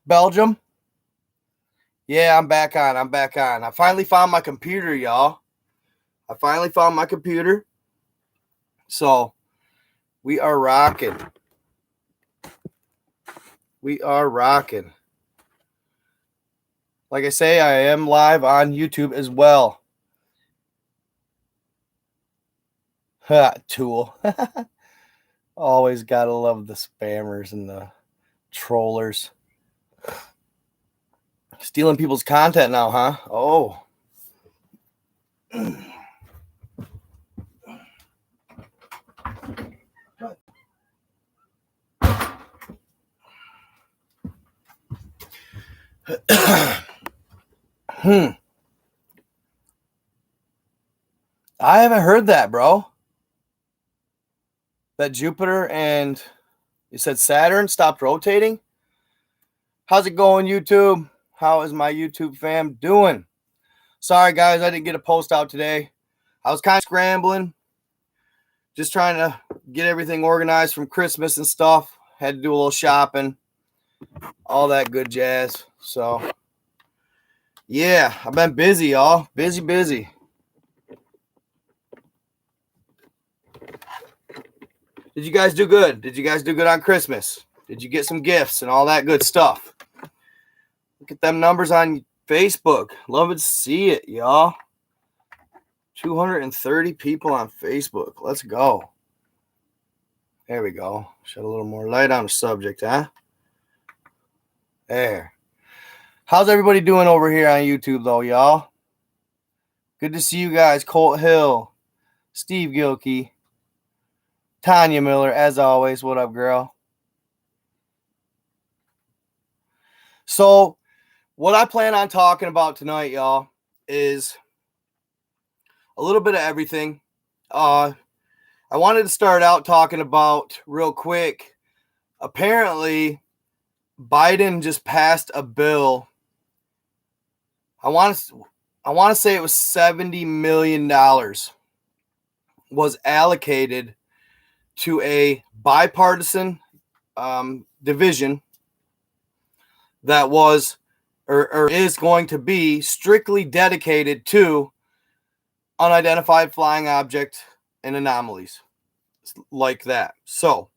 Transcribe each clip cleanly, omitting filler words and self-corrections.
Belgium. Yeah, I'm back on. I finally found my computer, y'all. So we are rocking. Like I say, I am live on YouTube as well. Tool. Always gotta love the spammers and the trollers. Stealing people's content now, huh? Oh. I haven't heard that, bro. That Jupiter and you said Saturn stopped rotating? How's it going, YouTube? How is my YouTube fam doing? Sorry, guys, I didn't get a post out today. I was kind of scrambling, just trying to get everything organized from Christmas and stuff. Had to do a little shopping, all that good jazz. So, yeah, I've been busy, y'all. Busy. Did you guys do good? Did you guys do good on Christmas? Did you get some gifts and all that good stuff? Look at them numbers on Facebook. Love to see it, y'all. 230 people on Facebook. Let's go. There we go. Shed a little more light on the subject, huh? There. How's everybody doing over here on YouTube, though, y'all? Good to see you guys. Colt Hill, Steve Gilkey, Tanya Miller, as always. What up, girl? So, what I plan on talking about tonight, y'all, is a little bit of everything. I wanted to start out talking about, real quick, apparently Biden just passed a bill. I want to say it was $70 million was allocated to a bipartisan division that was or is going to be strictly dedicated to unidentified flying object and anomalies like that. So,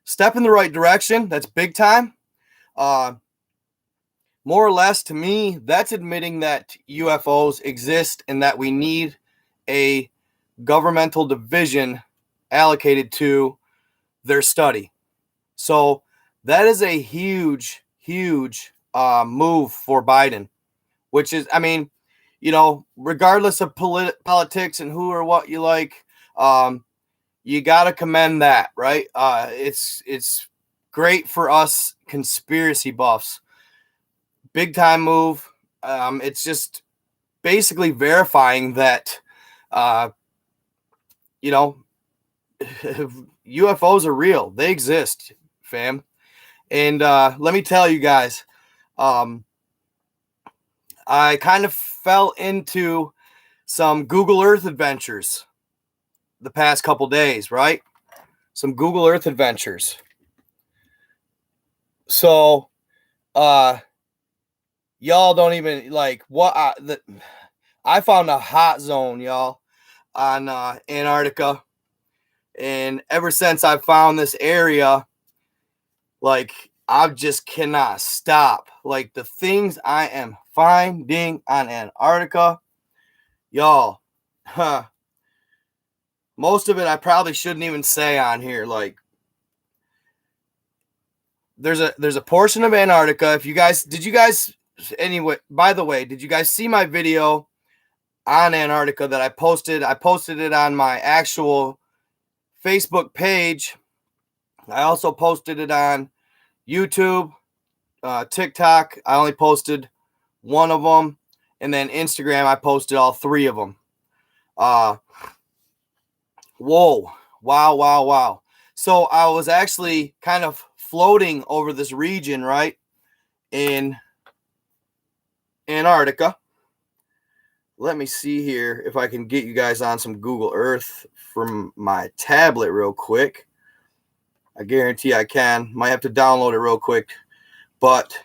step in the right direction. That's big time. More or less, to me, that's admitting that UFOs exist and that we need a governmental division allocated to their study. So that is a huge move for Biden, which is, I mean, you know, regardless of politics and who or what you like, you got to commend that, right? It's great for us conspiracy buffs. Big time move. It's just basically verifying that, you know, UFOs are real. They exist, fam. And let me tell you guys, I kind of fell into some Google Earth adventures the past couple days, right? Some Google Earth adventures. So, y'all don't even like what I found a hot zone, y'all, on Antarctica. And ever since I found this area, like, I just cannot stop. Like, the things I am finding on Antarctica, y'all, most of it I probably shouldn't even say on here. Like, there's a portion of Antarctica. Anyway, by the way, did you guys see my video on Antarctica that I posted? I posted it on my actual Facebook page. I also posted it on YouTube, TikTok. I only posted one of them. And then Instagram, I posted all three of them. Whoa. Wow. So I was actually kind of floating over this region, right, in Antarctica. Let me see here if I can get you guys on some Google Earth from my tablet real quick. I guarantee I can. Might have to download it real quick. But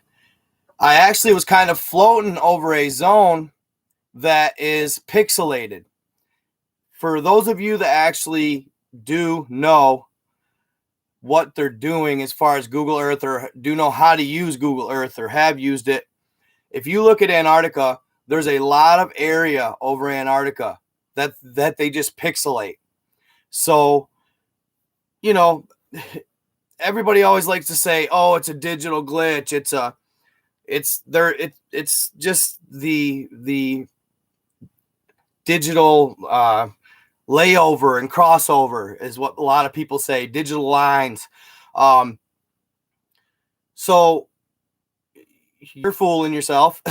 I actually was kind of floating over a zone that is pixelated. For those of you that actually do know what they're doing as far as Google Earth, or do know how to use Google Earth or have used it, if you look at Antarctica, there's a lot of area over Antarctica that they just pixelate. So, you know, everybody always likes to say, "Oh, it's a digital glitch. It's just the digital layover and crossover," is what a lot of people say. Digital lines. So you're fooling yourself.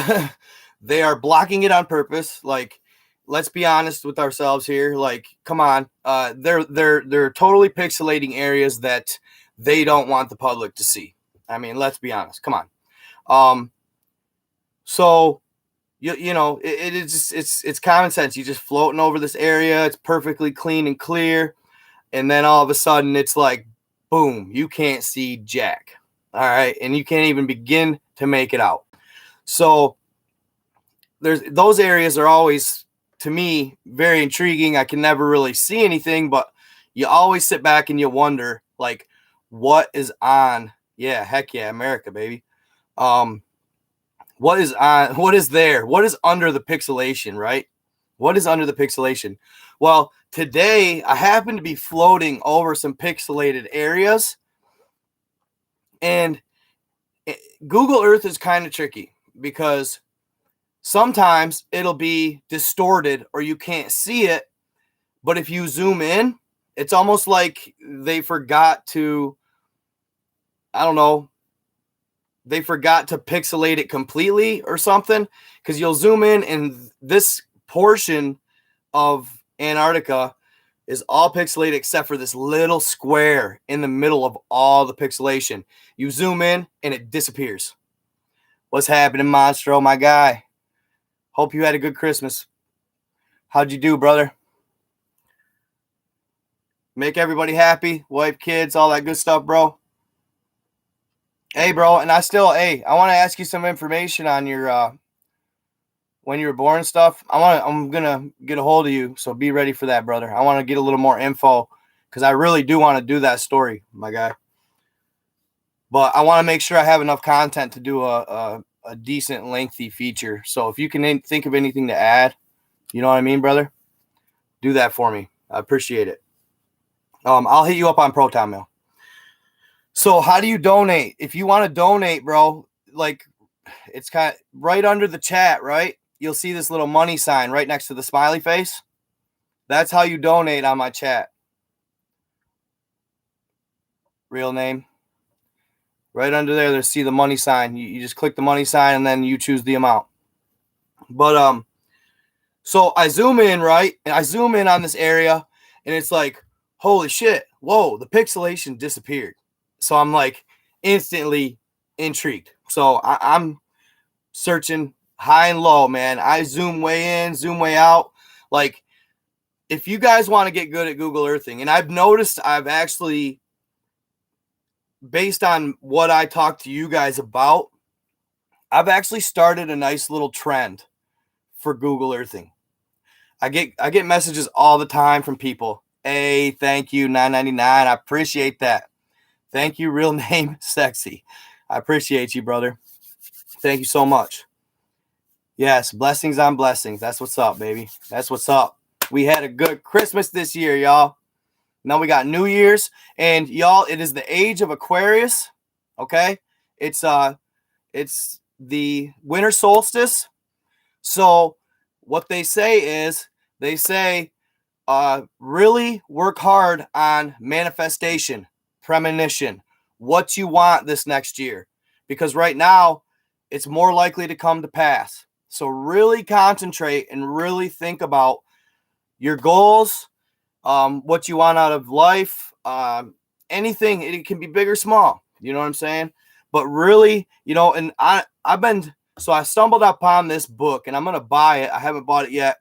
They are blocking it on purpose. Like, let's be honest with ourselves here. Like, come on. They're totally pixelating areas that they don't want the public to see. I mean, let's be honest. Come on. So you know, it is just, it's common sense. You're just floating over this area. It's perfectly clean and clear. And then all of a sudden it's like, boom, you can't see jack. All right. And you can't even begin to make it out. So those areas are always, to me, very intriguing. I can never really see anything, but you always sit back and you wonder, like, what is on? Yeah, heck yeah, America, baby. What is on? What is there? What is under the pixelation, right? What is under the pixelation? Well, today I happen to be floating over some pixelated areas, and Google Earth is kind of tricky because sometimes it'll be distorted or you can't see it. But if you zoom in, it's almost like they forgot to, I don't know, they forgot to pixelate it completely or something. Because you'll zoom in and this portion of Antarctica is all pixelated except for this little square in the middle of all the pixelation. You zoom in and it disappears. What's happening, Monstro, my guy? Hope you had a good Christmas. How'd you do, brother? Make everybody happy, wife, kids, all that good stuff, bro. Hey, bro, and I want to ask you some information on your when you were born and stuff. I'm gonna get a hold of you, so be ready for that, brother. I want to get a little more info because I really do want to do that story, my guy. But I want to make sure I have enough content to do a decent, lengthy feature. So if you can think of anything to add, you know what I mean, brother? Do that for me. I appreciate it. I'll hit you up on Proton Mail. So how do you donate? If you want to donate, bro, like, it's kind of right under the chat, right? You'll see this little money sign right next to the smiley face. That's how you donate on my chat. Real name. Right under there, see the money sign. You just click the money sign and then you choose the amount. But so I zoom in, right? And I zoom in on this area and it's like, holy shit, whoa, the pixelation disappeared. So I'm like instantly intrigued. So I'm searching high and low, man. I zoom way in, zoom way out. Like, if you guys want to get good at Google Earthing, and I've noticed I've actually, based on what I talked to you guys about, I've actually started a nice little trend for Google Earthing. I get messages all the time from people. Hey, thank you, $9.99. I appreciate that. Thank you, real name sexy. I appreciate you, brother. Thank you so much. Yes, blessings on blessings. That's what's up, baby. That's what's up. We had a good Christmas this year, y'all. Now we got New Year's, and y'all, it is the age of Aquarius. Okay, it's the winter solstice. So what they say is, really work hard on manifestation, premonition, what you want this next year, because right now it's more likely to come to pass. So really concentrate and really think about your goals, what you want out of life, anything. It can be big or small. You know what I'm saying? But really, you know, and I stumbled upon this book, and I'm going to buy it. I haven't bought it yet,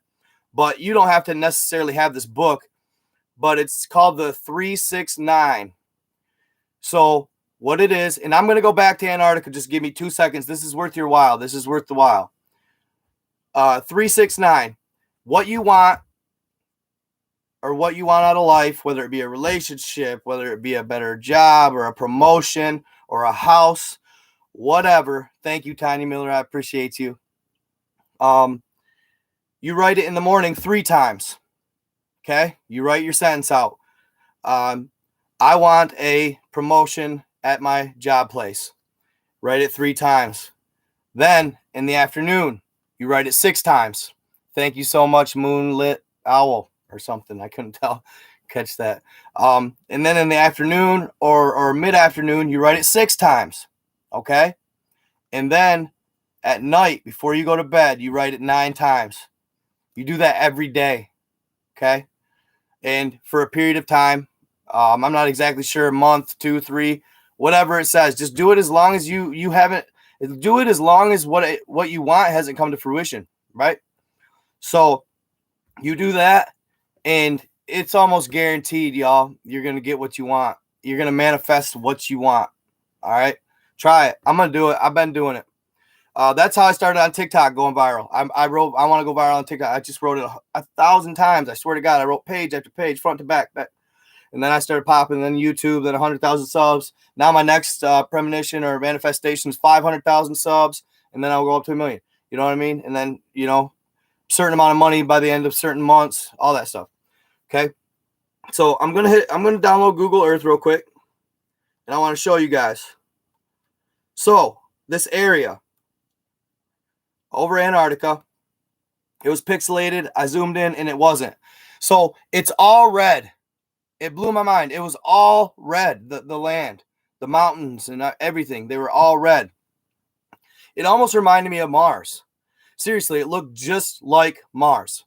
but you don't have to necessarily have this book, but it's called the 369. So what it is, and I'm going to go back to Antarctica. Just give me 2 seconds. This is worth your while. This is worth the while. 369. What you want, or what you want out of life, whether it be a relationship, whether it be a better job or a promotion or a house, whatever. Thank you, Tiny Miller. I appreciate you. You write it in the morning 3 times. Okay? You write your sentence out. I want a promotion at my job place. Write it 3 times. Then, in the afternoon, you write it 6 times. Thank you so much, Moonlit Owl, or something. I couldn't catch that. And then in the afternoon or mid-afternoon, you write it 6 times. Okay? And then at night, before you go to bed, you write it 9 times. You do that every day. Okay? And for a period of time, I'm not exactly sure, a month, 2, 3, whatever it says. Just do it as long as you haven't. Do it as long as what you want hasn't come to fruition, right? So you do that, and it's almost guaranteed, y'all. You're gonna get what you want. You're gonna manifest what you want. All right, try it. I'm gonna do it. I've been doing it. That's how I started on TikTok, going viral. I wrote, I want to go viral on TikTok. I just wrote it 1,000 times. I swear to God, I wrote page after page, front to back. And then I started popping, then YouTube, then 100,000 subs. Now my next premonition or manifestation is 500,000 subs, and then I'll go up to 1 million. You know what I mean? And then, certain amount of money by the end of certain months, all that stuff. Okay? So I'm gonna download Google Earth real quick, and I want to show you guys. So this area over Antarctica, it was pixelated. I zoomed in, and it wasn't. So it's all red. It blew my mind. It was all red. The land, the mountains, and everything, they were all red. It almost reminded me of Mars. Seriously, it looked just like Mars.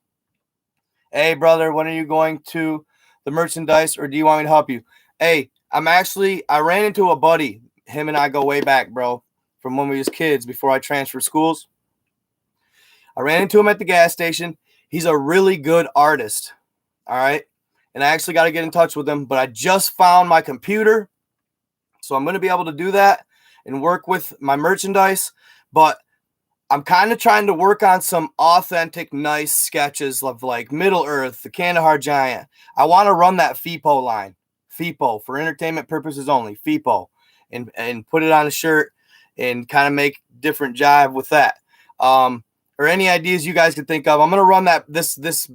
Hey, brother, when are you going to the merchandise, or do you want me to help you? Hey, I ran into a buddy. Him and I go way back, bro, from when we was kids before I transferred schools. I ran into him at the gas station. He's a really good artist. All right. And I actually got to get in touch with him, but I just found my computer. So I'm going to be able to do that and work with my merchandise. But I'm kind of trying to work on some authentic, nice sketches of like Middle Earth, the Kandahar Giant. I want to run that FIPO line. FIPO, for entertainment purposes only. FIPO. And put it on a shirt and kind of make different jive with that. Or any ideas you guys could think of. I'm going to run this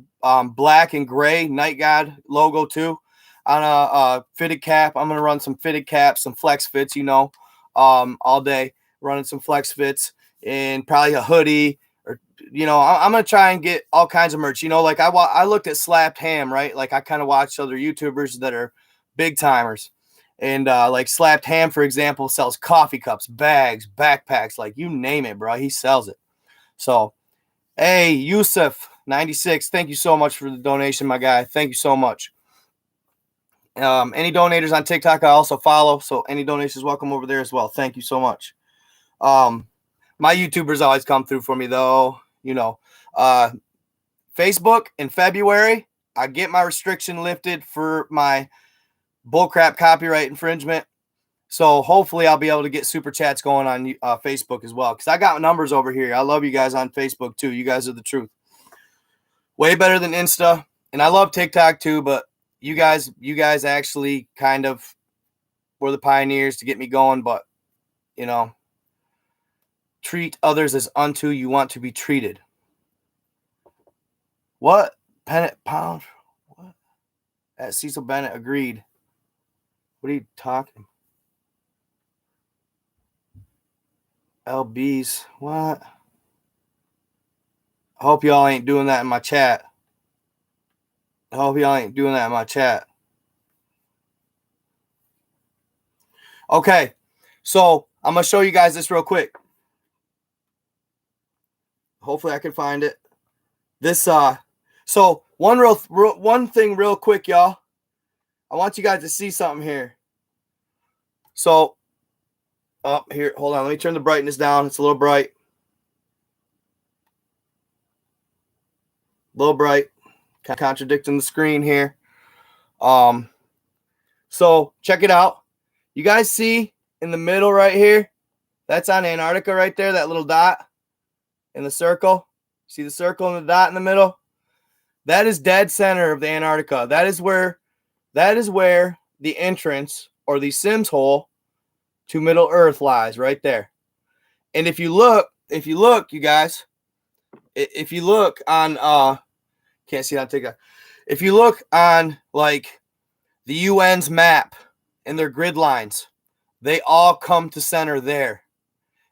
black and gray Night God logo too on a fitted cap. I'm going to run some fitted caps, some flex fits, all day, running some flex fits, and probably a hoodie, or, I'm going to try and get all kinds of merch. Like I looked at Slapped Ham, right? Like I kind of watched other YouTubers that are big timers. And like Slapped Ham, for example, sells coffee cups, bags, backpacks, like you name it, bro. He sells it. So, hey, Yusuf 96, thank you so much for the donation, my guy. Thank you so much. Any donators on TikTok, I also follow, so any donations welcome over there as well. Thank you so much. My YouTubers always come through for me, though. Facebook in February, I get my restriction lifted for my bullcrap copyright infringement. So hopefully I'll be able to get super chats going on Facebook as well, because I got numbers over here. I love you guys on Facebook too. You guys are the truth. Way better than Insta, and I love TikTok too. But you guys actually kind of were the pioneers to get me going. But treat others as unto you want to be treated. What? Pennant Pound? What? At Cecil Bennett agreed. What are you talking? LBs, what? I hope y'all ain't doing that in my chat. Okay, so I'm going to show you guys this real quick. Hopefully I can find it. So one thing real quick, y'all. I want you guys to see something here. So, here, hold on. Let me turn the brightness down. It's a little bright. Contradicting the screen here. So check it out. You guys see in the middle right here, that's on Antarctica right there, that little dot in the circle. See the circle and the dot in the middle? That is dead center of the Antarctica. That is where the entrance or the Sims hole to Middle Earth lies, right there. And if you look, you guys, if you look on can't see it on TikTok. If you look on like the UN's map and their grid lines, they all come to center there.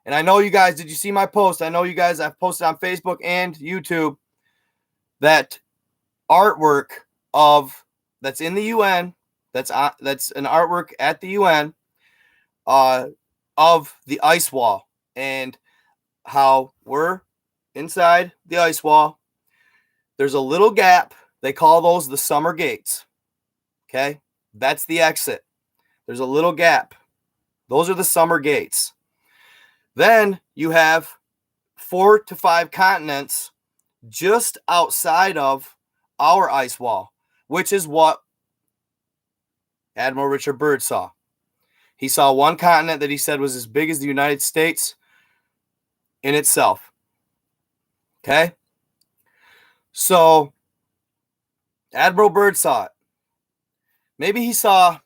And I know you guys, did you see my post? I know you guys, I've posted on Facebook and YouTube that artwork that's in the UN, that's an artwork at the UN of the ice wall and how we're inside the ice wall. There's a little gap. They call those the summer gates. Okay? That's the exit. There's a little gap. Those are the summer gates. Then you have 4 to 5 continents just outside of our ice wall, which is what Admiral Richard Byrd saw. He saw one continent that he said was as big as the United States in itself. Okay? So, Admiral Byrd saw it. Maybe he saw,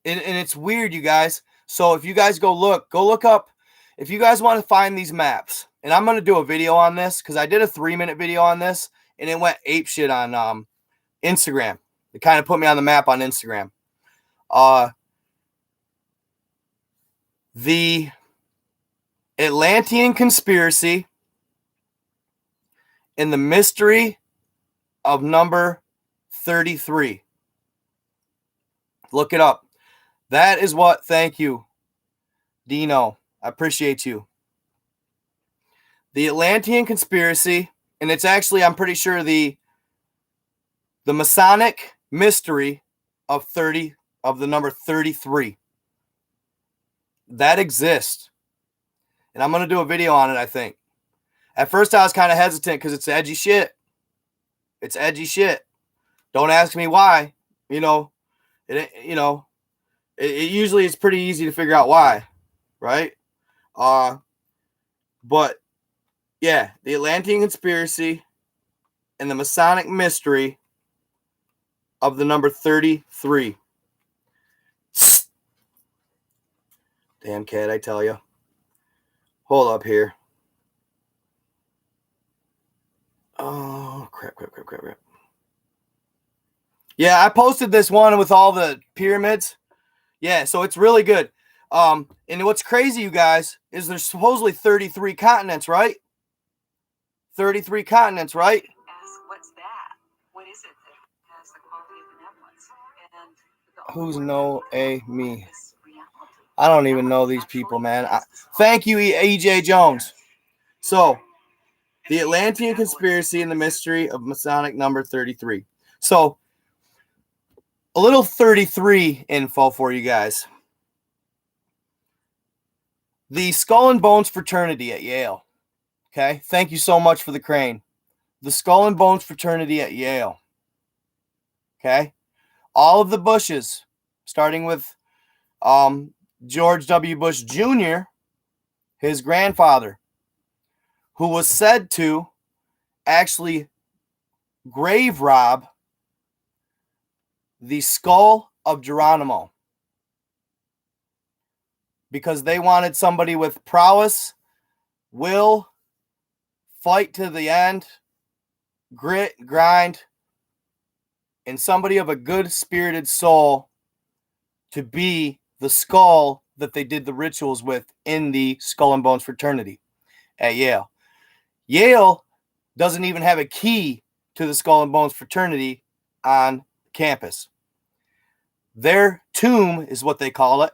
and it's weird, you guys. So, if you guys go look up, if you guys want to find these maps, and I'm going to do a video on this because I did a 3-minute video on this, and it went apeshit on Instagram. It kind of put me on the map on Instagram. The Atlantean Conspiracy and the Mystery of Number 33. Look it up. That is what, thank you, Dino. I appreciate you. The Atlantean Conspiracy, and it's actually, I'm pretty sure, the Masonic Mystery of the number 33. That exists. And I'm going to do a video on it, I think. At first, I was kind of hesitant because it's edgy shit. It's edgy shit. Don't ask me why. It usually is pretty easy to figure out why, right? But yeah, the Atlantean Conspiracy and the Masonic Mystery of the number 33. Damn cat, I tell you. Hold up here. Oh, crap. Yeah, I posted this one with all the pyramids. Yeah, so it's really good. And what's crazy, you guys, is there's supposedly 33 continents, right? 33 continents, right? Ask, what's that? What is it that has the quality of benevolence? And Who's me? I don't even know these people, man. Thank you, E.J. Jones. So, the Atlantean Conspiracy and the Mystery of Masonic number 33. So, a little 33 info for you guys. The Skull and Bones Fraternity at Yale. Okay? Thank you so much for the crane. The Skull and Bones Fraternity at Yale. Okay? All of the Bushes, starting with George W. Bush Jr., his grandfather, who was said to actually grave rob the skull of Geronimo because they wanted somebody with prowess, will, fight to the end, grit, grind, and somebody of a good-spirited soul to be the skull that they did the rituals with in the Skull and Bones Fraternity at Yale. Yale doesn't even have a key to the Skull and Bones Fraternity on campus. Their tomb is what they call it,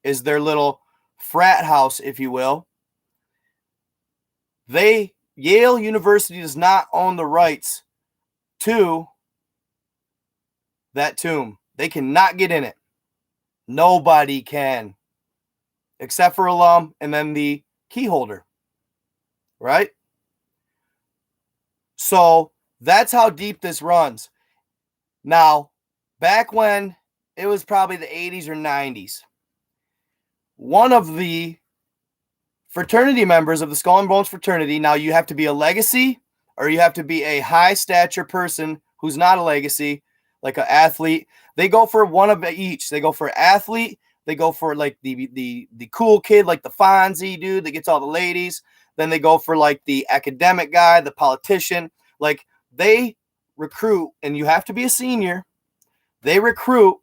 is their little frat house, if you will. Yale University does not own the rights to that tomb. They cannot get in it. Nobody can. Except for alum and then the key holder. Right? So that's how deep this runs. Now, back when it was probably the 80s or 90s, one of the fraternity members of the Skull and Bones fraternity, now you have to be a legacy or you have to be a high stature person who's not a legacy, like an athlete. They go for one of each. They go for athlete. They go for like the cool kid, like the Fonzie dude that gets all the ladies. Then they go for like the academic guy, the politician. Like they recruit, and you have to be a senior. They recruit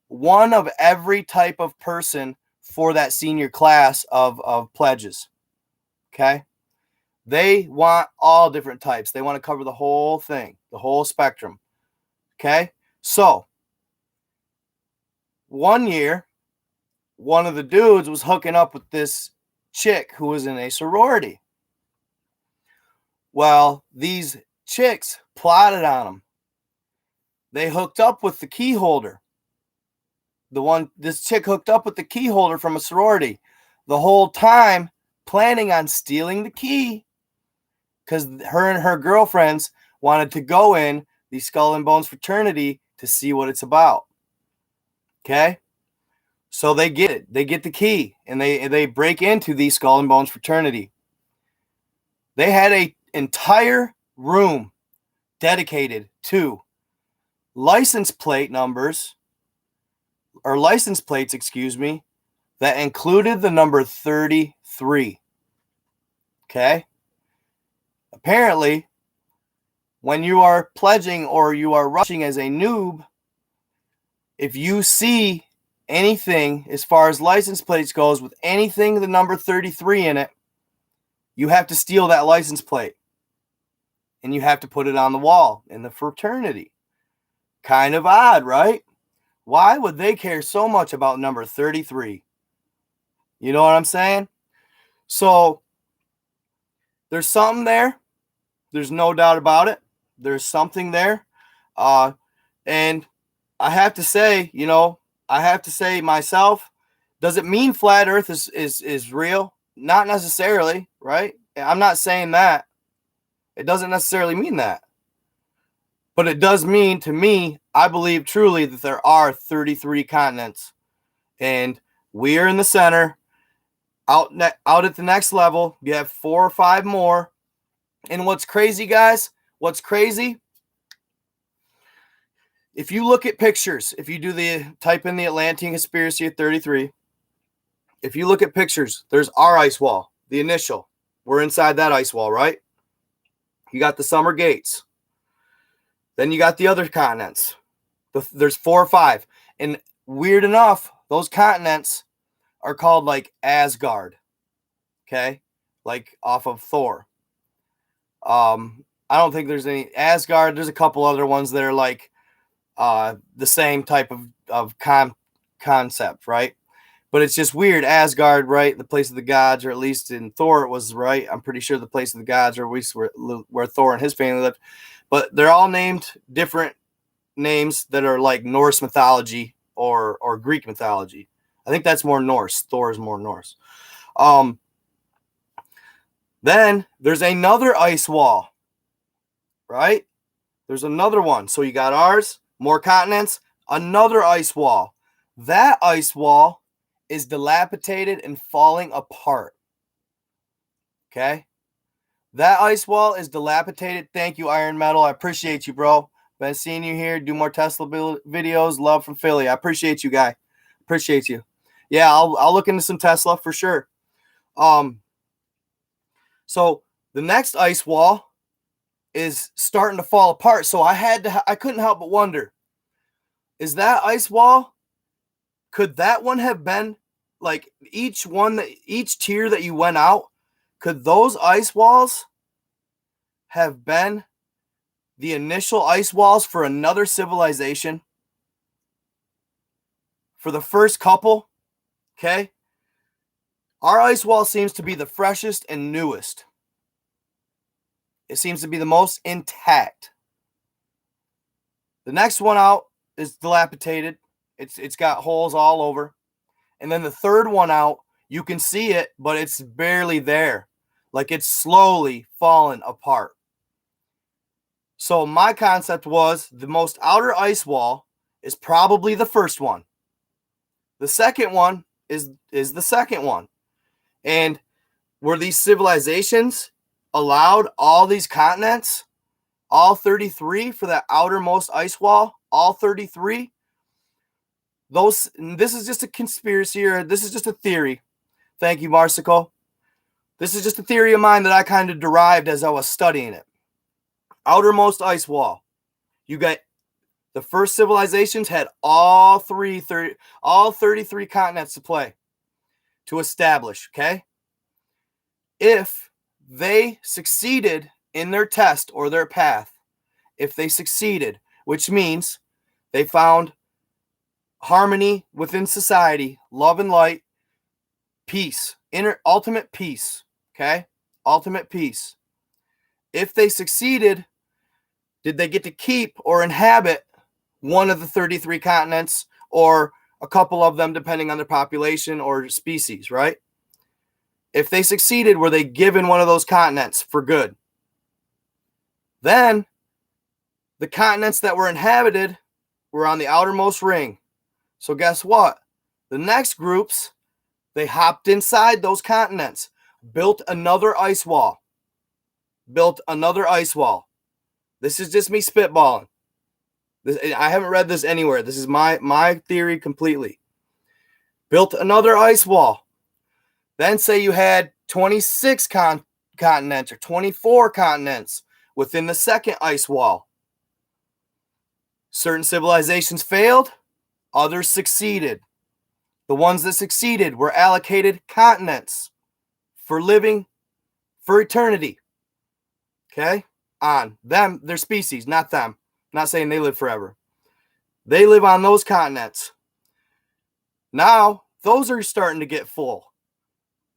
one of every type of person for that senior class of pledges. Okay. They want all different types. They want to cover the whole thing, the whole spectrum. Okay. So one year, one of the dudes was hooking up with this chick who was in a sorority. Well, these chicks plotted on him. They hooked up with the key holder. This chick hooked up with the key holder from a sorority the whole time, planning on stealing the key because her and her girlfriends wanted to go in the Skull and Bones fraternity to see what it's about. Okay? So they get it. They get the key and they break into the Skull and Bones fraternity. They had an entire room dedicated to license plates, that included the number 33. Okay? Apparently, when you are pledging or you are rushing as a noob, if you see anything as far as license plates goes with anything with the number 33 in it, you have to steal that license plate. And you have to put it on the wall in the fraternity. Kind of odd, right? Why would they care so much about number 33? You know what I'm saying? So, there's something there. There's no doubt about it. There's something there. And I have to say, myself, does it mean flat earth is real? Not necessarily, right? I'm not saying that. It doesn't necessarily mean that. But it does mean, to me, I believe truly that there are 33 continents. And we are in the center. Out at the next level, you have 4 or 5 more. And what's crazy, guys? What's crazy? If you look at pictures, if you type in the Atlantean Conspiracy at 33, if you look at pictures, there's our ice wall, the initial. We're inside that ice wall, right? You got the summer gates. Then you got the other continents. There's 4 or 5. And weird enough, those continents are called like Asgard. Okay? Like off of Thor. I don't think there's any Asgard. There's a couple other ones that are like the same type of concept, right? But it's just weird. Asgard, right? The place of the gods, or at least in Thor it was, right? I'm pretty sure the place of the gods, or at least where Thor and his family lived. But they're all named different names that are like Norse mythology or Greek mythology. I think that's more Norse. Thor is more Norse. Then there's another ice wall, right? There's another one. So you got ours, more continents, another ice wall. That ice wall is dilapidated and falling apart. Okay? That ice wall is dilapidated. Thank you, Iron Metal. I appreciate you, bro. Been seeing you here. Do more Tesla videos. Love from Philly. I appreciate you, guy. Appreciate you. Yeah, I'll look into some Tesla for sure. So the next ice wall is starting to fall apart. So I couldn't help but wonder, is that ice wall, could that one have been like each tier that you went out, could those ice walls have been the initial ice walls for another civilization? For the first couple, okay? Our ice wall seems to be the freshest and newest. It seems to be the most intact. The next one out is dilapidated. It's got holes all over. And then the third one out, you can see it, but it's barely there. Like it's slowly falling apart. So my concept was the most outer ice wall is probably the first one. The second one is the second one. And were these civilizations allowed all these continents, all 33 for that outermost ice wall, all 33? This is just a conspiracy, or this is just a theory. Thank you, Marsico. This is just a theory of mine that I kind of derived as I was studying it. Outermost ice wall. You got the first civilizations had all 33 continents to establish, okay? If they succeeded in their test or their path, if they succeeded, which means they found harmony within society, love and light, peace, ultimate peace, okay? Ultimate peace. If they succeeded, did they get to keep or inhabit one of the 33 continents, or a couple of them depending on their population or species, right? If they succeeded, were they given one of those continents for good? Then the continents that were inhabited were on the outermost ring. So guess what? The next groups, they hopped inside those continents, built another ice wall. This is just me spitballing. I haven't read this anywhere. This is my theory completely. Built another ice wall. Then say you had 26 continents or 24 continents within the second ice wall. Certain civilizations failed, others succeeded. The ones that succeeded were allocated continents for living for eternity. Okay? On them, their species, not them. I'm not saying they live forever. They live on those continents. Now, those are starting to get full.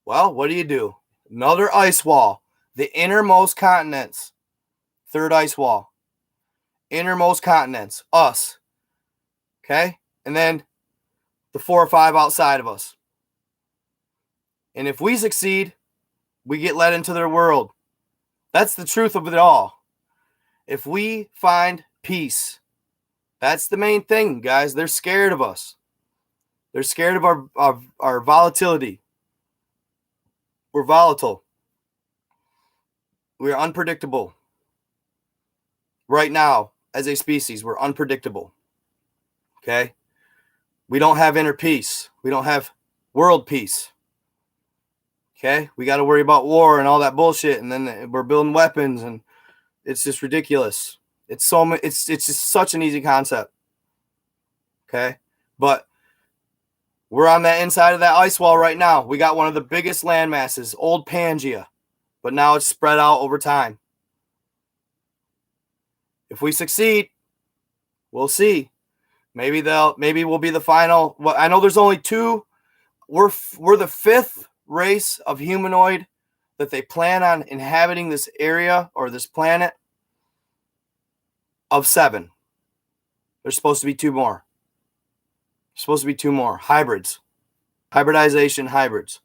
Well, what do? Another ice wall. The innermost continents. Third ice wall. Innermost continents. Us. Okay? And then the 4 or 5 outside of us. And if we succeed, we get let into their world. That's the truth of it all. If we find peace, that's the main thing, guys. They're scared of us. They're scared of our volatility. We're volatile. We're unpredictable. Right now, as a species, we're unpredictable. Okay? We don't have inner peace. We don't have world peace. Okay? We got to worry about war and all that bullshit, and then we're building weapons, and it's just ridiculous. It's just such an easy concept. Okay? But we're on that inside of that ice wall right now. We got one of the biggest land masses, old Pangea, but now it's spread out over time. If we succeed, we'll see. Maybe we'll be the final. Well, I know there's only 2. We're the 5th race of humanoid that they plan on inhabiting this area or this planet of 7. There's supposed to be 2 more. Hybrids. Hybridization hybrids.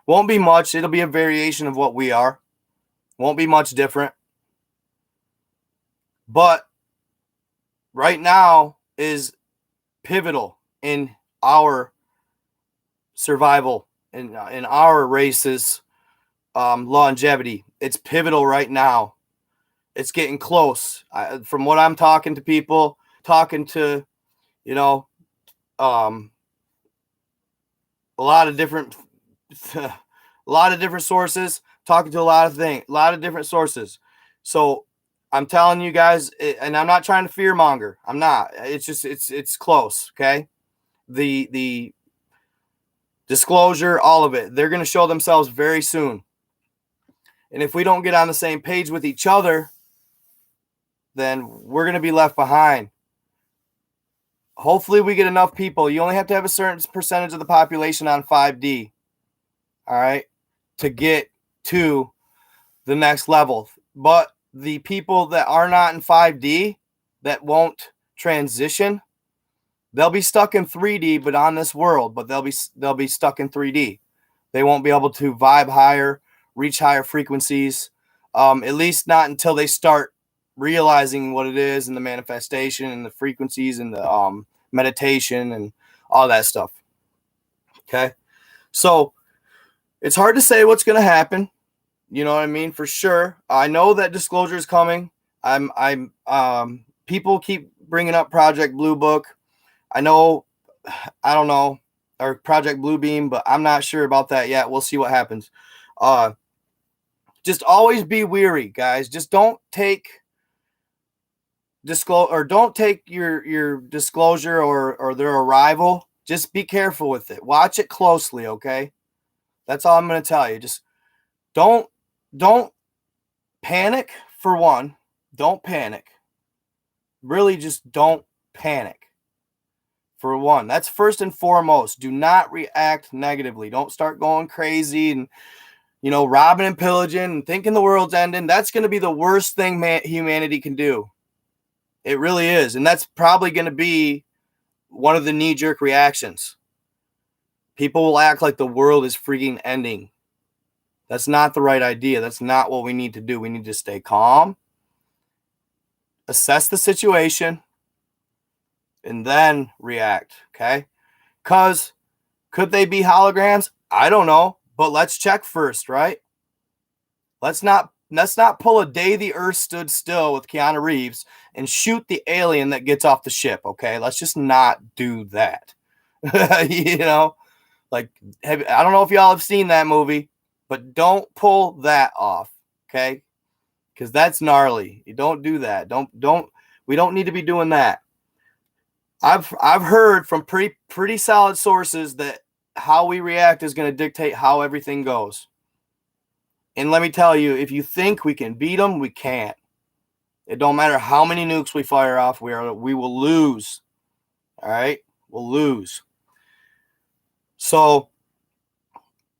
Won't be much. It'll be a variation of what we are. Won't be much different. But right now is pivotal in our survival, in our race's longevity. It's pivotal right now. It's getting close. From what I'm talking to people, talking to, a lot of different sources, talking to a lot of different sources. So I'm telling you guys, and I'm not trying to fearmonger. I'm not. It's just it's close. Okay, the disclosure, all of it. They're going to show themselves very soon. And if we don't get on the same page with each other, then we're going to be left behind. Hopefully we get enough people. You only have to have a certain percentage of the population on 5D, all right, to get to the next level. But the people that are not in 5D, that won't transition, they'll be stuck in 3D, but on this world, but they'll be stuck in 3D. They won't be able to vibe higher, reach higher frequencies, at least not until they start realizing what it is, and the manifestation and the frequencies and the meditation and all that stuff. Okay. So it's hard to say what's going to happen. You know what I mean? For sure. I know that disclosure is coming. People keep bringing up Project Blue Book. I know, I don't know, or Project Blue Beam, but I'm not sure about that yet. We'll see what happens. Just always be weary, guys. Just don't take your disclosure or their arrival. Just be careful with it. Watch it closely, okay? That's all I'm going to tell you. Just don't panic, for one. Don't panic. Really, just don't panic. For one, that's first and foremost. Do not react negatively. Don't start going crazy and, robbing and pillaging and thinking the world's ending. That's going to be the worst thing humanity can do. It really is. And that's probably going to be one of the knee-jerk reactions. People will act like the world is freaking ending. That's not the right idea. That's not what we need to do. We need to stay calm, assess the situation, and then react, okay? Because could they be holograms? I don't know, but let's check first, right? Let's not pull a Day the Earth Stood Still with Keanu Reeves and shoot the alien that gets off the ship, okay? Let's just not do that. Like, I don't know if y'all have seen that movie, but don't pull that off, okay? Because that's gnarly. You don't do that. We don't need to be doing that. I've heard from pretty solid sources that how we react is going to dictate how everything goes. And let me tell you, if you think we can beat them, we can't. It don't matter how many nukes we fire off, we will lose. All right? We'll lose. So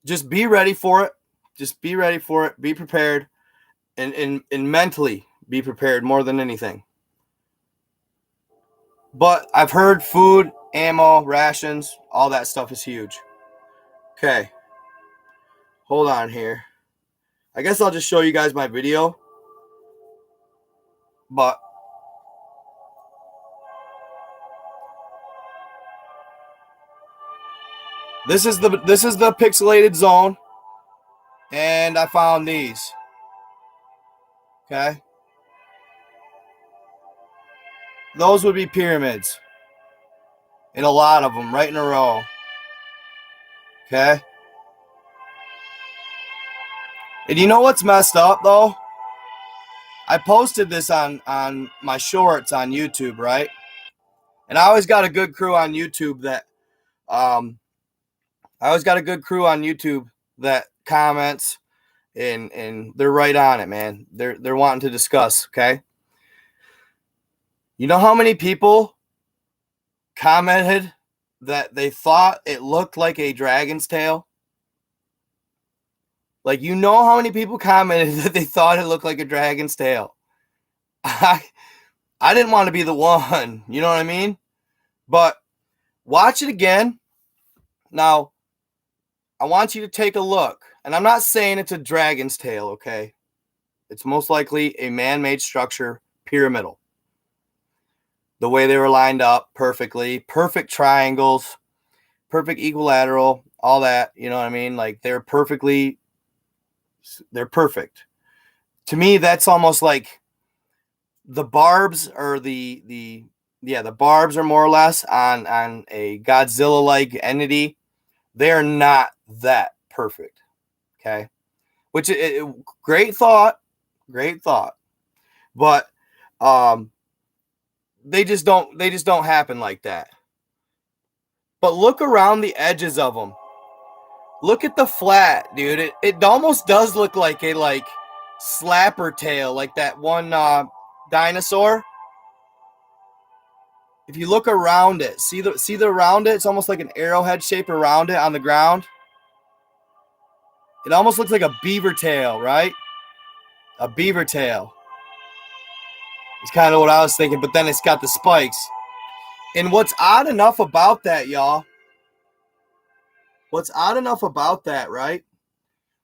just be ready for it. Just be ready for it. Be prepared. And mentally be prepared more than anything. But I've heard food, ammo, rations, all that stuff is huge. Okay. Hold on here. I guess I'll just show you guys my video. But this is the pixelated zone. And I found these. Okay. Those would be pyramids. And a lot of them right in a row. Okay. And you know what's messed up though? I posted this on my shorts on YouTube, right? And I always got a good crew on YouTube that comments and they're right on it, man. They're wanting to discuss, okay? You know how many people commented that they thought it looked like a dragon's tail? Like, you know how many people commented that they thought it looked like a dragon's tail? I didn't want to be the one, you know what I mean? But watch it again. Now, I want you to take a look. And I'm not saying it's a dragon's tail, okay? It's most likely a man-made structure, pyramidal. The way they were lined up perfectly, perfect triangles, perfect equilateral, all that, you know what I mean? Like, they're perfect. To me, that's almost like the barbs or the barbs are more or less on a Godzilla-like entity. They're not that perfect, okay? Which great thought, but they just don't happen like that. But look around the edges of them. Look at the flat, dude. It almost does look like a slapper tail, like that one dinosaur. If you look around it, see the around it, it's almost like an arrowhead shape around it on the ground. It almost looks like a beaver tail, right? A beaver tail. It's kind of what I was thinking, but then it's got the spikes. And what's odd enough about that, y'all? Right?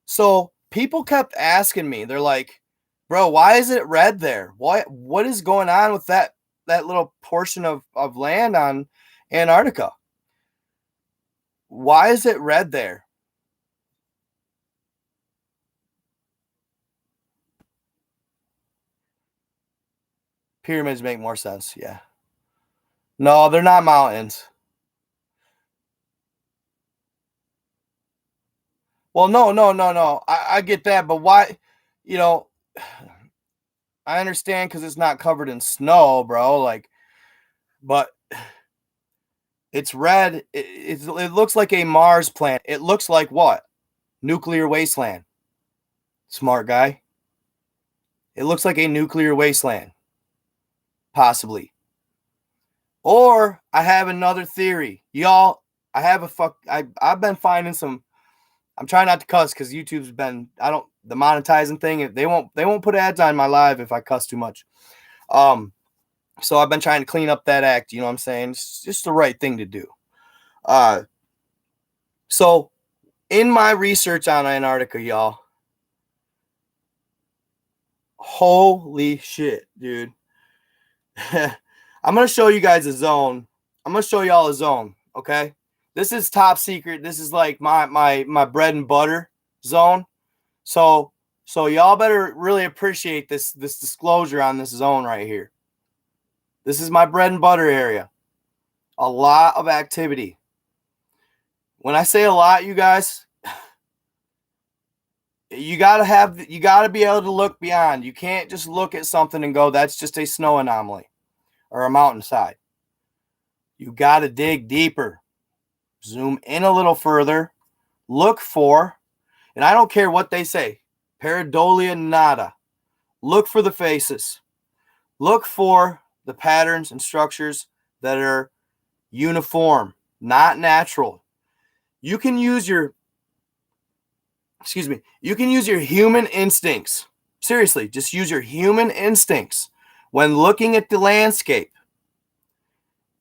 So people kept asking me, they're like, bro, why is it red there? What is going on with that little portion of land on Antarctica? Why is it red there? Pyramids make more sense, yeah. No, they're not mountains. Well, no. I get that, but why? You know, I understand because it's not covered in snow, bro. Like, but it's red. It looks like a Mars planet. It looks like what? Nuclear wasteland. Smart guy. It looks like a nuclear wasteland. Possibly. Or I have another theory. Y'all, I've been finding some. I'm trying not to cuss because YouTube's been the monetizing thing. They won't put ads on my live if I cuss too much. So I've been trying to clean up that act. You know what I'm saying? It's just the right thing to do. So in my research on Antarctica, y'all, holy shit, dude. I'm gonna show you guys a zone. I'm gonna show y'all a zone. Okay, this is top secret. This is like my bread and butter zone. So y'all better really appreciate this disclosure on this zone right here. This is my bread and butter area. A lot of activity. When I say a lot, you guys, you gotta be able to look beyond. You can't just look at something and go, that's just a snow anomaly or a mountainside. You gotta dig deeper. Zoom in a little further. Look for, and I don't care what they say, pareidolia nada. Look for the faces. Look for the patterns and structures that are uniform, not natural. You can use your human instincts. Seriously, just use your human instincts when looking at the landscape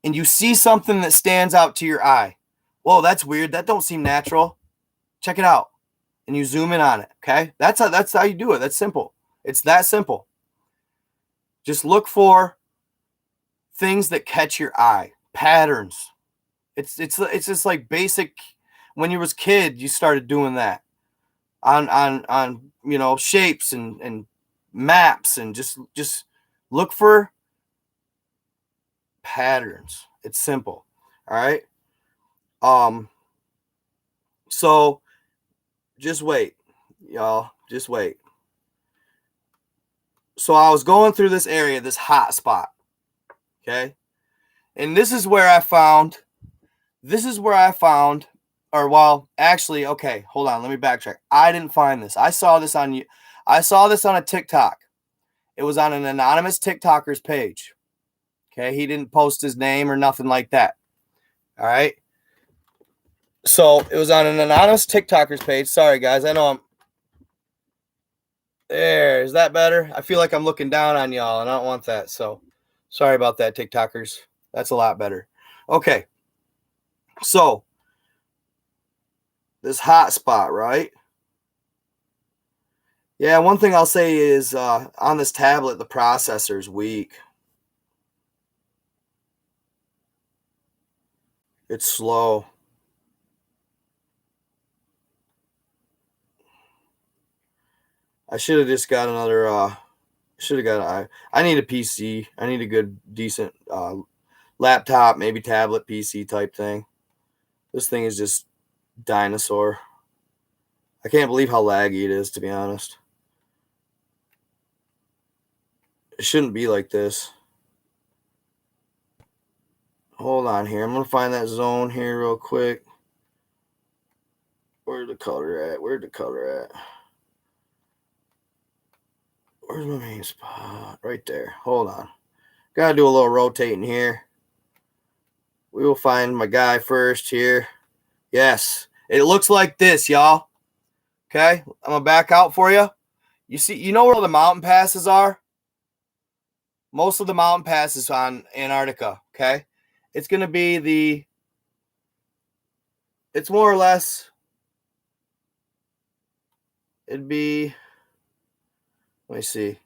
and you see something that stands out to your eye. Whoa, that's weird. That don't seem natural. Check it out. And you zoom in on it, okay? That's how you do it. That's simple. It's that simple. Just look for things that catch your eye, patterns. It's just like basic. When you was a kid, you started doing that on shapes and maps, and just look for patterns. It's simple. All right. So just wait, y'all. Just wait. So I was going through this area, this hot spot. Okay. And this is where I found, or well, actually, okay, hold on. Let me backtrack. I didn't find this. I saw this on a TikTok. It was on an anonymous TikToker's page. Okay. He didn't post his name or nothing like that. All right. So it was on an anonymous TikToker's page. Sorry, guys. I know I'm there. Is that better? I feel like I'm looking down on y'all, and I don't want that. So sorry about that, TikTokers. That's a lot better. Okay. So this hot spot, right? Yeah, one thing I'll say is on this tablet, the processor's weak. It's slow. I should have just got another. I need a PC. I need a good, decent laptop, maybe tablet, PC type thing. This thing is just dinosaur. I can't believe how laggy it is, to be honest. It shouldn't be like this. Hold on here. I'm going to find that zone here real quick. Where's the color at? Where's my main spot? Right there. Hold on. Got to do a little rotating here. We will find my guy first here. Yes. It looks like this, y'all. Okay. I'm going to back out for you. You know where all the mountain passes are? Most of the mountain passes on Antarctica. Okay. It's going to be it's more or less, it'd be, let me see.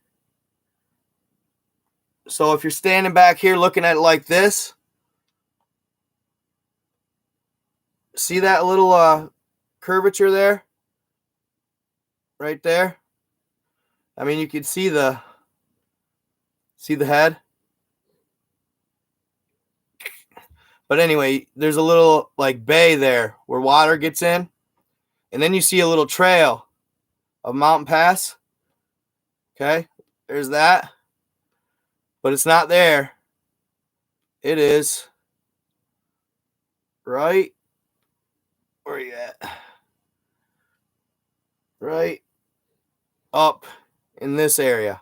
So if you're standing back here looking at it like this, see that little curvature there? Right there? I mean, you can see the head. But anyway, there's a little like bay there where water gets in. And then you see a little trail of mountain pass. Okay, there's that. But it's not there. It is right. Where are you at? Right up in this area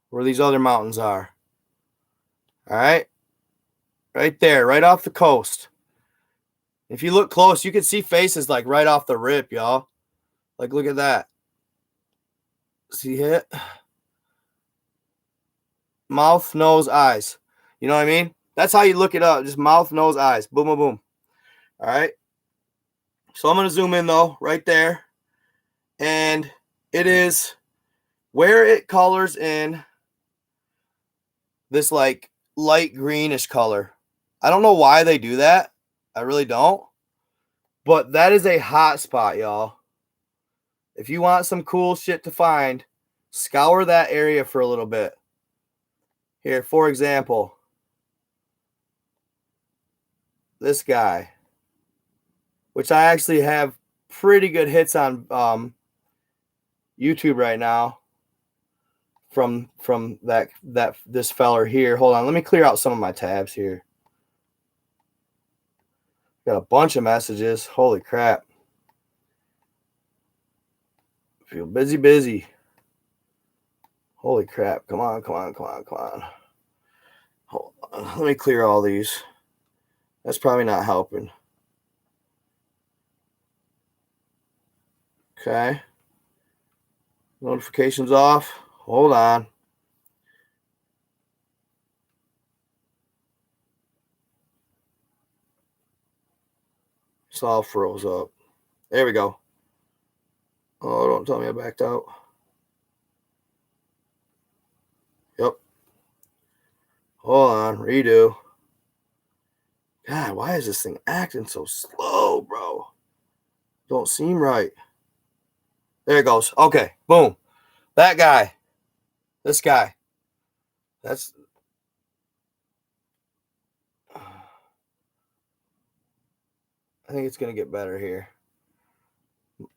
where these other mountains are. All right. Right there, right off the coast. If you look close, you can see faces like right off the rip, y'all. Like, look at that. See it? Mouth, nose, eyes. You know what I mean? That's how you look it up. Just mouth, nose, eyes. Boom, boom, boom. All right. So I'm going to zoom in, though, right there. And it is where it colors in this, like, light greenish color. I don't know why they do that. I really don't. But that is a hot spot, y'all. If you want some cool shit to find, scour that area for a little bit. Here, for example, this guy, which I actually have pretty good hits on YouTube right now from this feller here. Hold on, let me clear out some of my tabs here. Got a bunch of messages. Holy crap. Feel busy. Holy crap. Come on. Hold on. Let me clear all these. That's probably not helping. Okay. Notifications off. Hold on. It's all froze up. There we go. Oh, don't tell me I backed out. Yep. Hold on. Redo. God, why is this thing acting so slow, bro? Don't seem right. There it goes. Okay. Boom. That guy. This guy. That's... I think it's going to get better here.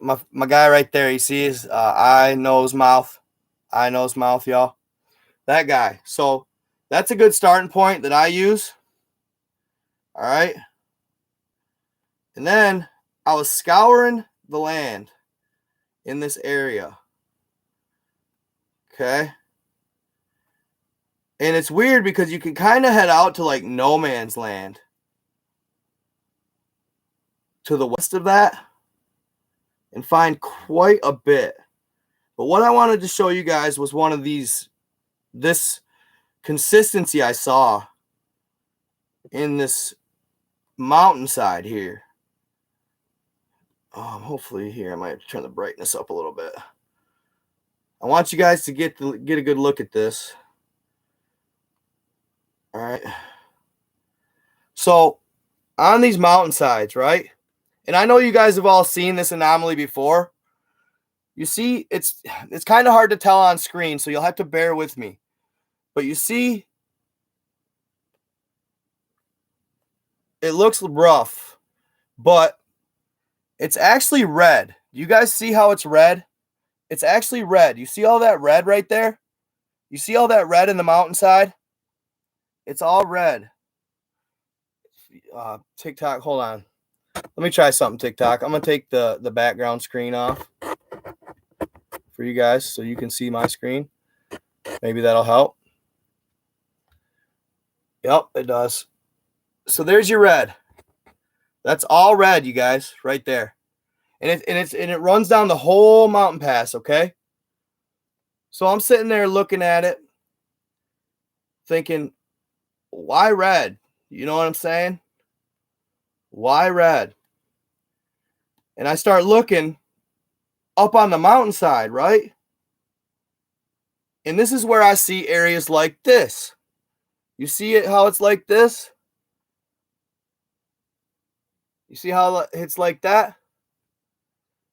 My guy right there, you see his eye, nose, mouth, y'all. That guy. So that's a good starting point that I use. All right. And then I was scouring the land in this area. Okay. And it's weird because you can kind of head out to like no man's land to the west of that and find quite a bit. But what I wanted to show you guys was one of this consistency I saw in this mountainside here. Hopefully here I might have to turn the brightness up a little bit. I want you guys to get a good look at this. All right. So on these mountainsides, right? And I know you guys have all seen this anomaly before. You see, it's kind of hard to tell on screen, so you'll have to bear with me. But you see, it looks rough, but it's actually red. You guys see how it's red? It's actually red. You see all that red right there? You see all that red in the mountainside? It's all red. TikTok, hold on. Let me try something, TikTok. I'm going to take the background screen off for you guys so you can see my screen. Maybe that'll help. Yep, it does. So there's your red. That's all red, you guys, right there. And it runs down the whole mountain pass, okay? So I'm sitting there looking at it, thinking, why red? You know what I'm saying? Why red? And I start looking up on the mountainside, right? And this is where I see areas like this. You see it, how it's like this? You see how it's like that?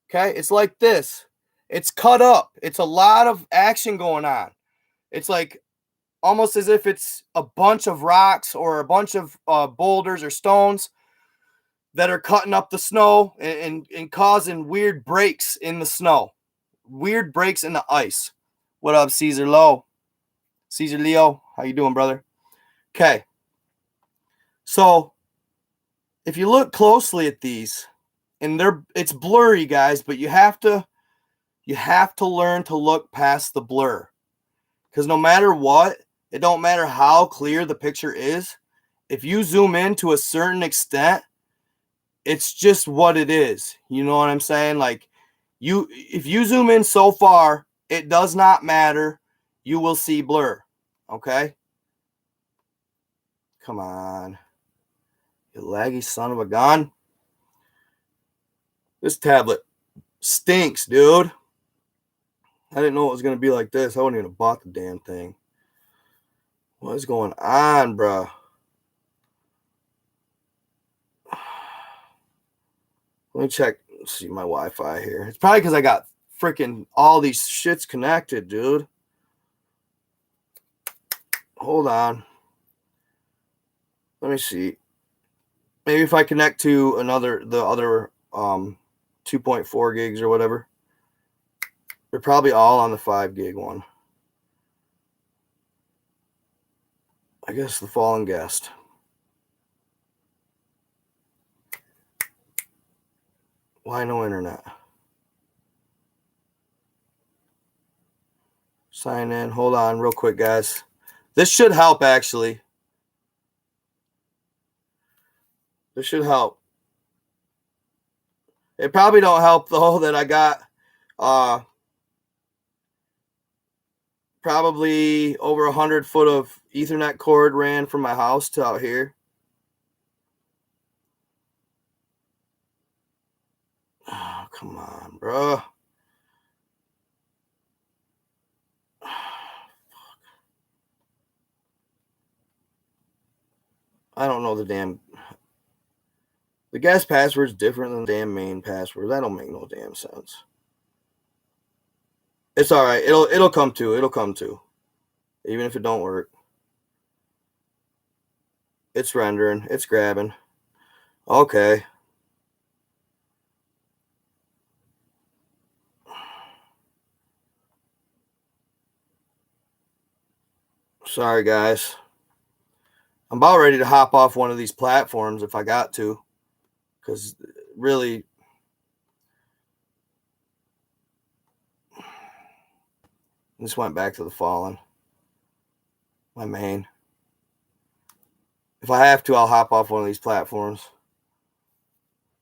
Okay, it's like this. It's cut up. It's a lot of action going on. It's like almost as if it's a bunch of rocks or a bunch of boulders or stones that are cutting up the snow and causing weird breaks in the snow, weird breaks in the ice. What up, Caesar Low? Caesar Leo, how you doing, brother? Okay. So if you look closely at these, and it's blurry, guys, but you have to learn to look past the blur. Because no matter what, it don't matter how clear the picture is, if you zoom in to a certain extent, it's just what it is. You know what I'm saying? Like, if you zoom in so far, it does not matter. You will see blur. Okay? Come on. You laggy son of a gun. This tablet stinks, dude. I didn't know it was going to be like this. I wouldn't even have bought the damn thing. What is going on, bro? Let me check. See my Wi-Fi here. It's probably because I got freaking all these shits connected, dude. Hold on. Let me see. Maybe if I connect to the other 2.4 gigs or whatever. They're probably all on the 5 gig one. I guess the fallen guest. Why no internet? Sign in. Hold on real quick, guys. This should help, actually. This should help. It probably don't help, though, that I got probably over 100 foot of Ethernet cord ran from my house to out here. Oh, come on, bro. I don't know the guest password's different than the damn main password. That don't make no damn sense. It's all right. It'll come to. It'll come to. Even if it don't work. It's rendering. It's grabbing. Okay. Sorry, guys. I'm about ready to hop off one of these platforms if I got to. Because really, just went back to the fallen. My main. If I have to, I'll hop off one of these platforms.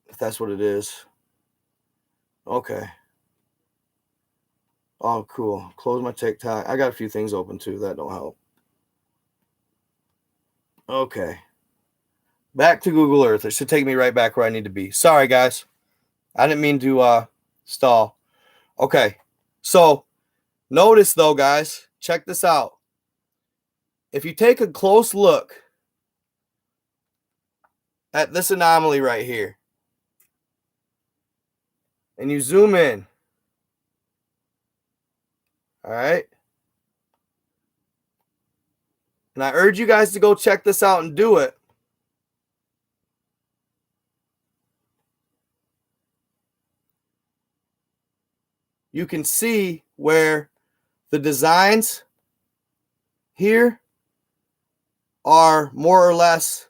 If that's what it is. Okay. Oh, cool. Close my TikTok. I got a few things open too. That don't help. Okay. Back to Google Earth. It should take me right back where I need to be. Sorry, guys. I didn't mean to stall. Okay. So, notice though, guys. Check this out. If you take a close look at this anomaly right here, and you zoom in, all right? And I urge you guys to go check this out and do it. You can see where the designs here are more or less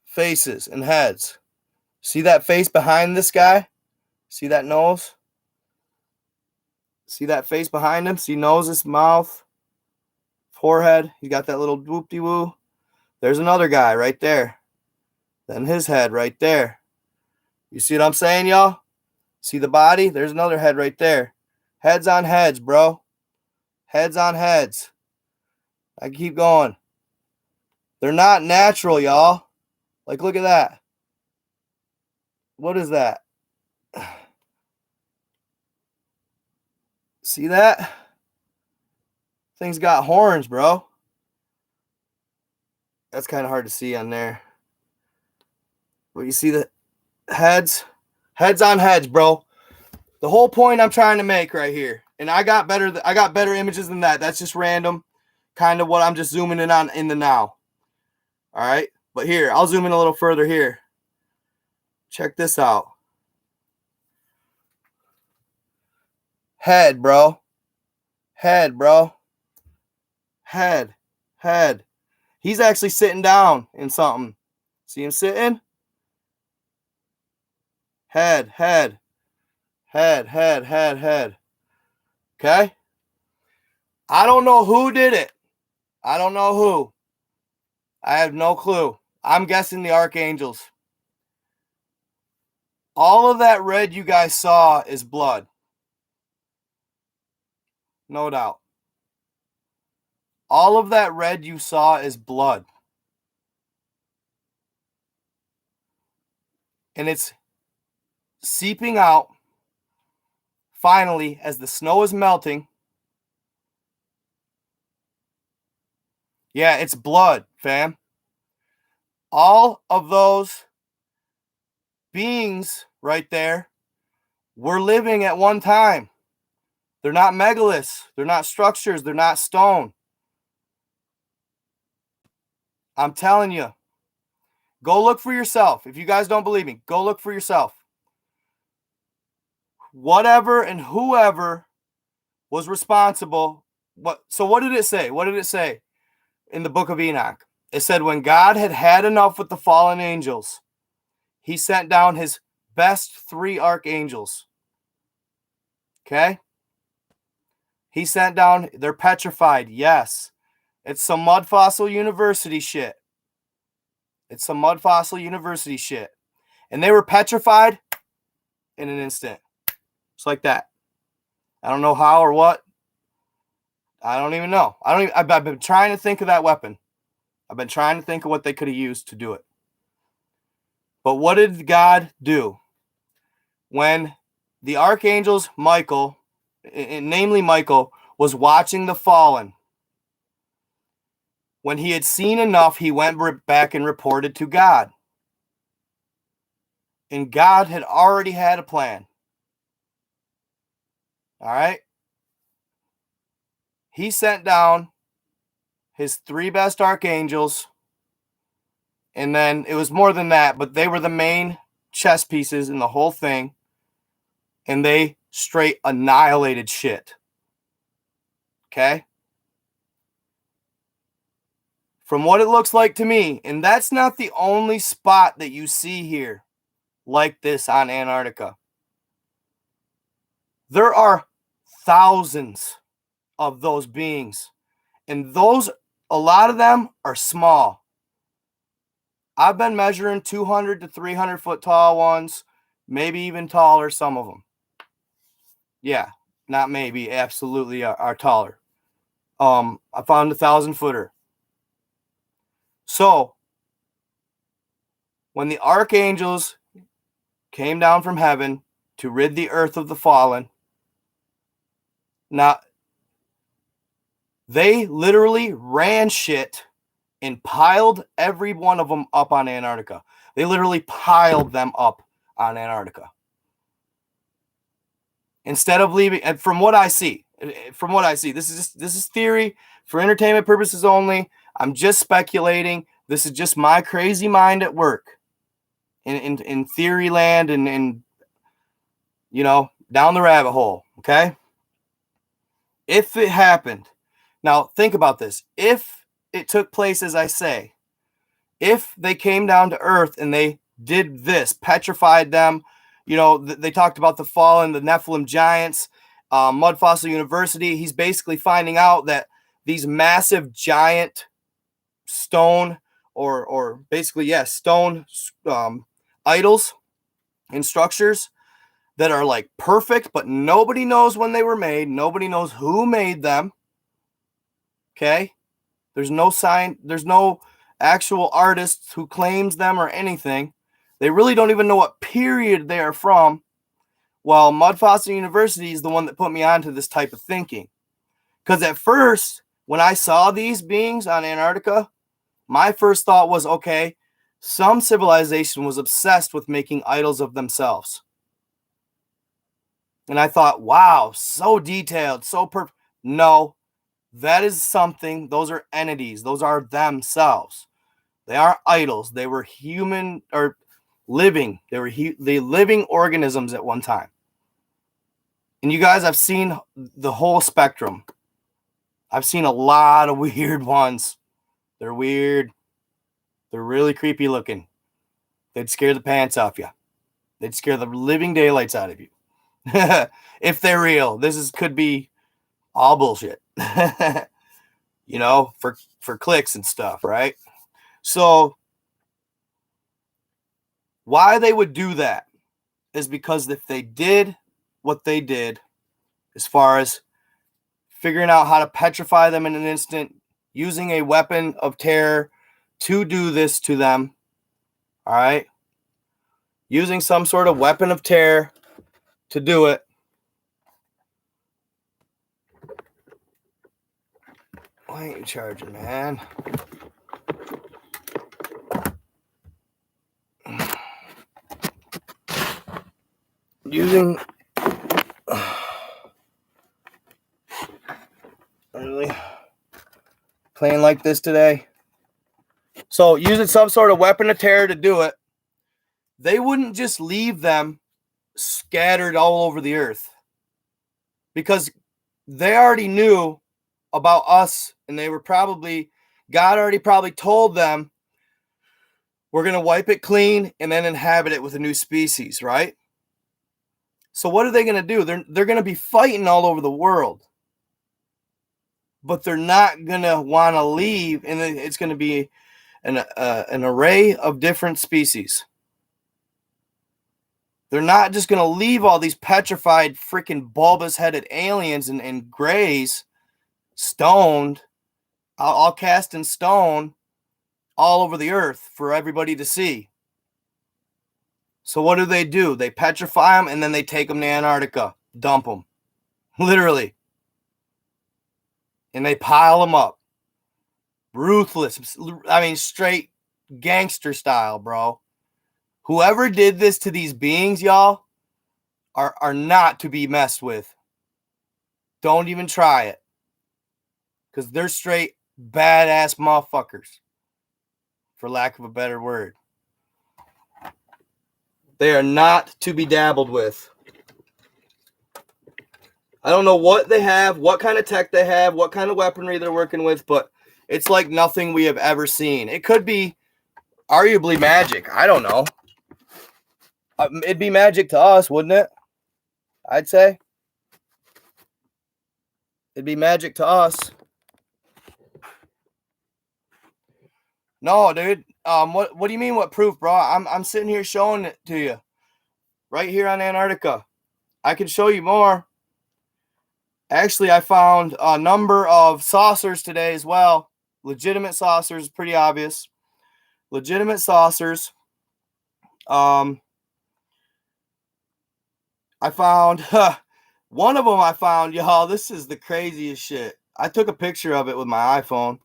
faces and heads. See that face behind this guy? See that nose? See that face behind him? See nose, his mouth, forehead. He got that little whoop-de-woo. There's another guy right there. Then his head right there. You see what I'm saying, y'all? See the body? There's another head right there. Heads on heads, bro. Heads on heads. I can keep going. They're not natural, y'all. Like, look at that. What is that? See that? Thing's got horns, bro. That's kind of hard to see on there. But you see the heads? Heads on heads, bro. The whole point I'm trying to make right here, and I got better images than that. That's just random, kind of what I'm just zooming in on in the now. All right, but here, I'll zoom in a little further here. Check this out. Head, bro. Head, bro. Head. Head. He's actually sitting down in something. See him sitting? Head, head. Head, head, head, head. Okay? I don't know who did it. I don't know who. I have no clue. I'm guessing the archangels. All of that red you guys saw is blood. No doubt. All of that red you saw is blood. And it's seeping out finally as the snow is melting. Yeah, it's blood, fam. All of those beings right there were living at one time. They're not megaliths. They're not structures. They're not stone. I'm telling you. Go look for yourself. If you guys don't believe me, go look for yourself. Whatever and whoever was responsible. So what did it say? What did it say in the book of Enoch? It said when God had had enough with the fallen angels, he sent down his best 3 archangels. Okay? He sent down, they're petrified. Yes. It's some mud fossil university shit. It's some mud fossil university shit. And they were petrified in an instant. Just like that. I don't know how or what. I don't even know. I've been trying to think of that weapon. I've been trying to think of what they could have used to do it. But what did God do? When the archangels, Michael, namely Michael, was watching the fallen, when he had seen enough, he went back and reported to God. And God had already had a plan. All right? He sent down his 3 best archangels. And then it was more than that, but they were the main chess pieces in the whole thing. And they straight annihilated shit. Okay? From what it looks like to me, and that's not the only spot that you see here like this on Antarctica. There are thousands of those beings. And a lot of them are small. I've been measuring 200 to 300 foot tall ones, maybe even taller, some of them. Yeah, not maybe, absolutely are taller. I found a 1,000-footer. So, when the archangels came down from heaven to rid the earth of the fallen, now, they literally ran shit and piled every one of them up on Antarctica. They literally piled them up on Antarctica. Instead of leaving, and from what I see, this is theory for entertainment purposes only. I'm just speculating. This is just my crazy mind at work in theory land and down the rabbit hole. Okay. If it happened, now think about this. If it took place as I say, if they came down to Earth and they did this, petrified them, they talked about the fallen, the Nephilim giants, Mud Fossil University. He's basically finding out that these massive giant stone or basically, stone idols and structures that are like perfect, but nobody knows when they were made. Nobody knows who made them. Okay? There's no sign. There's no actual artist who claims them or anything. They really don't even know what period they are from. Well, Mud Fossil University is the one that put me onto this type of thinking. Because at first, when I saw these beings on Antarctica, my first thought was, okay, some civilization was obsessed with making idols of themselves. And I thought, wow, so detailed, so perfect. No, that is something. Those are entities. Those are themselves. They aren't idols. They were human or living. They were the living organisms at one time. And you guys, I've seen the whole spectrum. I've seen a lot of weird ones. They're weird. They're really creepy looking. They'd scare the pants off you. They'd scare the living daylights out of you. If they're real. Could be all bullshit. You know, for clicks and stuff, right? So why they would do that is because if they did what they did, as far as figuring out how to petrify them in an instant, using a weapon of terror to do this to them, all right? Using some sort of weapon of terror to do it. Why ain't you charging, man? Using... Really? Playing like this today? So, using some sort of weapon of terror to do it, they wouldn't just leave them scattered all over the earth. Because they already knew about us, and they were probably... God already probably told them, we're going to wipe it clean and then inhabit it with a new species, right? So what are they going to do? They're going to be fighting all over the world. But they're not going to want to leave, and it's going to be an array of different species. They're not just going to leave all these petrified, freaking bulbous-headed aliens and grays, stoned, all cast in stone, all over the earth for everybody to see. So what do? They petrify them, and then they take them to Antarctica, dump them, literally. And they pile them up. Ruthless. I mean, straight gangster style, bro. Whoever did this to these beings, y'all, are not to be messed with. Don't even try it. Because they're straight badass motherfuckers. For lack of a better word. They are not to be dabbled with. I don't know what they have, what kind of tech they have, what kind of weaponry they're working with, but it's like nothing we have ever seen. It could be arguably magic. I don't know. It'd be magic to us, wouldn't it? I'd say. It'd be magic to us. No, dude. What do you mean what proof, bro? I'm sitting here showing it to you. Right here on Antarctica. I can show you more. Actually, I found a number of saucers today as well. Legitimate saucers, pretty obvious. Legitimate saucers. I found one of them. Y'all, this is the craziest shit. I took a picture of it with my iPhone.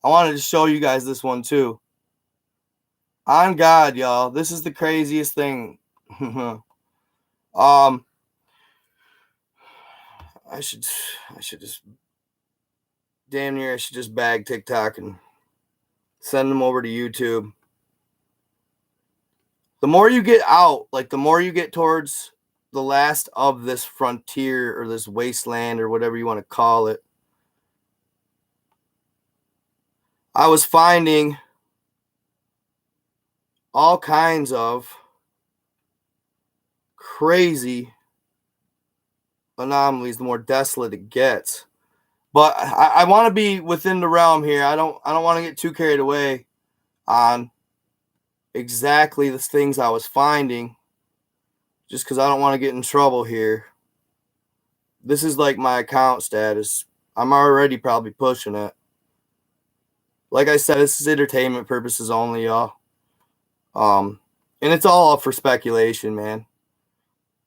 I wanted to show you guys this one too. On God, y'all, this is the craziest thing. I should just damn near I should just bag TikTok and send them over to YouTube. The more you get out, like the more you get towards the last of this frontier or this wasteland or whatever you want to call it, I was finding all kinds of crazy anomalies the more desolate it gets. But I want to be within the realm here. I don't want to get too carried away on exactly the things I was finding, just because I don't want to get in trouble here. This is like my account status. I'm already probably pushing it. Like I said, this is entertainment purposes only, y'all. And it's all up for speculation, man.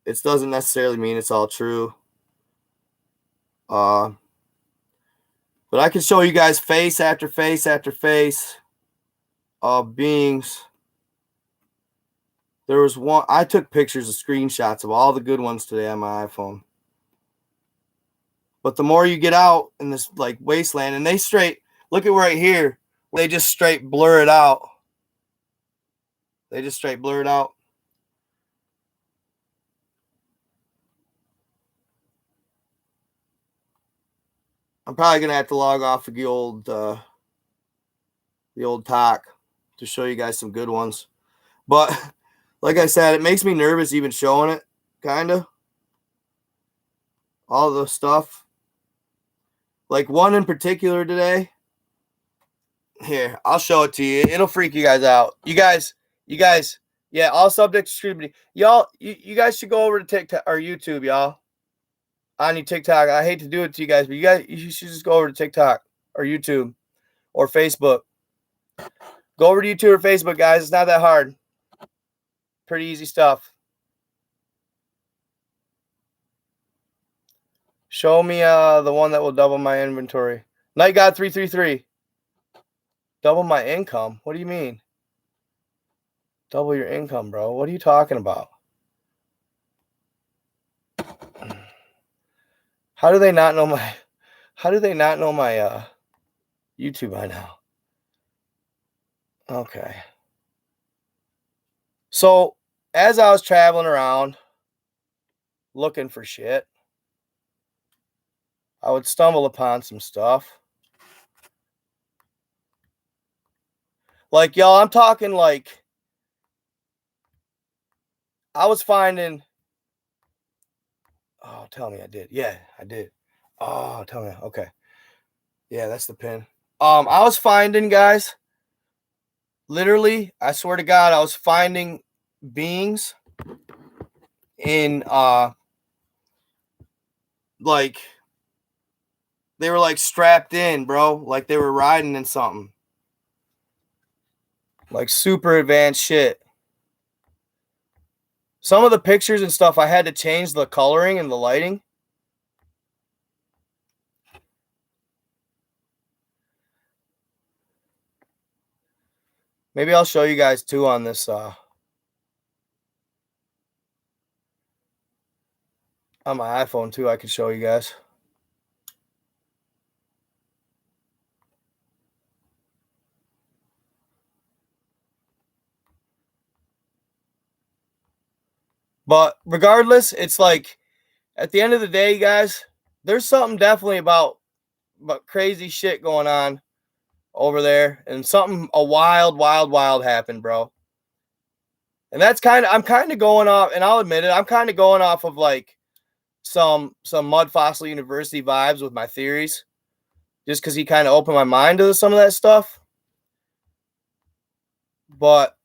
It doesn't necessarily mean it's all true. But I can show you guys face after face after face of beings There was one. I took pictures of screenshots of all the good ones today on my iPhone. But the more you get out in this like wasteland, and they straight look at right here, they just straight blur it out. They just straight blur it out. I'm probably gonna have to log off of the old talk to show you guys some good ones. But like I said, it makes me nervous even showing it, kinda. All the stuff. Like one in particular today. Here, I'll show it to you. It'll freak you guys out. You guys, yeah, all subject to scrutiny. Y'all, you guys should go over to TikTok or YouTube, y'all. On your TikTok. I hate to do it to you guys, but you should just go over to TikTok or YouTube or Facebook. Go over to YouTube or Facebook, guys. It's not that hard. Pretty easy stuff. Show me the one that will double my inventory. Night God 333. Double my income? What do you mean? Double your income, bro. What are you talking about? How do they not know my YouTube by now? Okay. So, as I was traveling around looking for shit, I would stumble upon some stuff. Like, y'all, I'm talking like I was finding. Oh, tell me I did. Yeah, I did. Oh, tell me. Okay. Yeah, that's the pin. I was finding, guys, literally, I swear to God, I was finding beings in like they were like strapped in, bro, like they were riding in something. Like super advanced shit. Some of the pictures and stuff, I had to change the coloring and the lighting. Maybe I'll show you guys too on this on my iPhone too. I could show you guys. But regardless, it's like at the end of the day, guys, there's something definitely about crazy shit going on over there, and something a wild happened, bro. And that's I'm kind of going off, and I'll admit it, I'm kind of going off of like some Mud Fossil University vibes with my theories, just because he kind of opened my mind to some of that stuff. But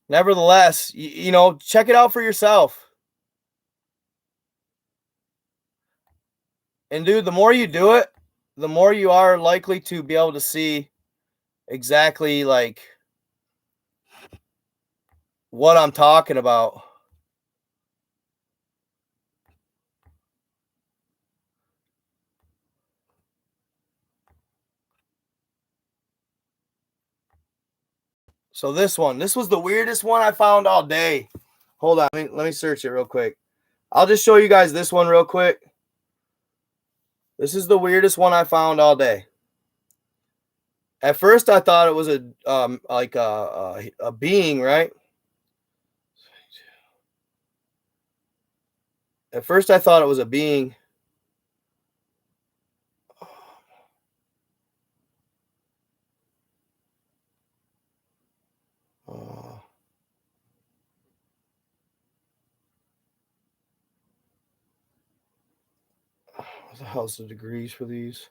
nevertheless, you know, check it out for yourself. And dude, the more you do it, the more you are likely to be able to see exactly like what I'm talking about. So this was the weirdest one I found all day. Hold on, let me search it real quick. I'll just show you guys this one real quick. This is the weirdest one I found all day. At first, I thought it was a being, right? At first, I thought it was a being. What the hell's the degrees for these?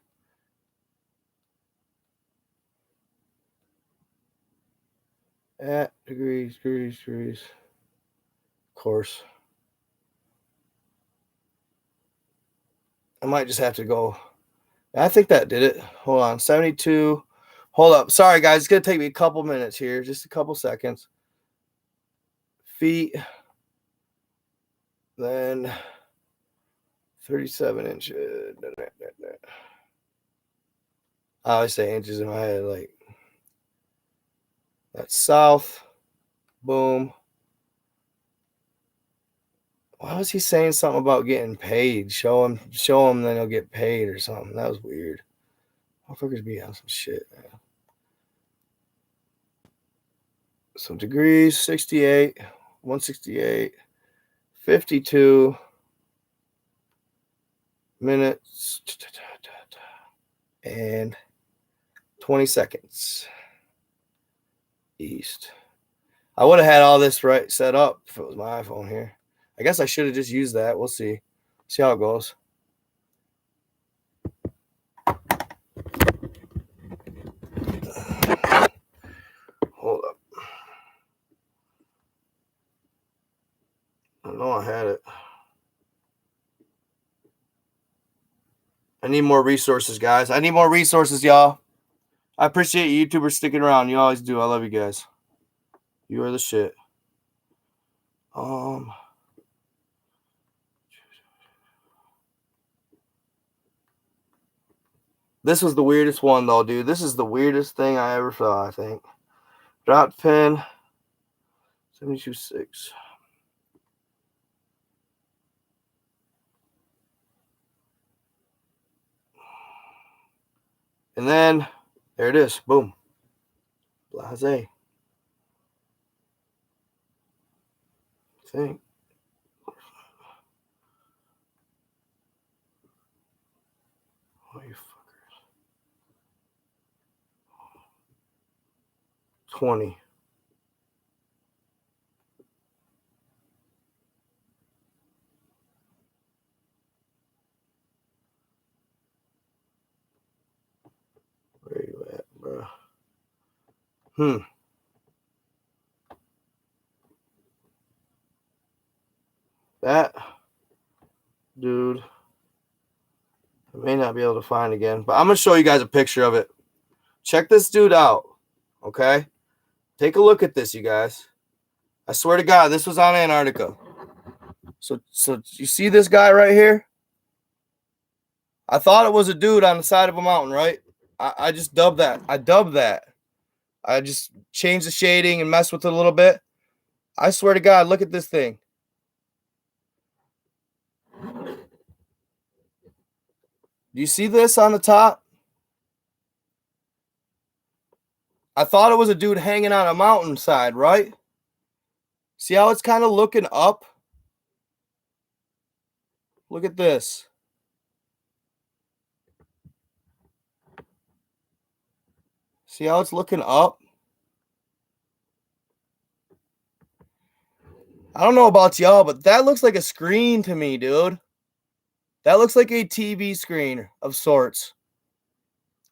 At degrees. Of course. I might just have to go. I think that did it. Hold on. 72. Hold up. Sorry, guys. It's going to take me a couple minutes here. Just a couple seconds. Feet. Then 37 inches. I always say inches in my head. Like, That's south. Boom. Why was he saying something about getting paid? Show him, then he'll get paid or something. That was weird. Motherfuckers be on some shit, man. So degrees, 68, 168, 52 minutes, and 20 seconds east. I would have had all this right set up if it was my iPhone here. I guess I should have just used that. We'll see. See how it goes. Hold up. I know I had it. I need more resources, guys. I need more resources, y'all. I appreciate you YouTubers sticking around. You always do. I love you guys. You are the shit. This was the weirdest one, though, dude. This is the weirdest thing I ever saw, I think. Dropped pin. 72.6. And then, there it is. Boom. Blase. I think. Oh, you fuckers. 20. Where you at, bro? That dude, I may not be able to find again, but I'm going to show you guys a picture of it. Check this dude out, okay? Take a look at this, you guys. I swear to God, this was on Antarctica. So you see this guy right here? I thought it was a dude on the side of a mountain, right? I just dubbed that. I just changed the shading and messed with it a little bit. I swear to God, look at this thing. Do you see this on the top? I thought it was a dude hanging on a mountainside, right? See how it's kind of looking up? Look at this. See how it's looking up? I don't know about y'all, but that looks like a screen to me, dude. That looks like a TV screen of sorts.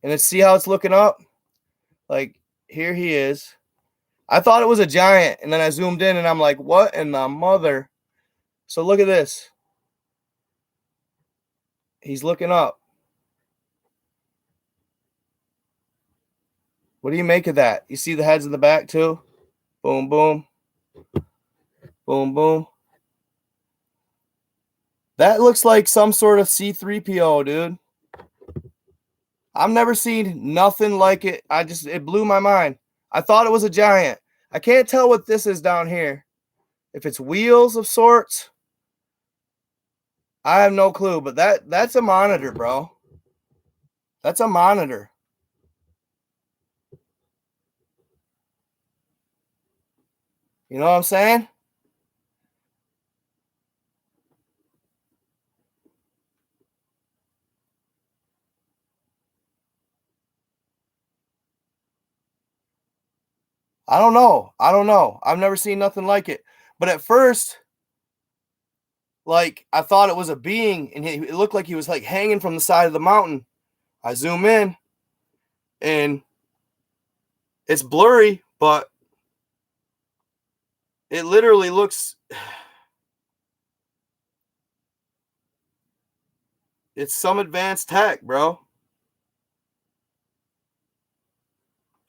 And then see how it's looking up? Like, here he is. I thought it was a giant, and then I zoomed in, and I'm like, what in the mother? So look at this. He's looking up. What do you make of that? You see the heads in the back, too? Boom, boom. Boom, boom. That looks like some sort of C-3PO, dude. I've never seen nothing like it. It blew my mind. I thought it was a giant. I can't tell what this is down here. If it's wheels of sorts, I have no clue. But that's a monitor, bro. That's a monitor. You know what I'm saying? I don't know. I've never seen nothing like it. But at first, like, I thought it was a being, and it looked like he was like hanging from the side of the mountain. I zoom in, and it's blurry, but it literally looks. It's some advanced tech, bro.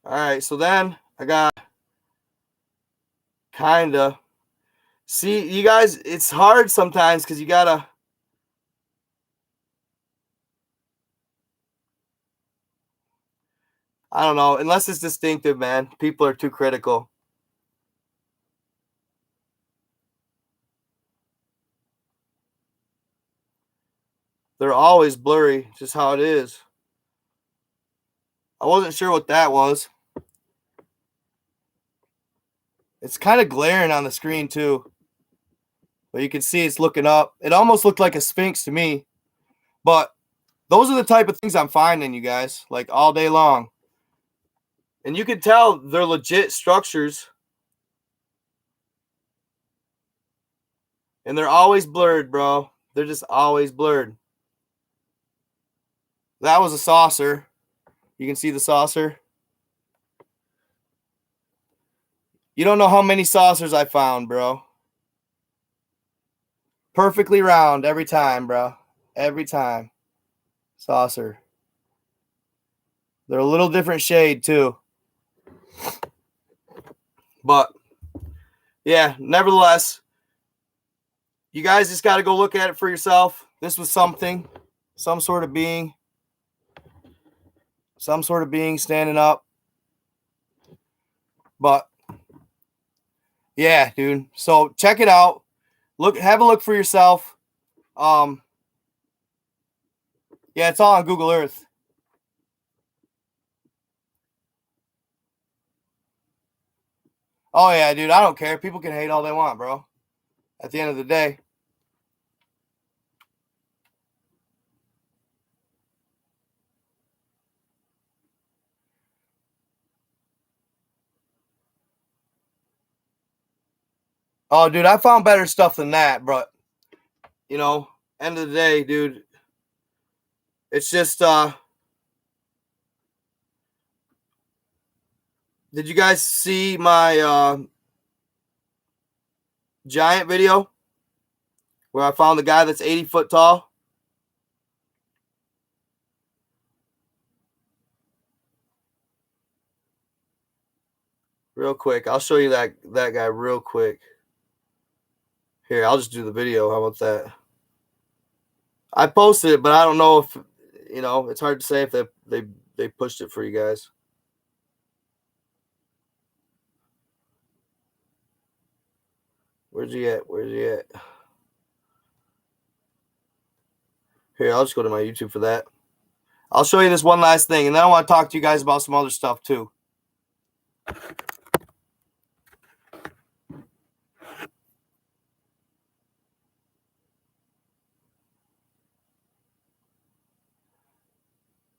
All right, so then I got kinda. See, you guys, it's hard sometimes because you gotta. I don't know. Unless it's distinctive, man. People are too critical. They're always blurry, just how it is. I wasn't sure what that was. It's kind of glaring on the screen, too. But you can see it's looking up. It almost looked like a sphinx to me. But those are the type of things I'm finding, you guys, like all day long. And you can tell they're legit structures. And they're always blurred, bro. They're just always blurred. That was a saucer. You can see the saucer. You don't know how many saucers I found, bro. Perfectly round every time, bro. Every time. Saucer. They're a little different shade, too. But, yeah, nevertheless, you guys just got to go look at it for yourself. This was something. Some sort of being. Some sort of being standing up. But, yeah, dude. So, check it out. Have a look for yourself. Yeah, it's all on Google Earth. Oh, yeah, dude. I don't care. People can hate all they want, bro. At the end of the day. Oh, dude, I found better stuff than that, but, you know, end of the day, dude, it's just, did you guys see my giant video where I found the guy that's 80 foot tall? Real quick. I'll show you that guy real quick. Here, I'll just do the video. How about that? I posted it, but I don't know if, you know, it's hard to say if they pushed it for you guys. Where's he at? Here, I'll just go to my YouTube for that. I'll show you this one last thing, and then I want to talk to you guys about some other stuff too.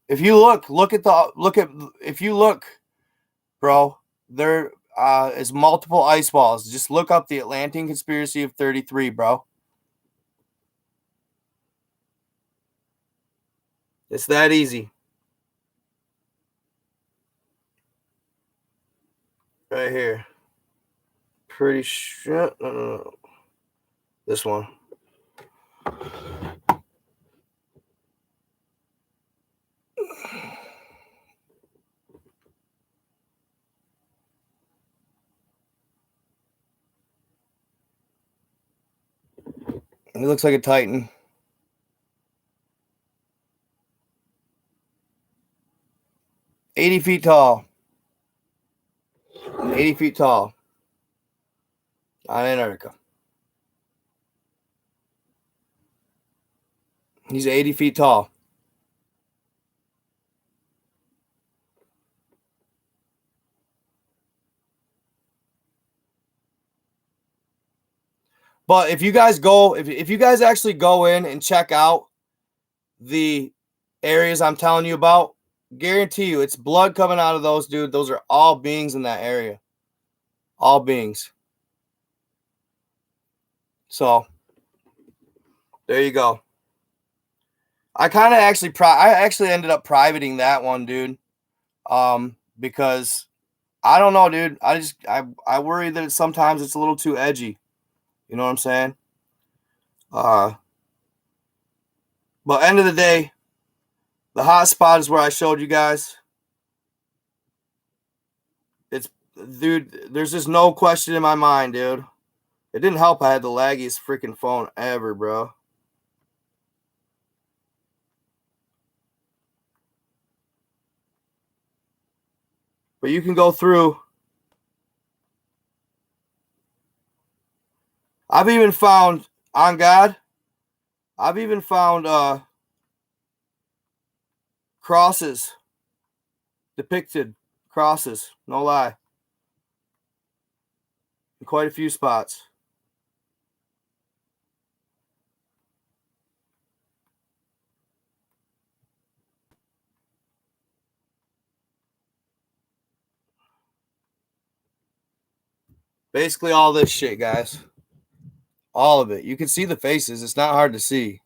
If you look if you look, bro, there is multiple ice walls. Just look up the Atlantean Conspiracy of 33, bro. It's that easy. Right here. Pretty sure. No. This one. It looks like a Titan. 80 feet tall. 80 feet tall. On Antarctica. He's 80 feet tall. But if you guys go, if you guys actually go in and check out the areas I'm telling you about, guarantee you it's blood coming out of those, dude. Those are all beings in that area. All beings. So there you go. I actually ended up privating that one, dude. Because I don't know, dude. I worry that sometimes it's a little too edgy. You know what I'm saying? But end of the day, the hot spot is where I showed you guys. It's, dude, there's just no question in my mind, dude. It didn't help I had the laggiest freaking phone ever, bro. But you can go through. I've even found, on God, I've even found crosses, depicted crosses, no lie, in quite a few spots. Basically all this shit, guys. All of it. You can see the faces. It's not hard to see.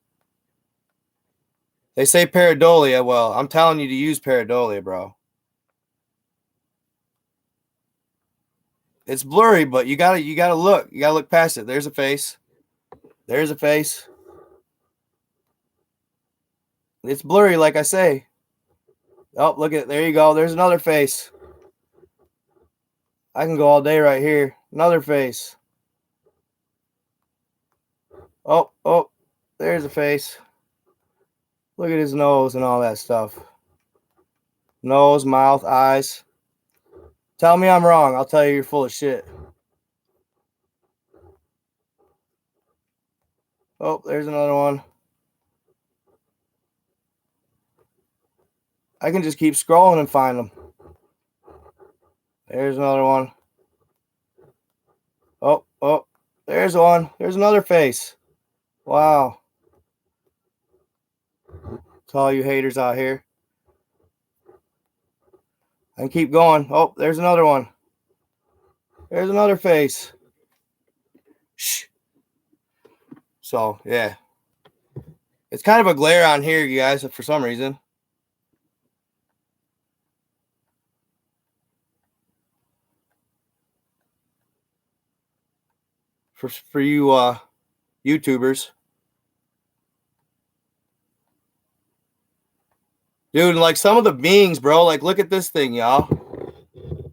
They say pareidolia. Well, I'm telling you to use pareidolia, bro. It's blurry, but you gotta look. You gotta look past it. There's a face. There's a face. It's blurry, like I say. Oh, look at, there you go. There's another face. I can go all day right here. Another face. Oh, there's a face. Look at his nose and all that stuff. Nose, mouth, eyes. Tell me I'm wrong. I'll tell you you're full of shit. Oh, there's another one. I can just keep scrolling and find them. There's another one. Oh, there's one. There's another face. Wow. To all you haters out here. I can keep going. Oh, there's another one. There's another face. Shh. So, yeah. It's kind of a glare on here, you guys, for some reason. For you YouTubers. Dude, like some of the beings, bro, like look at this thing, y'all.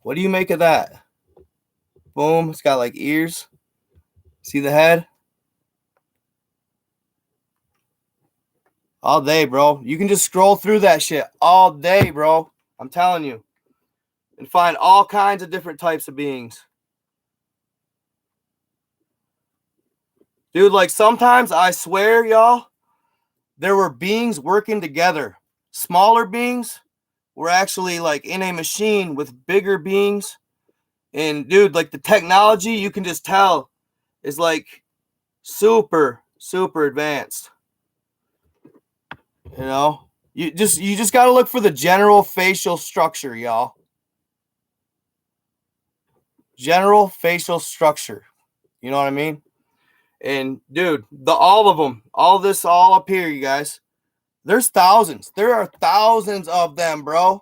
What do you make of that? Boom, it's got like ears. See the head? All day, bro. You can just scroll through that shit all day, bro. I'm telling you. And find all kinds of different types of beings. Dude, like sometimes I swear, y'all, there were beings working together. Smaller beings were actually like in a machine with bigger beings. And dude, like the technology, you can just tell is like super, super advanced. You know? You just gotta look for the general facial structure, y'all. General facial structure. You know what I mean? And dude, all of them, all this all up here, you guys. There's thousands. There are thousands of them, bro.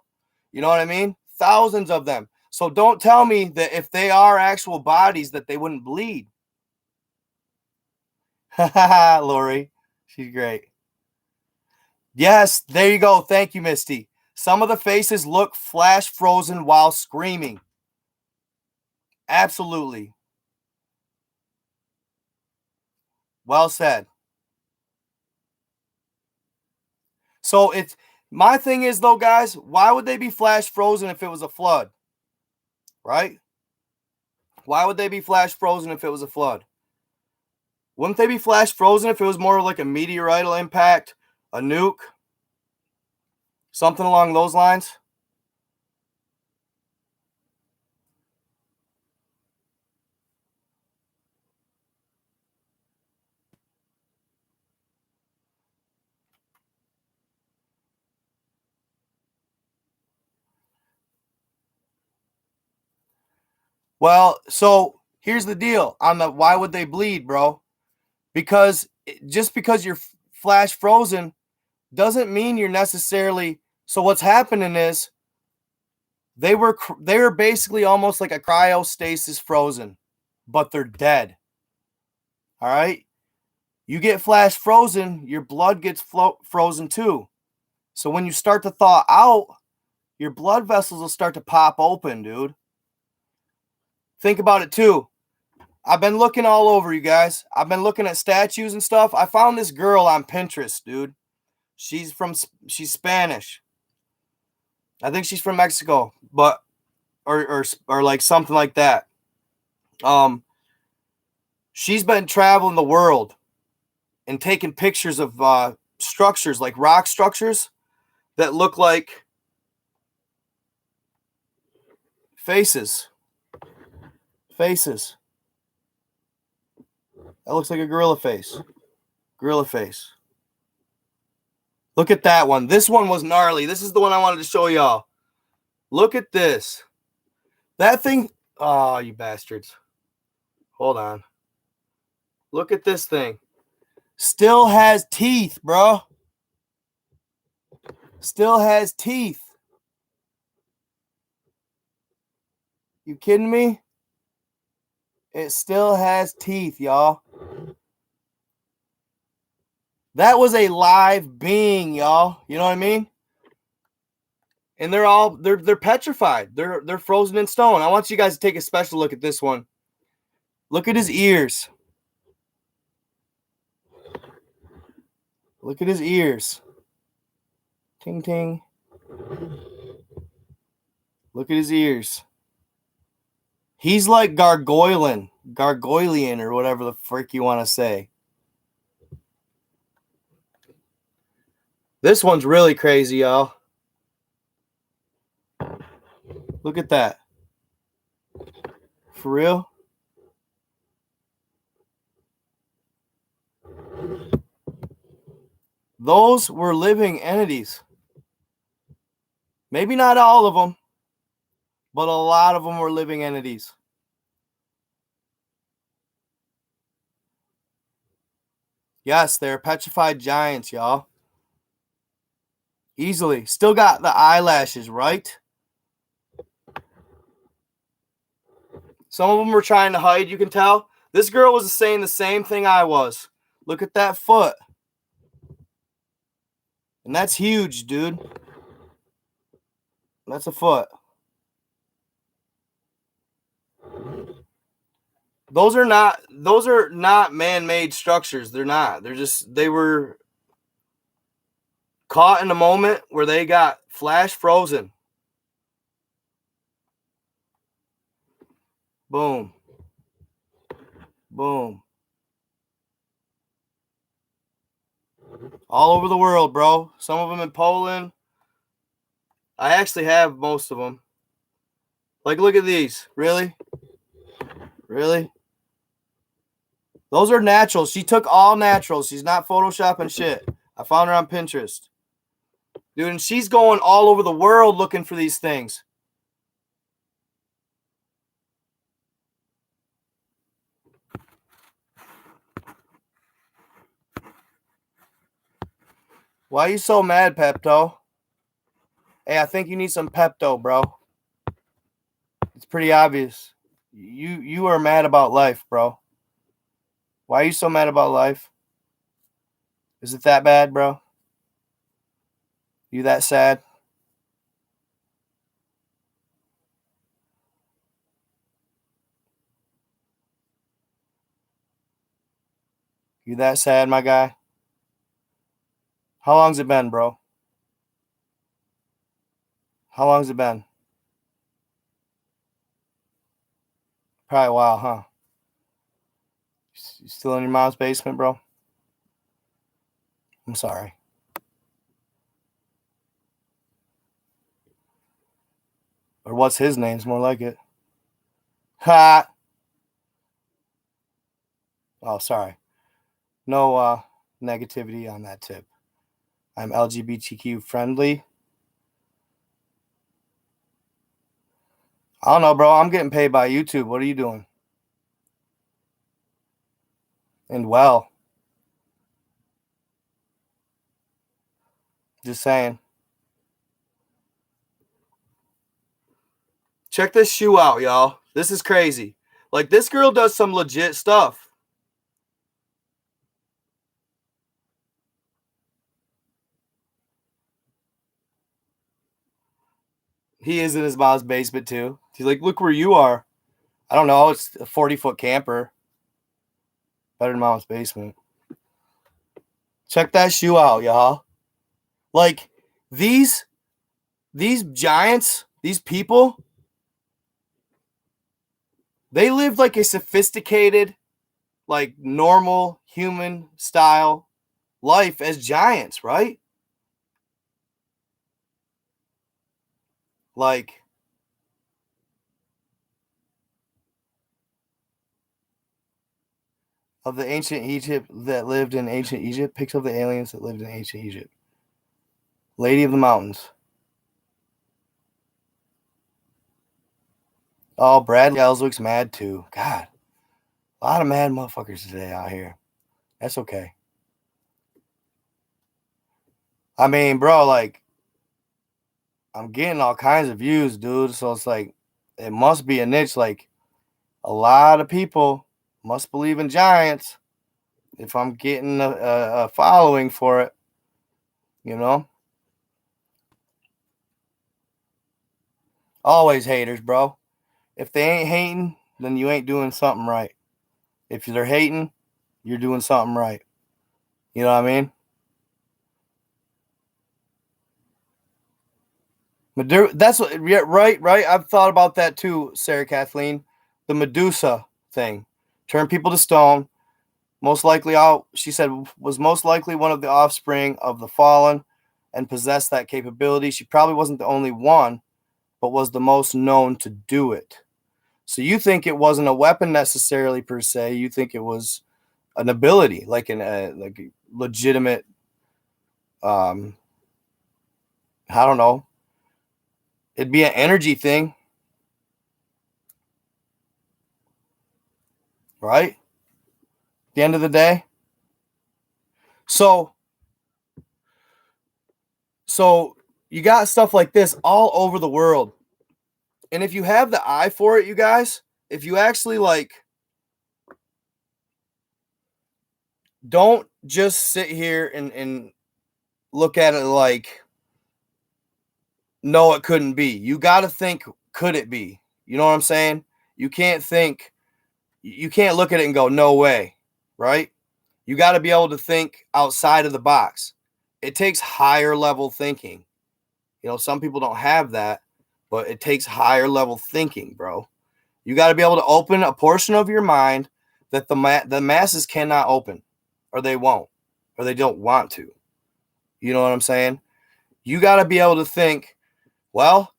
You know what I mean? Thousands of them. So don't tell me that if they are actual bodies that they wouldn't bleed. Haha, Lori. She's great. Yes, there you go. Thank you, Misty. Some of the faces look flash frozen while screaming. Absolutely. Well said. So it's my thing is though, guys, why would they be flash frozen if it was a flood? Right? Why would they be flash frozen if it was a flood? Wouldn't they be flash frozen if it was more like a meteorital impact, a nuke, something along those lines? Well, so here's the deal on the why would they bleed, bro? Because just because you're flash frozen doesn't mean you're necessarily. So what's happening is they were basically almost like a cryostasis frozen, but they're dead. All right? You get flash frozen, your blood gets frozen too. So when you start to thaw out, your blood vessels will start to pop open, dude. Think about it too. I've been looking all over, you guys. I've been looking at statues and stuff. I found this girl on Pinterest, dude. She's Spanish. I think she's from Mexico, but or like something like that. She's been traveling the world and taking pictures of structures, like rock structures that look like faces. Faces. That looks like a gorilla face. Gorilla face. Look at that one. This one was gnarly. This is the one I wanted to show y'all. Look at this. That thing. Oh, you bastards. Hold on. Look at this thing. Still has teeth, bro. Still has teeth. You kidding me? It still has teeth, y'all. That was a live being, y'all. You know what I mean? And they're petrified. They're frozen in stone. I want you guys to take a special look at this one. Look at his ears. Look at his ears. Ting ting. Look at his ears. He's like gargoyling, or whatever the frick you want to say. This one's really crazy, y'all. Look at that. For real? Those were living entities. Maybe not all of them, but a lot of them were living entities. Yes, they're petrified giants, y'all. Easily. Still got the eyelashes, right? Some of them were trying to hide, you can tell. This girl was saying the same thing I was. Look at that foot. And that's huge, dude. That's a foot. Those are not man-made structures. They're not. They were caught in a moment where they got flash frozen. Boom. Boom. All over the world, bro. Some of them in Poland. I actually have most of them. Like, look at these. Really? Really? Those are naturals. She took all naturals. She's not photoshopping shit. I found her on Pinterest. Dude, and she's going all over the world looking for these things. Why are you so mad, Pepto? Hey, I think you need some Pepto, bro. It's pretty obvious. You are mad about life, bro. Why are you so mad about life? Is it that bad, bro? You that sad? You that sad, my guy? How long's it been, bro? How long's it been? Probably a while, huh? You still in your mom's basement, bro? I'm sorry. Or what's his name's more like it. Ha! Oh, sorry. No negativity on that tip. I'm LGBTQ friendly. I don't know, bro. I'm getting paid by YouTube. What are you doing? And well. Just saying. Check this shoe out, y'all. This is crazy. Like, this girl does some legit stuff. He is in his mom's basement, too. He's like, look where you are. I don't know. It's a 40-foot camper. Better than mom's basement. Check that shoe out, y'all. Like, these giants, these people, They lived like a sophisticated, like normal human style life as giants, right? Like, of the ancient Egypt that lived in ancient Egypt, picks of the aliens that lived in ancient Egypt. Lady of the Mountains. Oh, Bradley Ells looks mad too. God, a lot of mad motherfuckers today out here. That's okay. I mean, bro, like, I'm getting all kinds of views, dude. So it's like, it must be a niche. Like, a lot of people must believe in giants if I'm getting a following for it, you know? Always haters, bro. If they ain't hating, then you ain't doing something right. If they're hating, you're doing something right. You know what I mean? That's what, yeah, right, right. I've thought about that too, Sarah Kathleen. The Medusa thing, turn people to stone. Most likely, she said, was most likely one of the offspring of the fallen, and possessed that capability. She probably wasn't the only one, but was the most known to do it. So you think it wasn't a weapon necessarily per se? You think it was an ability, like like a legitimate, um, I don't know. It'd be an energy thing, right? At the end of the day. So so you got stuff like this all over the world. And if you have the eye for it, you guys, if you actually like, don't just sit here and look at it like, no, it couldn't be. You got to think, could it be? You know what I'm saying? You can't think, you can't look at it and go, no way, right? You got to be able to think outside of the box. It takes higher level thinking. You know, some people don't have that, but it takes higher level thinking, bro. You got to be able to open a portion of your mind that the masses cannot open, or they won't, or they don't want to. You know what I'm saying? You got to be able to think, well,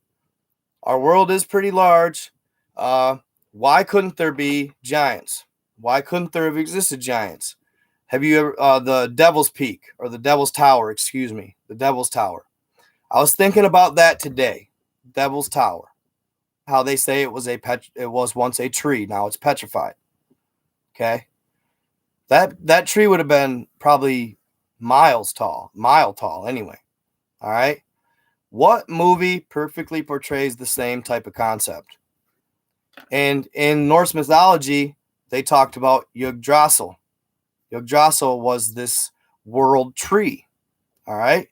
our world is pretty large. Why couldn't there be giants? Why couldn't there have existed giants? Have you ever, the Devil's Peak, or the Devil's Tower, excuse me, the Devil's Tower. I was thinking about that today. Devil's Tower. How they say it was it was once a tree, now it's petrified. Okay? That tree would have been probably mile tall anyway. All right? What movie perfectly portrays the same type of concept? And in Norse mythology, they talked about Yggdrasil. Yggdrasil was this world tree. All right?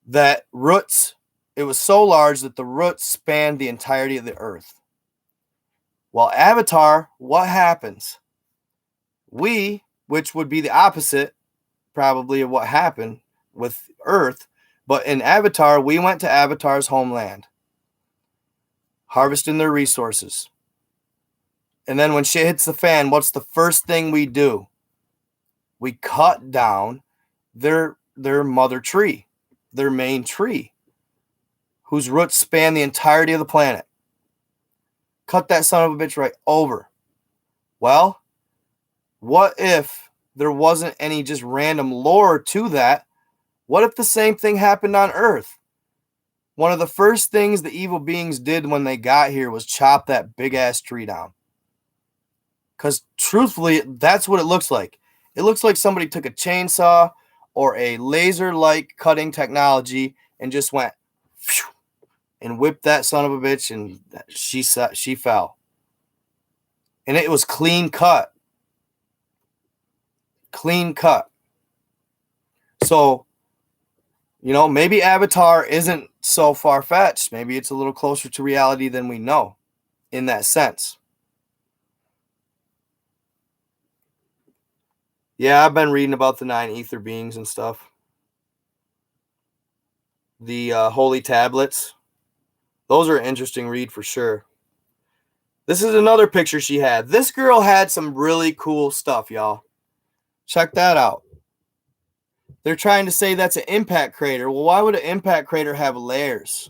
That roots, it was so large that the roots spanned the entirety of the earth. Well, Avatar, what happens? Which would be the opposite probably of what happened with Earth, but in Avatar, we went to Avatar's homeland, harvesting their resources. And then when shit hits the fan, what's the first thing we do? We cut down their mother tree, their main tree, whose roots span the entirety of the planet. Cut that son of a bitch right over. Well, what if there wasn't any just random lore to that? What if the same thing happened on Earth? One of the first things the evil beings did when they got here was chop that big ass tree down. Because truthfully, that's what it looks like. It looks like somebody took a chainsaw or a laser like cutting technology and just went and whipped that son of a bitch, and she fell. And it was clean cut. Clean cut. So, you know, maybe Avatar isn't so far fetched. Maybe it's a little closer to reality than we know in that sense. Yeah, I've been reading about the 9 ether beings and stuff. The holy tablets. Those are an interesting read for sure. This is another picture she had. This girl had some really cool stuff, y'all. Check that out. They're trying to say that's an impact crater. Well, why would an impact crater have layers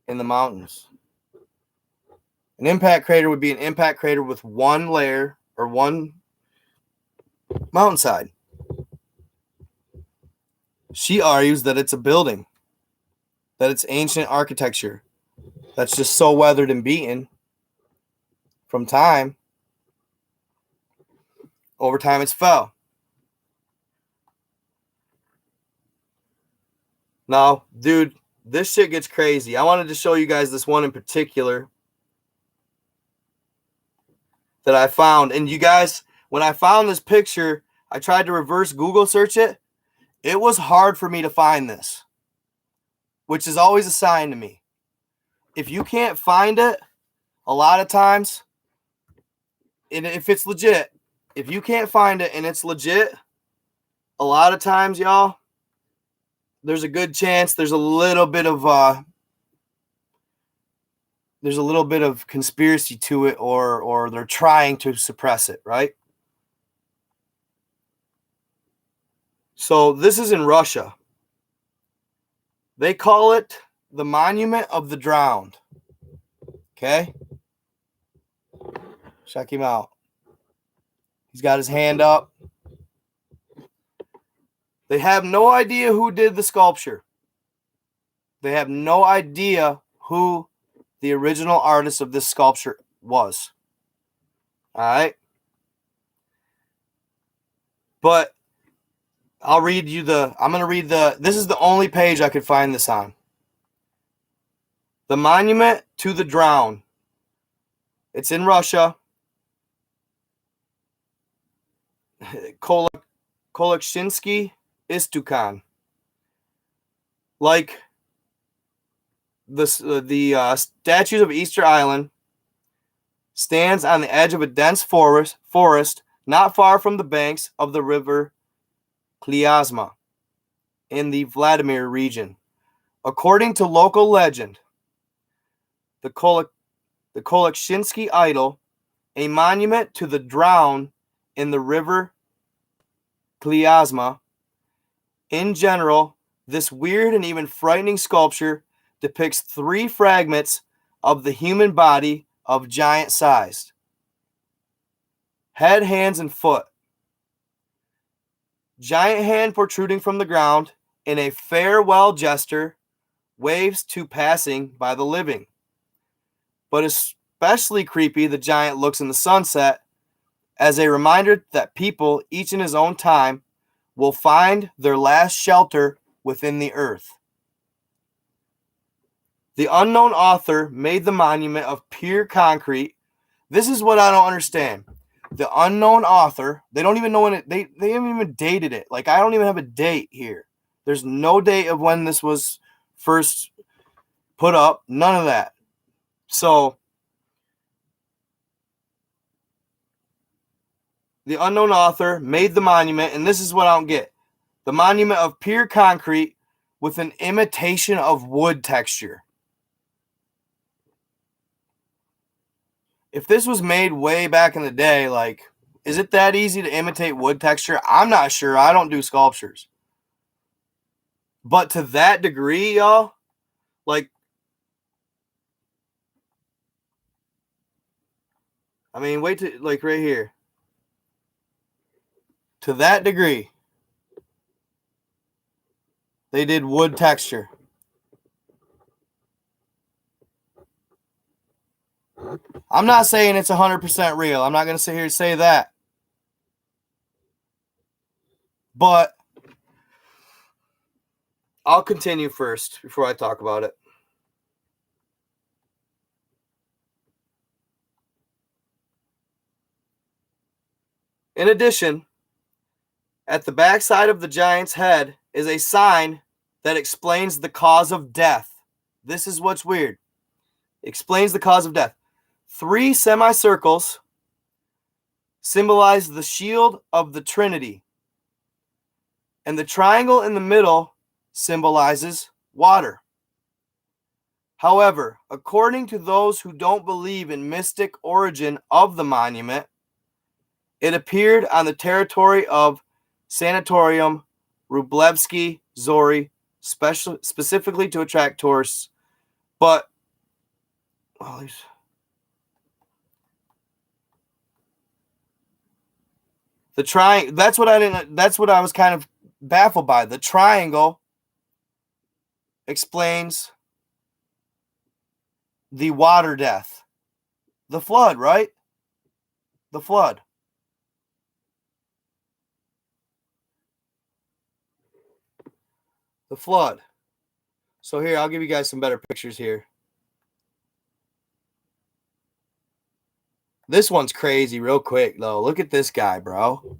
in the mountains? An impact crater would be an impact crater with one layer or one mountainside. She argues that it's a building, that it's ancient architecture that's just so weathered and beaten from time. Over time, it's fell. Now, dude, this shit gets crazy. I wanted to show you guys this one in particular that I found. And you guys, when I found this picture, I tried to reverse Google search it. It was hard for me to find this, which is always a sign to me. If you can't find it, a lot of times, and if it's legit, if you can't find it and it's legit, a lot of times, y'all, there's a good chance there's a little bit of conspiracy to it, or they're trying to suppress it, right? So this is in Russia. They call it the Monument of the Drowned. Okay? Check him out. He's got his hand up. They have no idea who did the sculpture. They have no idea who the original artist of this sculpture was. All right? But I'm going to read this is the only page I could find this on. The Monument to the Drowned. It's in Russia. Kolokshinsky Istukan. Like the statues of Easter Island, stands on the edge of a dense forest not far from the banks of the river Kliazma in the Vladimir region. According to local legend, the Kolokshinsky idol, a monument to the drowned in the river Kliazma. In general, this weird and even frightening sculpture depicts 3 fragments of the human body of giant size: head, hands, and foot. Giant hand protruding from the ground in a farewell gesture waves to passing by the living. But especially creepy, the giant looks in the sunset as a reminder that people, each in his own time, will find their last shelter within the earth. The unknown author made the monument of pure concrete. This is what I don't understand. The unknown author, they don't even know when they haven't even dated it. Like, I don't even have a date here. There's no date of when this was first put up. None of that. So, the unknown author made the monument, and this is what I don't get. The monument of pure concrete with an imitation of wood texture. If this was made way back in the day, like, is it that easy to imitate wood texture? I'm not sure. I don't do sculptures. But to that degree, y'all, like, I mean, wait to, like, right here. To that degree, they did wood texture. I'm not saying it's 100% real. I'm not going to sit here and say that. But I'll continue first before I talk about it. In addition, at the backside of the giant's head is a sign that explains the cause of death. This is what's weird. Explains the cause of death. 3 semicircles symbolize the shield of the Trinity, and the triangle in the middle symbolizes water. However, according to those who don't believe in mystic origin of the monument, it appeared on the territory of Sanatorium Rublevsky Zori, specifically to attract tourists. But the triangle, that's what I was kind of baffled by. The triangle explains the water death. The flood, right? The flood. The flood. So here, I'll give you guys some better pictures here. This one's crazy real quick, though. Look at this guy, bro.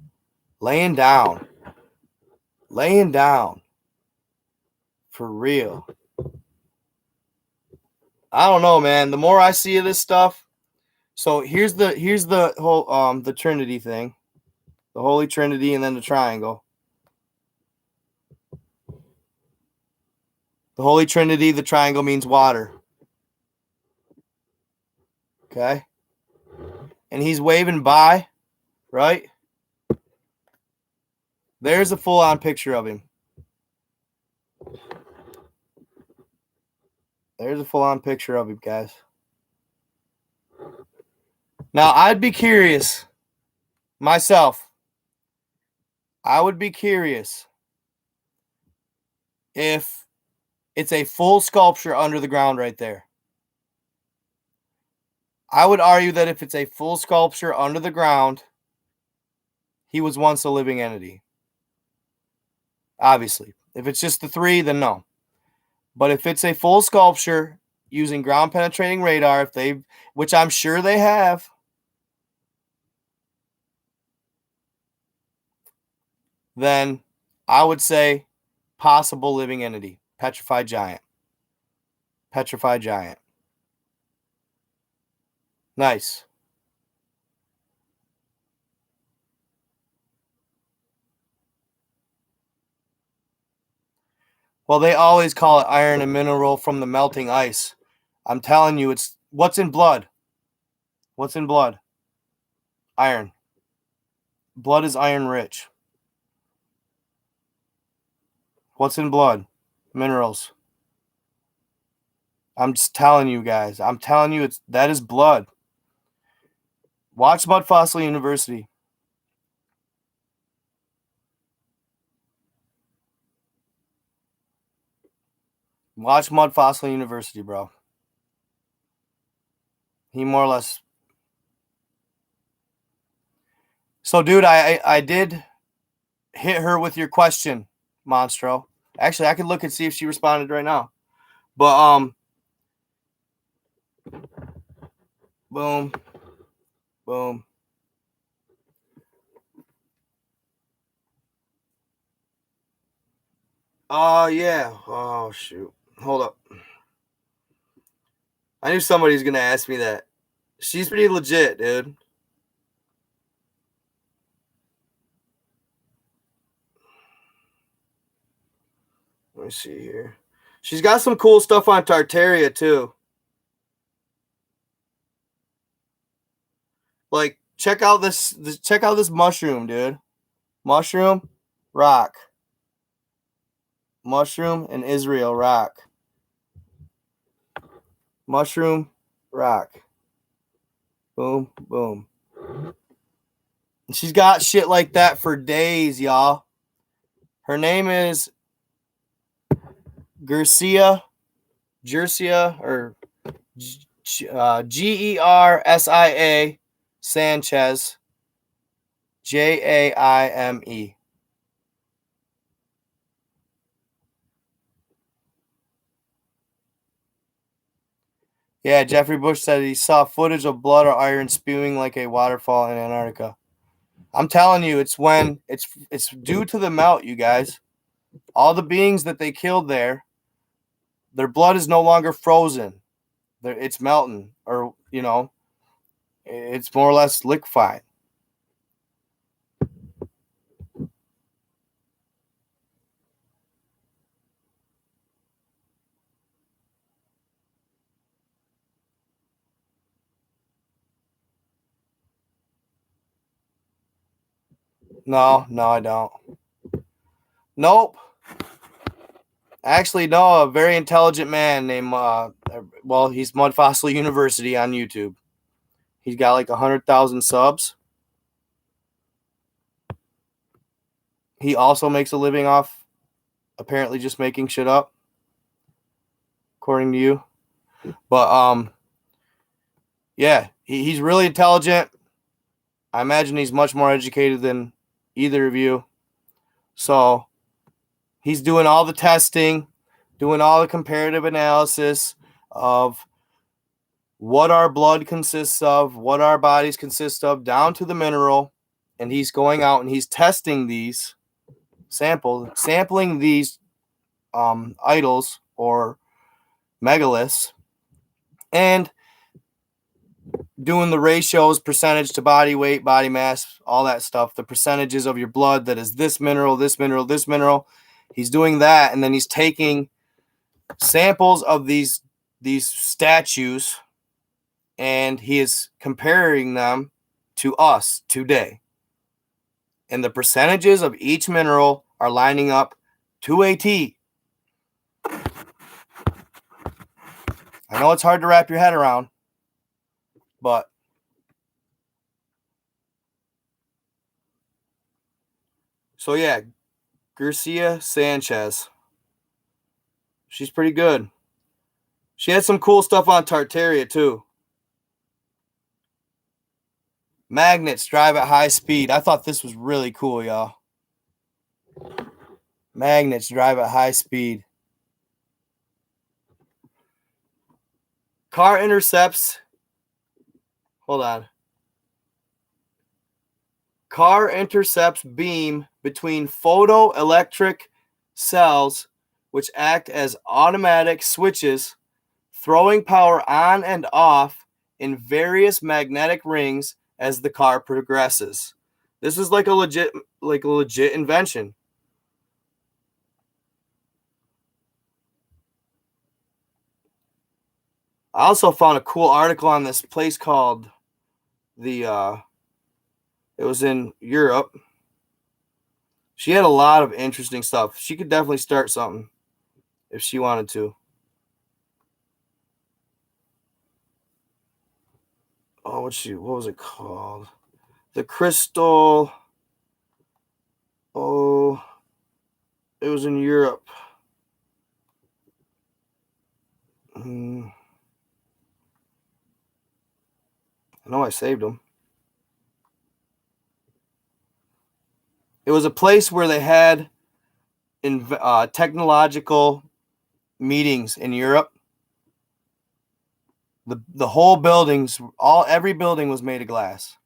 Laying down. Laying down. For real. I don't know, man. The more I see of this stuff, so here's the whole the Trinity thing. The Holy Trinity and then the triangle. The Holy Trinity, the triangle means water. Okay? And he's waving by, right? There's a full-on picture of him. There's a full-on picture of him, guys. Now, I'd be curious myself. I would be curious if it's a full sculpture under the ground right there. I would argue that if it's a full sculpture under the ground, he was once a living entity. Obviously. If it's just the three, then no. But if it's a full sculpture using ground penetrating radar, which I'm sure they have, then I would say possible living entity. Petrified giant. Petrified giant. Nice. Well, they always call it iron and mineral from the melting ice. I'm telling you, it's what's in blood. What's in blood? Iron. Blood is iron rich. What's in blood? Minerals. I'm just telling you guys. I'm telling you, that is blood. Watch Mud Fossil University. Watch Mud Fossil University, bro. He more or less. So, dude, I did hit her with your question, Monstro. Actually, I could look and see if she responded right now. But boom, boom. Oh yeah. Oh shoot. Hold up. I knew somebody's gonna ask me that. She's pretty legit, dude. Let me see here. She's got some cool stuff on Tartaria too. Like, check out this mushroom, dude. Mushroom, rock. Mushroom and Israel, rock. Mushroom, rock. Boom, boom. And she's got shit like that for days, y'all. Her name is Gersia, or Gersia Sanchez, Jaime. Yeah, Jeffrey Bush said he saw footage of blood or iron spewing like a waterfall in Antarctica. I'm telling you, it's due to the melt, you guys. All the beings that they killed there, their blood is no longer frozen. It's melting, or it's more or less liquefied. No, I don't. Nope. Actually, no, a very intelligent man named, he's Mud Fossil University on YouTube. He's got like 100,000 subs. He also makes a living off apparently just making shit up, according to you. But, yeah, he's really intelligent. I imagine he's much more educated than either of you. So he's doing all the testing, doing all the comparative analysis of what our blood consists of, what our bodies consist of, down to the mineral. And he's going out and he's testing these sampling these idols or megaliths, and doing the ratios, percentage to body weight, body mass, all that stuff, the percentages of your blood that is this mineral, this mineral, this mineral. He's doing that, and then he's taking samples of these statues, and he is comparing them to us today. And the percentages of each mineral are lining up to a T. I know it's hard to wrap your head around, but so yeah, Garcia Sanchez. She's pretty good. She had some cool stuff on Tartaria too. Magnets drive at high speed. I thought this was really cool, y'all. Magnets drive at high speed. Car intercepts. Hold on. Car intercepts beam between photoelectric cells, which act as automatic switches, throwing power on and off in various magnetic rings as the car progresses. This is like a legit invention. I also found a cool article on this place called it was in Europe. She had a lot of interesting stuff. She could definitely start something if she wanted to. Oh, what was it called? The Crystal. Oh, it was in Europe. I know I saved them. It was a place where they had technological meetings in Europe. The whole buildings, every building was made of glass.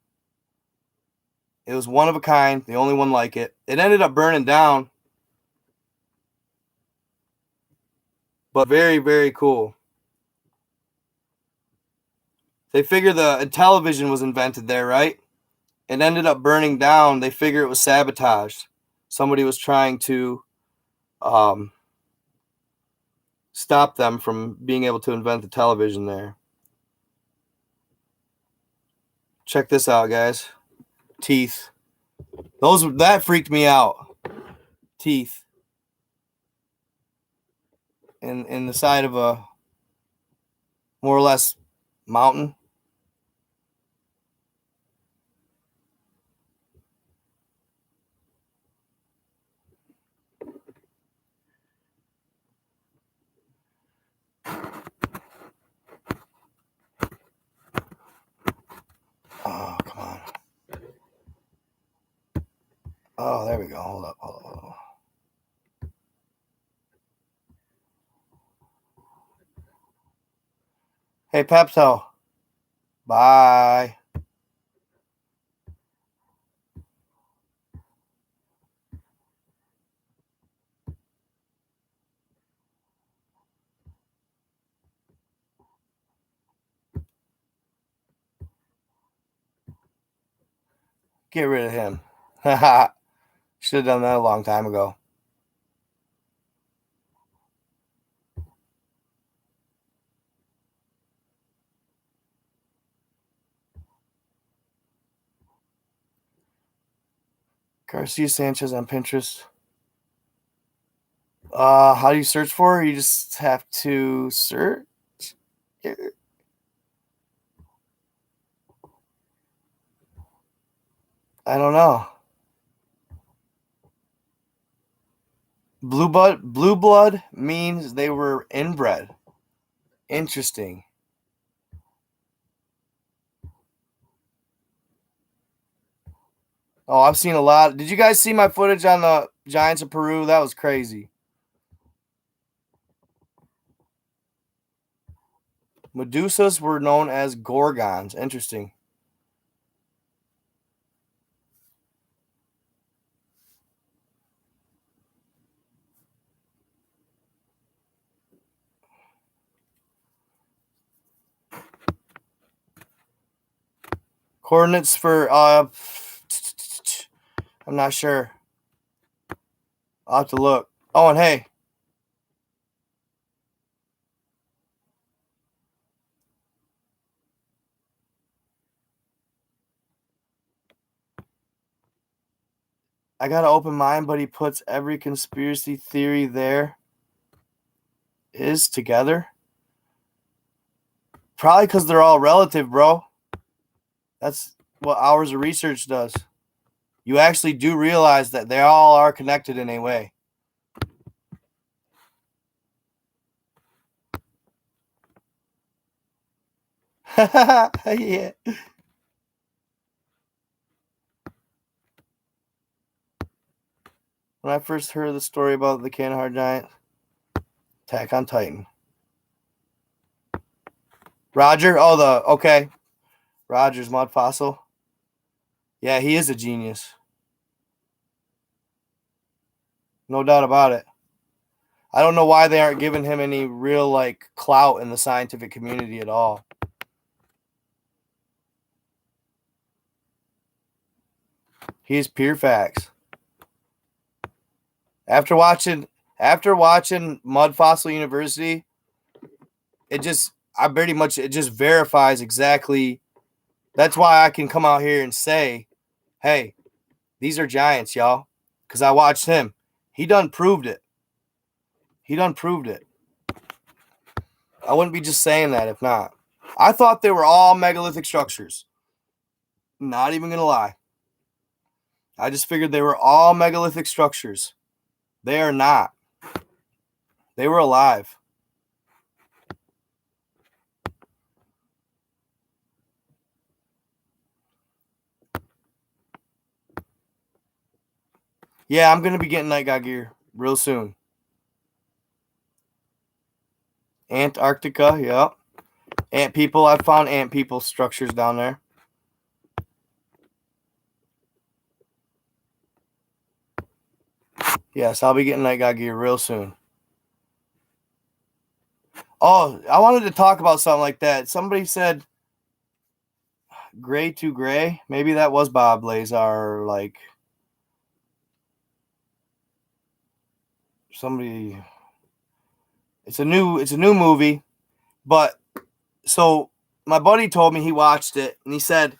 It was one of a kind, the only one like it. It ended up burning down, but very, very cool. They figure the television was invented there, right? It ended up burning down. They figure it was sabotaged. Somebody was trying to stop them from being able to invent the television there. Check this out, guys. Teeth. That freaked me out. Teeth. In the side of a more or less mountain. Oh, come on. Oh, there we go. Hold up. Hey, Pepto. Bye. Get rid of him. Should have done that a long time ago. Garcia Sanchez on Pinterest. How do you search for her? You just have to search. I don't know. Blue blood means they were inbred. Interesting. Oh, I've seen a lot. Did you guys see my footage on the Giants of Peru? That was crazy. Medusas were known as gorgons. Interesting. Coordinates for I'm not sure. I'll have to look. Oh, and hey. I got an open mind, but he puts every conspiracy theory there is together. Probably because they're all relative, bro. That's what hours of research does. You actually do realize that they all are connected in a way. Yeah. When I first heard the story about the Kandahar Giant, Attack on Titan. Roger? Oh, okay. Roger's Mud Fossil. Yeah, he is a genius. No doubt about it. I don't know why they aren't giving him any real clout in the scientific community at all. He is pure facts. After watching Mud Fossil University, it just verifies exactly. That's why I can come out here and say, hey, these are giants, y'all. Because I watched him. He done proved it. I wouldn't be just saying that if not. I thought they were all megalithic structures. Not even going to lie. I just figured they were all megalithic structures. They are not. They were alive. Yeah, I'm going to be getting night god gear real soon. Antarctica, yep. Ant people. I've found ant people structures down there. Yes, I'll be getting night god gear real soon. Oh, I wanted to talk about something like that. Somebody said gray to gray. Maybe that was Bob Lazar, somebody. It's a new movie, but so my buddy told me he watched it and he said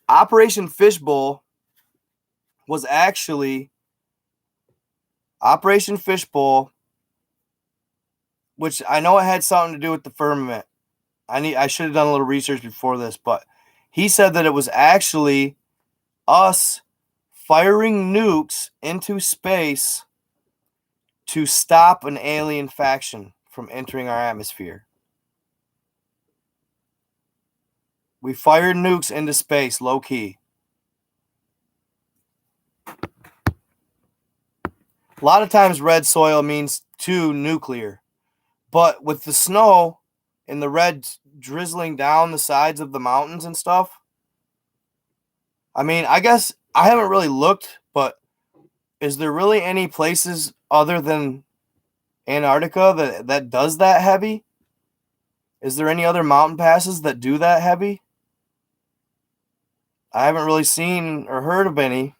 Operation Fishbowl, which I know it had something to do with the firmament. I should have done a little research before this, but he said that it was actually us firing nukes into space to stop an alien faction from entering our atmosphere. We fired nukes into space, low key. A lot of times red soil means too nuclear. But with the snow and the red drizzling down the sides of the mountains and stuff, I mean, I guess I haven't really looked, but is there really any places other than Antarctica that does that heavy? Is there any other mountain passes that do that heavy? I haven't really seen or heard of any.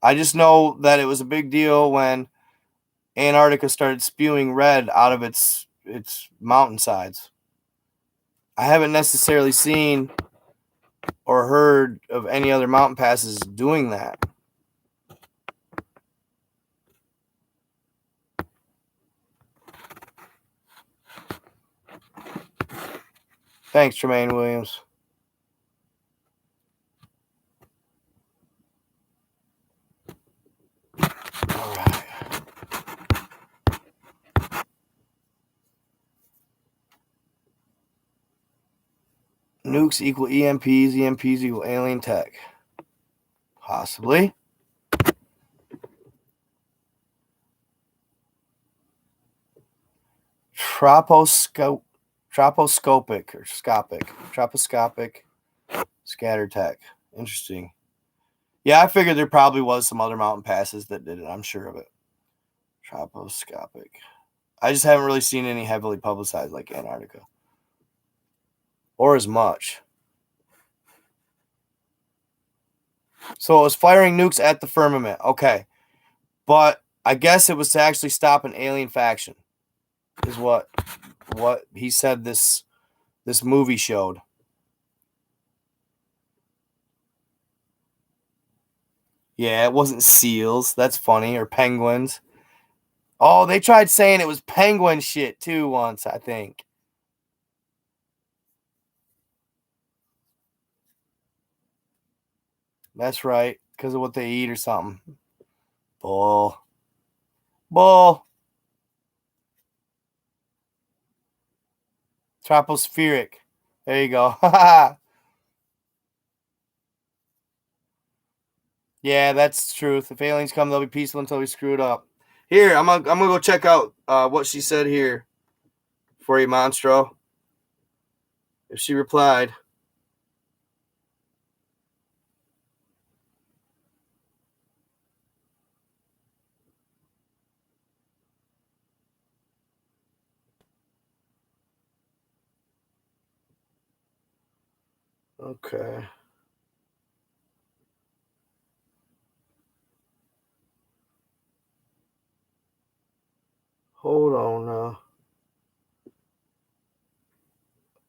I just know that it was a big deal when Antarctica started spewing red out of its mountainsides. I haven't necessarily seen or heard of any other mountain passes doing that. Thanks, Tremaine Williams. All right. Nukes equal EMPs. EMPs equal alien tech. Possibly. Troposcopic scatter tech. Interesting. Yeah, I figured there probably was some other mountain passes that did it. I'm sure of it. Troposcopic. I just haven't really seen any heavily publicized like Antarctica. Or as much. So it was firing nukes at the firmament. Okay. But I guess it was to actually stop an alien faction. Is what he said this movie showed. Yeah, it wasn't seals. That's funny. Or penguins. Oh, they tried saying it was penguin shit too once, I think. That's right. Because of what they eat or something. Bull. Tropospheric. There you go. Yeah, that's the truth. If aliens come, they'll be peaceful until we screw it up. Here, I'm gonna go check out what she said here for you, Monstro. If she replied. Okay. Hold on now.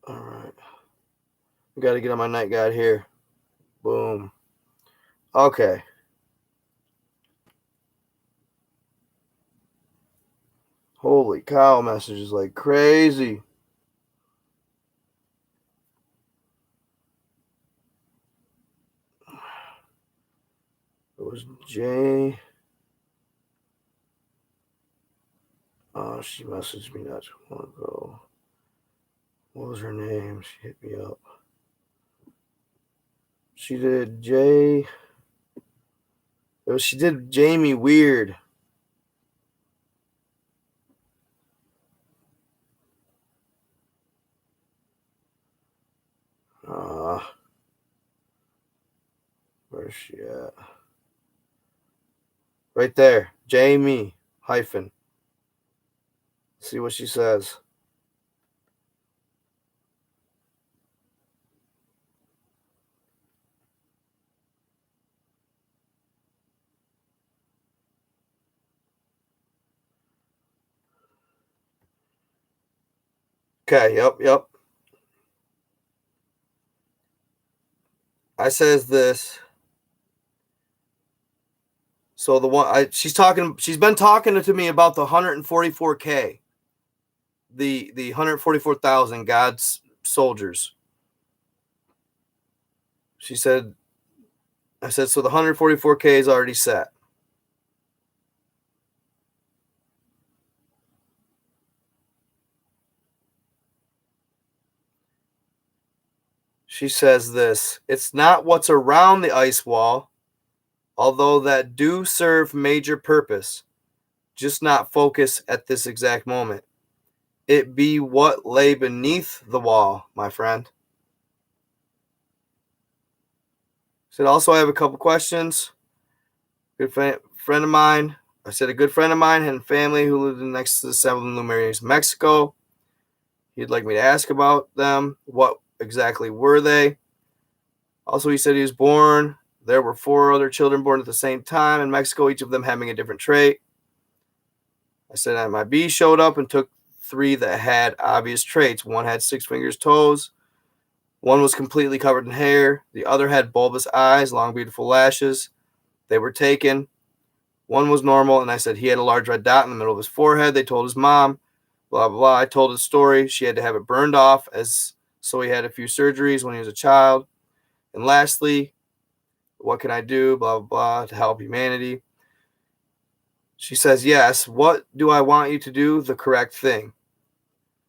All right. We got to get on my night guide here. Boom. Okay. Holy cow, messages like crazy. It was Jay. Oh, she messaged me not too long ago. What was her name? She hit me up. She did Jay. She did Jamie Weird. Where's she at? Right there. Jamie hyphen. See what she says. Okay, yep. I says this. So the one she's been talking to me about the 144K. The 144,000 God's soldiers. She said, I said, so the 144K is already set. She says this, it's not what's around the ice wall, although that do serve major purpose, just not focus at this exact moment. It be what lay beneath the wall, my friend. Said also I have a couple questions. Good friend of mine. I said a good friend of mine had family who lived next to the seven luminaries, Mexico. He'd like me to ask about them. What exactly were they? Also, he said he was born. There were 4 other children born at the same time in Mexico, each of them having a different trait. I said MIB showed up and took 3 that had obvious traits. One had 6 fingers, toes. One was completely covered in hair. The other had bulbous eyes, long, beautiful lashes. They were taken. One was normal, and I said he had a large red dot in the middle of his forehead. They told his mom, blah, blah, blah. I told his story. She had to have it burned off as so he had a few surgeries when he was a child. And lastly, what can I do, blah, blah, blah, to help humanity? She says, yes, what do I want you to do? The correct thing.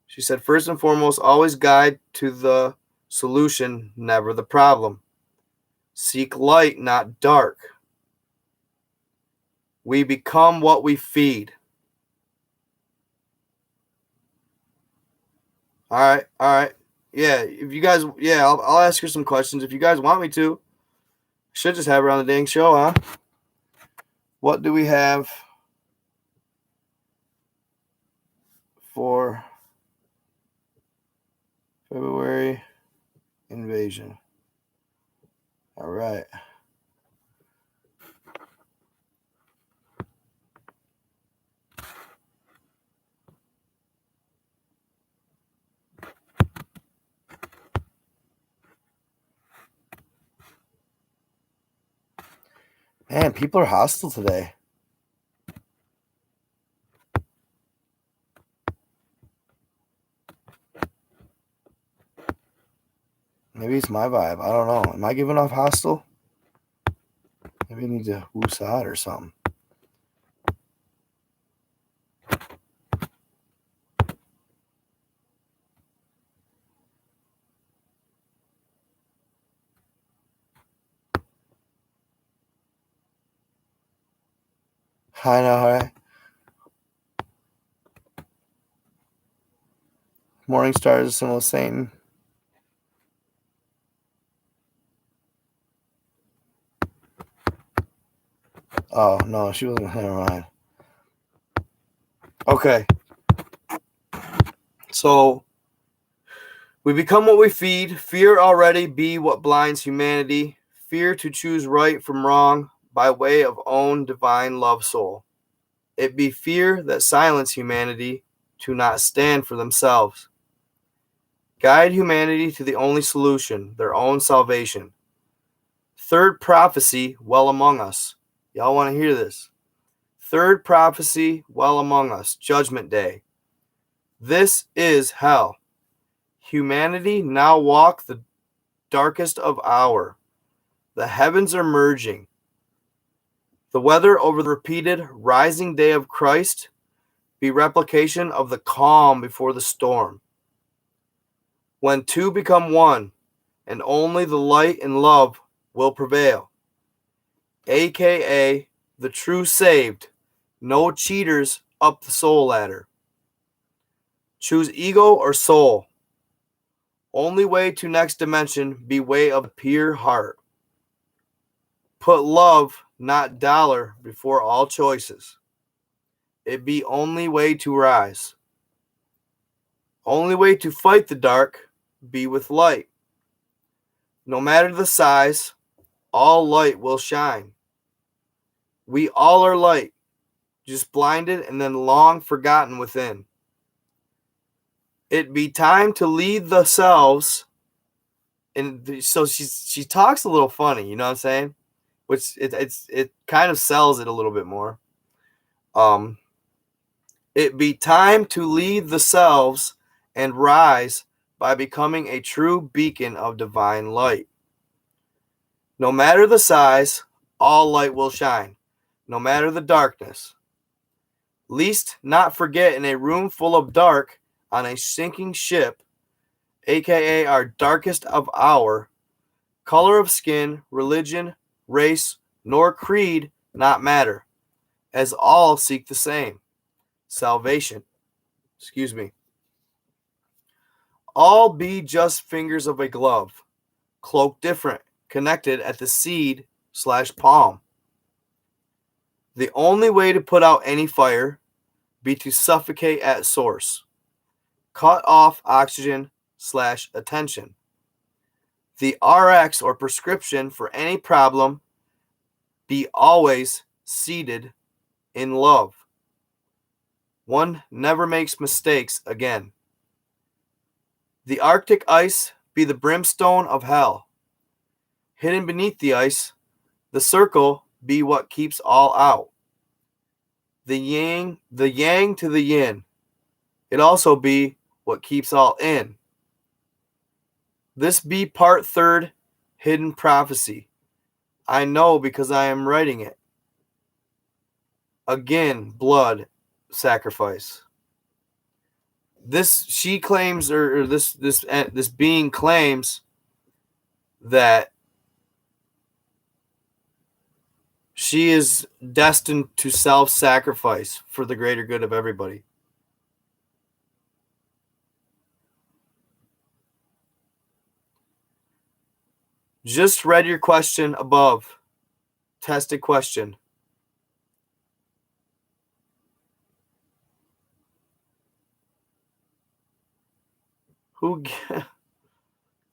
She said, first and foremost, always guide to the solution, never the problem. Seek light, not dark. We become what we feed. All right. Yeah, if you guys, I'll ask her some questions if you guys want me to. Should just have her on the dang show, huh? What do we have for February invasion? All right. Man, people are hostile today. Maybe it's my vibe. I don't know. Am I giving off hostile? Maybe I need to whoos out or something. I know, right? Morning Star is a symbol of Satan. Oh, no, she wasn't. Never mind. Okay. So, we become what we feed. Fear already be what blinds humanity. Fear to choose right from wrong by way of own divine love soul. It be fear that silence humanity to not stand for themselves. Guide humanity to the only solution, their own salvation. Third prophecy, well among us. Y'all want to hear this? Third prophecy, well among us, Judgment Day. This is hell. Humanity now walk the darkest of hour. The heavens are merging. The weather over the repeated rising day of Christ be replication of the calm before the storm. When two become one, and only the light and love will prevail. AKA the true saved, no cheaters up the soul ladder. Choose ego or soul. Only way to next dimension be way of pure heart. Put love, not dollar, before all choices. It be only way to rise. Only way to fight the dark be with light. No matter the size, all light will shine. We all are light, just blinded and then long forgotten within. It be time to lead the selves. And so she talks a little funny, you know what I'm saying? Which it kind of sells it a little bit more. It be time to lead the selves and rise by becoming a true beacon of divine light. No matter the size, all light will shine, no matter the darkness. Least not forget in a room full of dark on a sinking ship, aka our darkest of hour, color of skin, religion, race, nor creed not matter, as all seek the same, salvation. All be just fingers of a glove, cloak different, connected at the seed/palm. The only way to put out any fire be to suffocate at source. Cut off oxygen/attention. The RX or prescription for any problem be always seated in love. One never makes mistakes again. The Arctic ice be the brimstone of hell. Hidden beneath the ice, the circle be what keeps all out. The yang to the yin, it also be what keeps all in. This be part third, hidden prophecy. I know because I am writing it. Again, blood sacrifice. This she claims, or this being claims that she is destined to self-sacrifice for the greater good of everybody. Just read your question above. Tested question. Who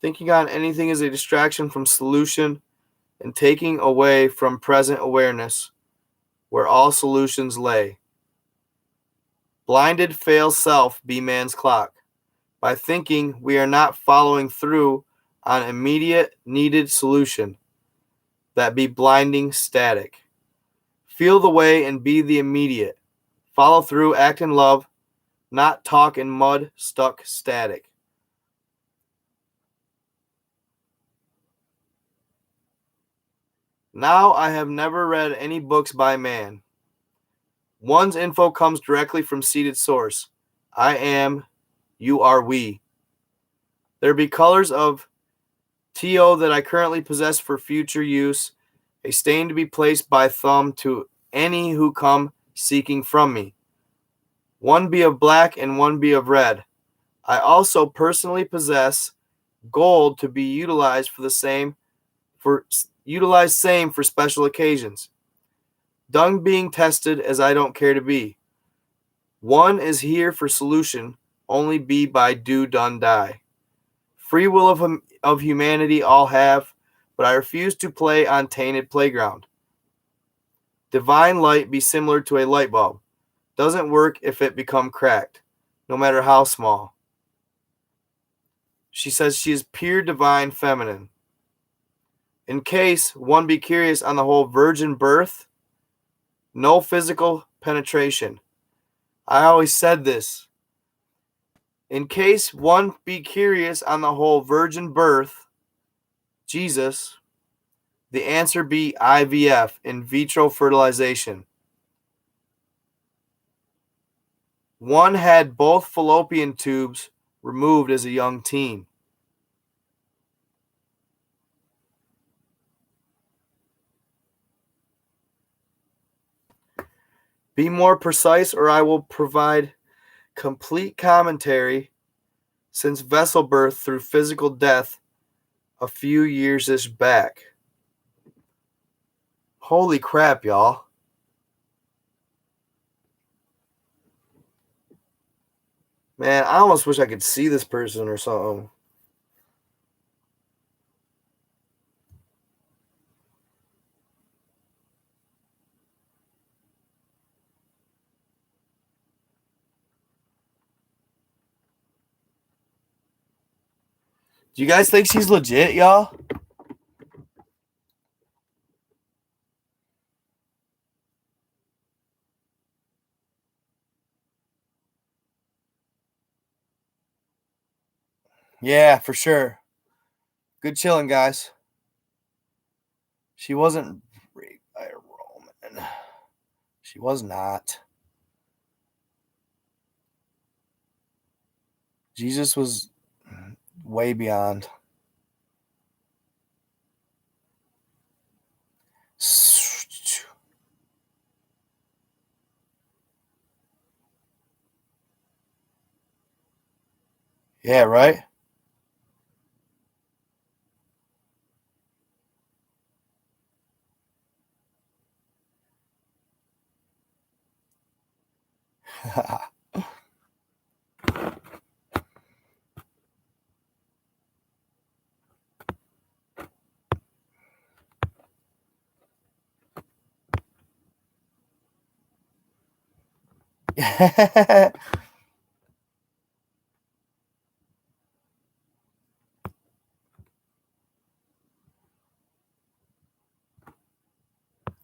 thinking on anything is a distraction from solution and taking away from present awareness where all solutions lay. Blinded fail self be man's clock. By thinking we are not following through on immediate needed solution, that be blinding static. Feel the way and be the immediate. Follow through, act in love, not talk in mud, stuck static. Now I have never read any books by man. One's info comes directly from seated source. I am, you are we. There be colors of TO that I currently possess for future use, a stain to be placed by thumb to any who come seeking from me. One be of black and one be of red. I also personally possess gold to be utilized for the same for special occasions. Dung being tested as I don't care to be. One is here for solution, only be by do done die. Free will of humanity all have, but I refuse to play on tainted playground. Divine light be similar to a light bulb. Doesn't work if it become cracked, no matter how small. She says she is pure divine feminine. In case one be curious on the whole virgin birth, no physical penetration. I always said this. In case one be curious on the whole virgin birth, Jesus, the answer be IVF, in vitro fertilization. One had both fallopian tubes removed as a young teen. Be more precise, or I will provide complete commentary since vessel birth through physical death a few years-ish back. Holy crap, y'all. Man, I almost wish I could see this person or something. Do you guys think she's legit, y'all? Yeah, for sure. Good chilling, guys. She wasn't raped by a Roman. She was not. Jesus was way beyond. Yeah, right?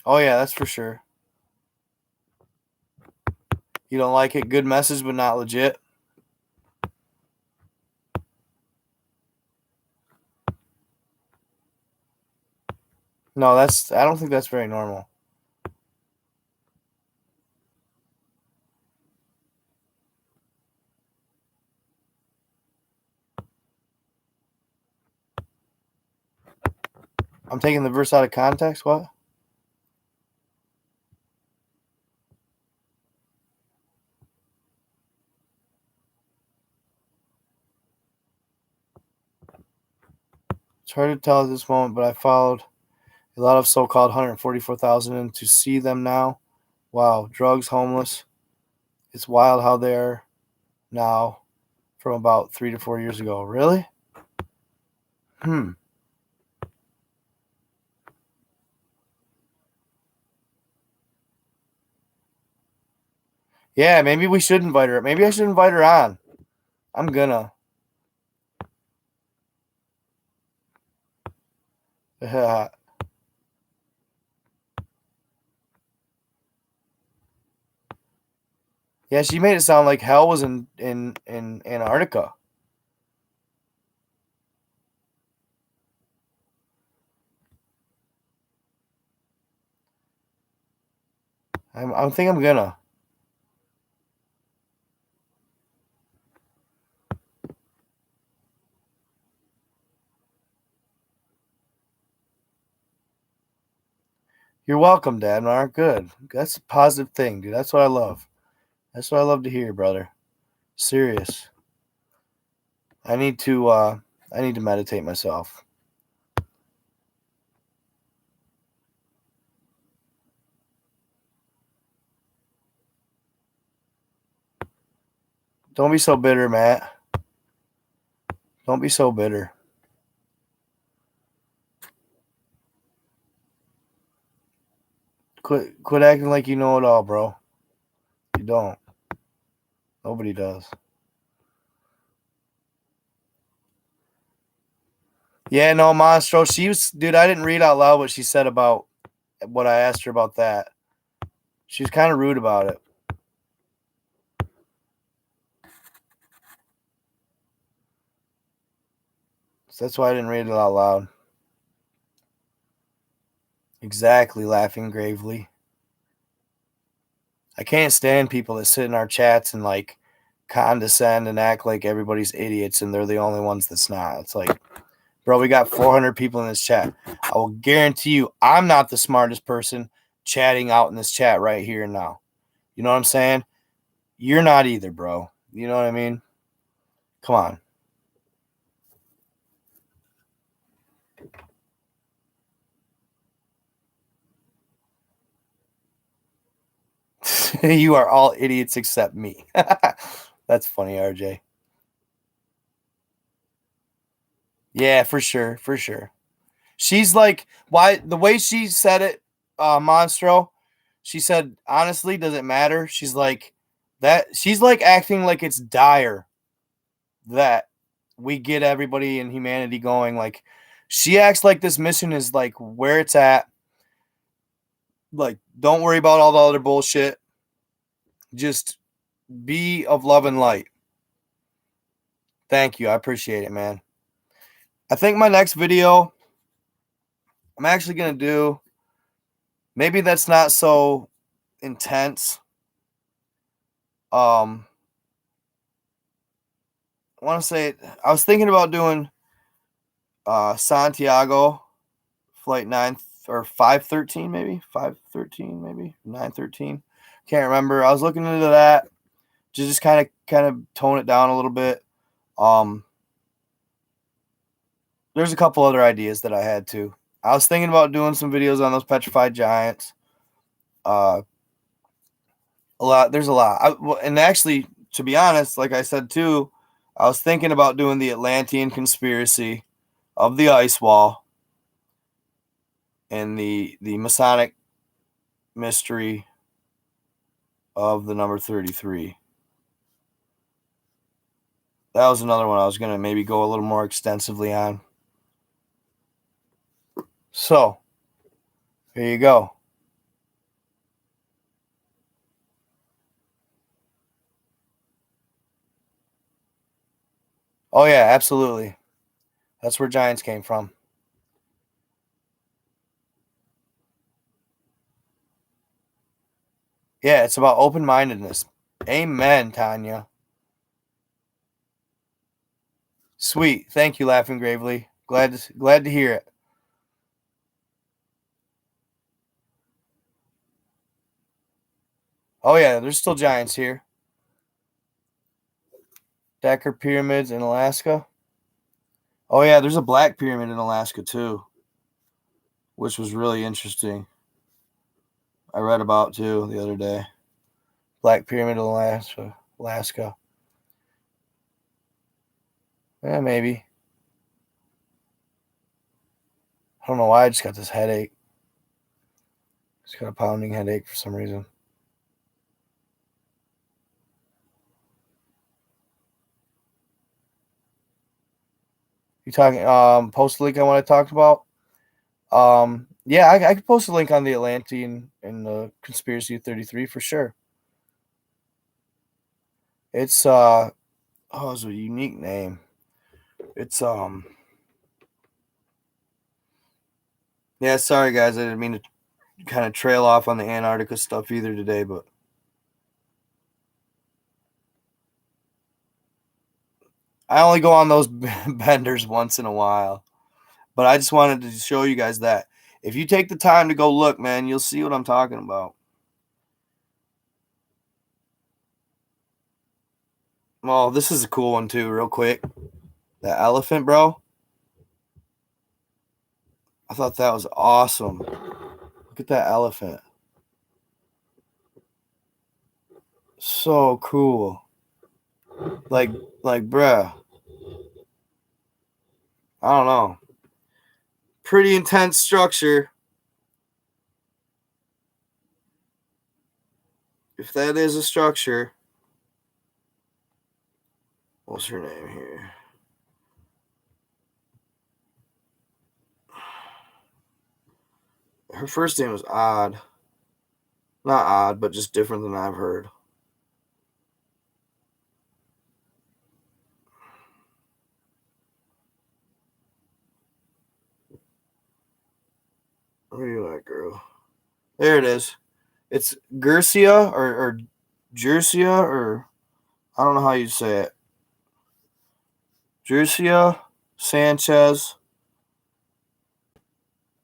Oh, yeah, that's for sure. You don't like it? Good message, but not legit. No, I don't think that's very normal. I'm taking the verse out of context. What? It's hard to tell at this moment, but I followed a lot of so-called 144,000 and to see them now. Wow, drugs, homeless. It's wild how they're now from about 3 to 4 years ago. Really? Yeah, maybe we should invite her. Maybe I should invite her on. I'm gonna. Yeah, she made it sound like hell was in Antarctica. I think I'm gonna. You're welcome, Dad. Mark. Good. That's a positive thing, dude. That's what I love. That's what I love to hear, brother. Serious. I need to meditate myself. Don't be so bitter, Matt. Don't be so bitter. Quit acting like you know it all, bro. You don't. Nobody does. Yeah, no, Monstro. She was, dude. I didn't read out loud what she said about what I asked her about that. She was kind of rude about it. So that's why I didn't read it out loud. Exactly, laughing gravely. I can't stand people that sit in our chats and like condescend and act like everybody's idiots and they're the only ones that's not. It's like, bro, we got 400 people in this chat. I will guarantee you I'm not the smartest person chatting out in this chat right here and now. You know what I'm saying? You're not either, bro. You know what I mean? Come on. You are all idiots except me. That's funny, RJ. Yeah, for sure. For sure. She's like, why the way she said it, Monstro, she said, honestly, does it matter? She's like acting like it's dire that we get everybody in humanity going. Like, she acts like this mission is like where it's at. Like, don't worry about all the other bullshit. Just be of love and light. Thank you. I appreciate it, man. I think my next video, I'm actually going to do, maybe that's not so intense. I want to say, I was thinking about doing Santiago flight 9 or 513, maybe 513, maybe 913. Can't remember. I was looking into that to just kind of tone it down a little bit. There's a couple other ideas that I had too. I was thinking about doing some videos on those petrified giants. A lot. There's a lot. And actually, to be honest, like I said too, I was thinking about doing the Atlantean Conspiracy of the ice wall and the Masonic mystery of the number 33. That was another one I was going to maybe go a little more extensively on. So, here you go. Oh, yeah, absolutely. That's where giants came from. Yeah, it's about open-mindedness. Amen, Tanya. Sweet. Thank you, Laughing Gravely. Glad to hear it. Oh yeah, there's still giants here. Decker pyramids in Alaska. Oh yeah, there's a black pyramid in Alaska too, which was really interesting. I read about too the other day. Black pyramid in Alaska. Yeah, maybe. I don't know why I just got this headache. Just got a pounding headache for some reason. You talking post link on what I talked about? Yeah, I could post a link on the Atlantean and the Conspiracy 33 for sure. It's it's a unique name. It's yeah, sorry guys, I didn't mean to kind of trail off on the Antarctica stuff either today, but I only go on those benders once in a while. But I just wanted to show you guys that. If you take the time to go look, man, you'll see what I'm talking about. Oh, this is a cool one too, real quick. The elephant, bro. I thought that was awesome. Look at that elephant. So cool. Like, bruh. I don't know. Pretty intense structure. If that is a structure. What's her name here? Her first name was odd. Not odd, but just different than I've heard. Where are you at, girl? There it is. It's Gercia or Jersia, or I don't know how you say it. Jersia Sanchez.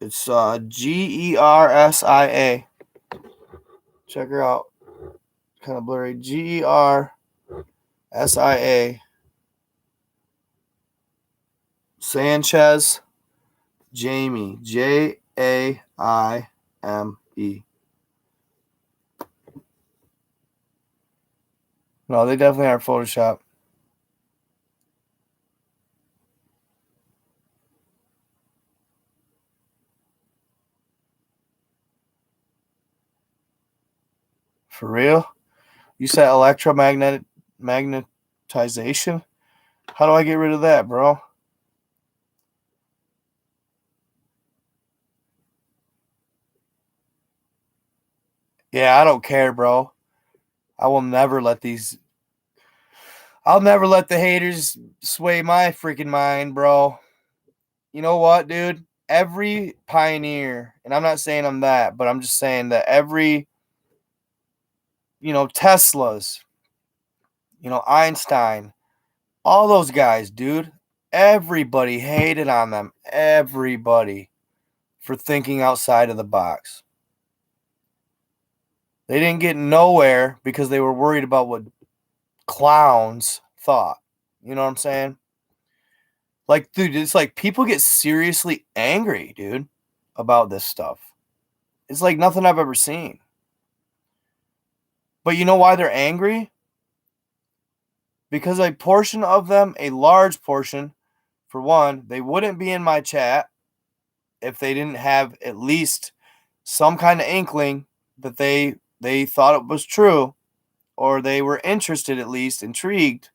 It's Gersia. Check her out. Kind of blurry. Gersia. Sanchez Jamie. Jaime. No, they definitely are Photoshop. For real? You said magnetization? How do I get rid of that, bro? Yeah, I don't care, bro. I will never let I'll never let the haters sway my freaking mind, bro. You know what, dude? Every pioneer, and I'm not saying I'm that, but I'm just saying that every, Teslas, Einstein, all those guys, dude, everybody hated on them. Everybody for thinking outside of the box. They didn't get nowhere because they were worried about what clowns thought. You know what I'm saying? Like, dude, it's like people get seriously angry, dude, about this stuff. It's like nothing I've ever seen. But you know why they're angry? Because a portion of them, a large portion, for one, they wouldn't be in my chat if they didn't have at least some kind of inkling that they thought it was true, or they were interested, at least intrigued.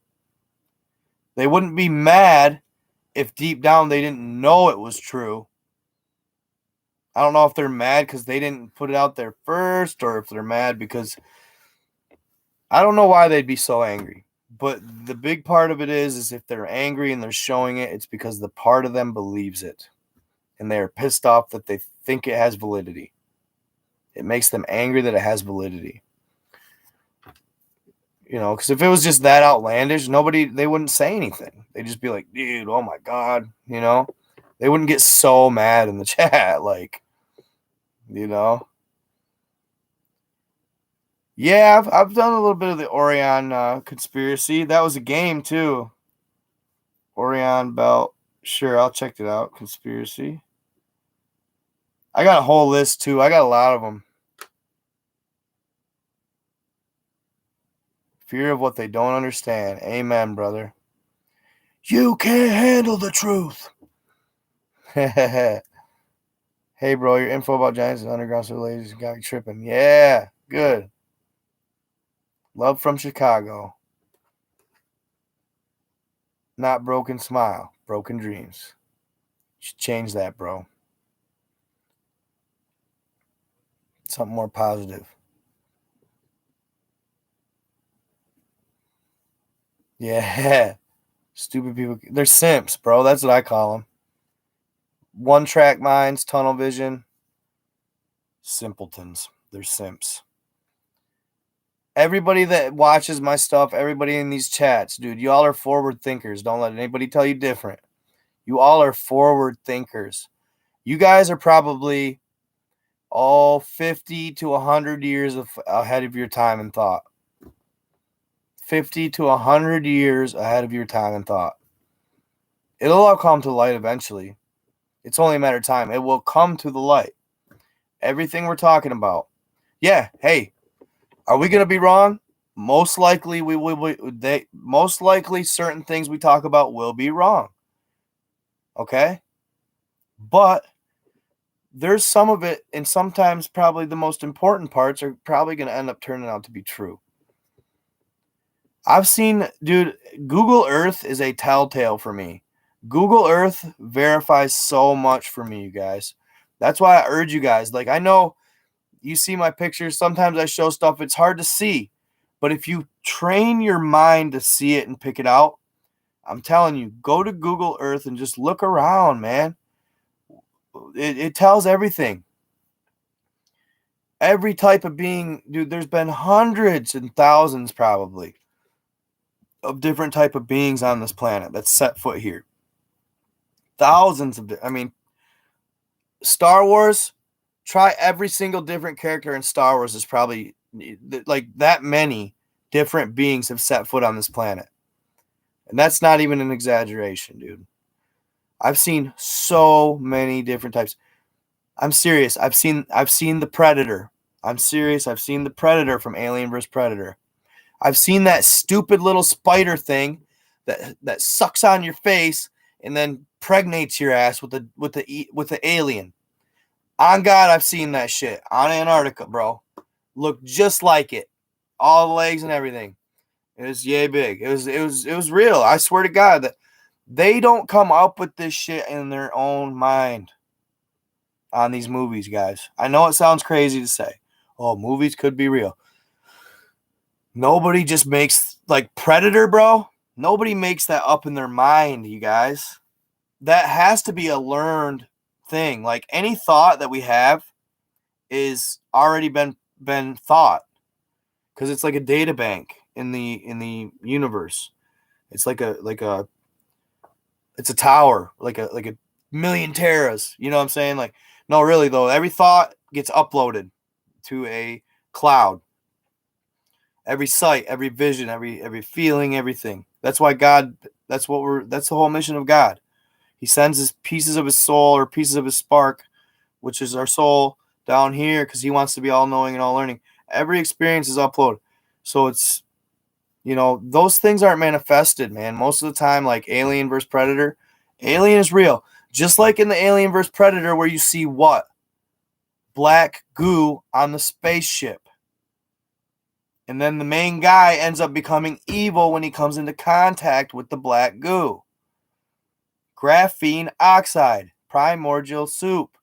They wouldn't be mad if deep down they didn't know it was true. I don't know if they're mad because they didn't put it out there first, or if they're mad because I don't know why they'd be so angry. But the big part of it is if they're angry and they're showing it, it's because the part of them believes it. And they're pissed off that they think it has validity. It makes them angry that it has validity. You know, because if it was just that outlandish, they wouldn't say anything. They'd just be like, dude, oh my God, you know? They wouldn't get so mad in the chat, like, you know? Yeah, I've done a little bit of the Orion conspiracy. That was a game, too. Orion Belt. Sure, I'll check it out. Conspiracy. I got a whole list, too. I got a lot of them. Fear of what they don't understand. Amen, brother. You can't handle the truth. Hey, bro, your info about Giants and underground ladies got me tripping. Yeah, good. Love from Chicago. Not broken smile, broken dreams. You should change that, bro. Something more positive. Yeah. Stupid people. They're simps, bro. That's what I call them. One track minds, tunnel vision. Simpletons. They're simps. Everybody that watches my stuff, everybody in these chats, dude, y'all are forward thinkers. Don't let anybody tell you different. You all are forward thinkers. You guys are probably all 50 to 100 years ahead of your time and thought. 50 to 100 years ahead of your time and thought. It'll all come to light eventually. It's only a matter of time. It will come to the light. Everything we're talking about. Yeah, hey, are we going to be wrong? Most likely we will. Most likely certain things we talk about will be wrong. Okay? But there's some of it, and sometimes probably the most important parts are probably going to end up turning out to be true. I've seen, dude, Google Earth is a telltale for me. Google Earth verifies so much for me, you guys. That's why I urge you guys. Like, I know you see my pictures. Sometimes I show stuff. It's hard to see. But if you train your mind to see it and pick it out, I'm telling you, go to Google Earth and just look around, man. It tells everything. Every type of being, dude, there's been hundreds and thousands probably of different type of beings on this planet that's set foot here. Thousands of, Star Wars, try every single different character in Star Wars is probably like that many different beings have set foot on this planet. And that's not even an exaggeration, dude. I've seen so many different types. I'm serious. I've seen the Predator. I'm serious. I've seen the Predator from Alien vs. Predator. I've seen that stupid little spider thing that sucks on your face and then pregnates your ass with the alien. On God, I've seen that shit on Antarctica, bro. Looked just like it, all the legs and everything. It was yay big. It was real. I swear to God that they don't come up with this shit in their own mind on these movies, guys. I know it sounds crazy to say. Oh, movies could be real. Nobody just makes, like Predator, bro. Nobody makes that up in their mind, you guys. That has to be a learned thing. Like any thought that we have is already been thought, because it's like a data bank in the universe. It's like a it's a tower, like a million teras. You know what I'm saying? Like, no, really though, every thought gets uploaded to a cloud. Every sight, every vision, every feeling, everything. That's why God. That's the whole mission of God. He sends his pieces of his soul or pieces of his spark, which is our soul, down here because he wants to be all knowing and all learning. Every experience is uploaded. So it's, those things aren't manifested, man. Most of the time, like Alien versus Predator, Alien is real. Just like in the Alien versus Predator where you see what? Black goo on the spaceship. And then the main guy ends up becoming evil when he comes into contact with the black goo. Graphene oxide, primordial soup.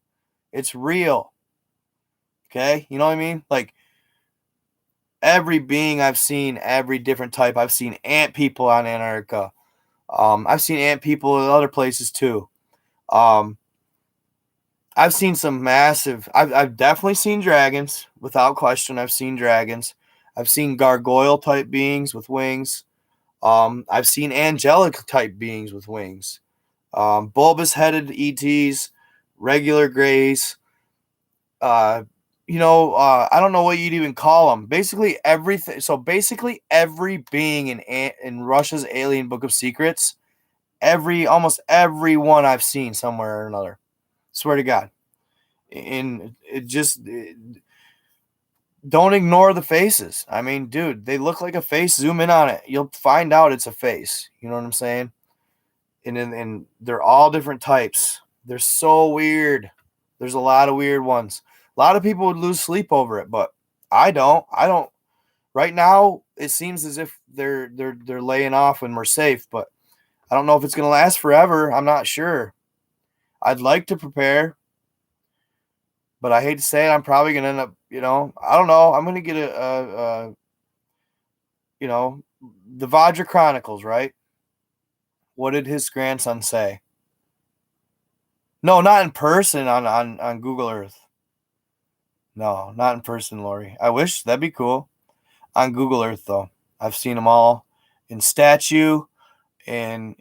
It's real. Okay? You know what I mean? Like, every being I've seen, every different type. I've seen ant people on Antarctica. I've seen ant people in other places too. I've seen some massive... I've definitely seen dragons. Without question, I've seen dragons. I've seen gargoyle type beings with wings. I've seen angelic type beings with wings. Bulbous headed ETs, regular grays. I don't know what you'd even call them. Basically everything. So basically every being in Russia's Alien Book of Secrets, almost every one I've seen somewhere or another. Swear to God. And don't ignore the faces. I mean, dude, they look like a face. Zoom in on it. You'll find out it's a face. You know what I'm saying? And they're all different types. They're so weird. There's a lot of weird ones. A lot of people would lose sleep over it, but I don't. I don't. Right now, it seems as if they're laying off and we're safe, but I don't know if it's gonna last forever. I'm not sure. I'd like to prepare, but I hate to say it. I'm probably gonna end up. I don't know. I'm gonna get the Vajra Chronicles, right? What did his grandson say? No, not in person on Google Earth. No, not in person, Lori. I wish that'd be cool. On Google Earth, though, I've seen them all in statue, and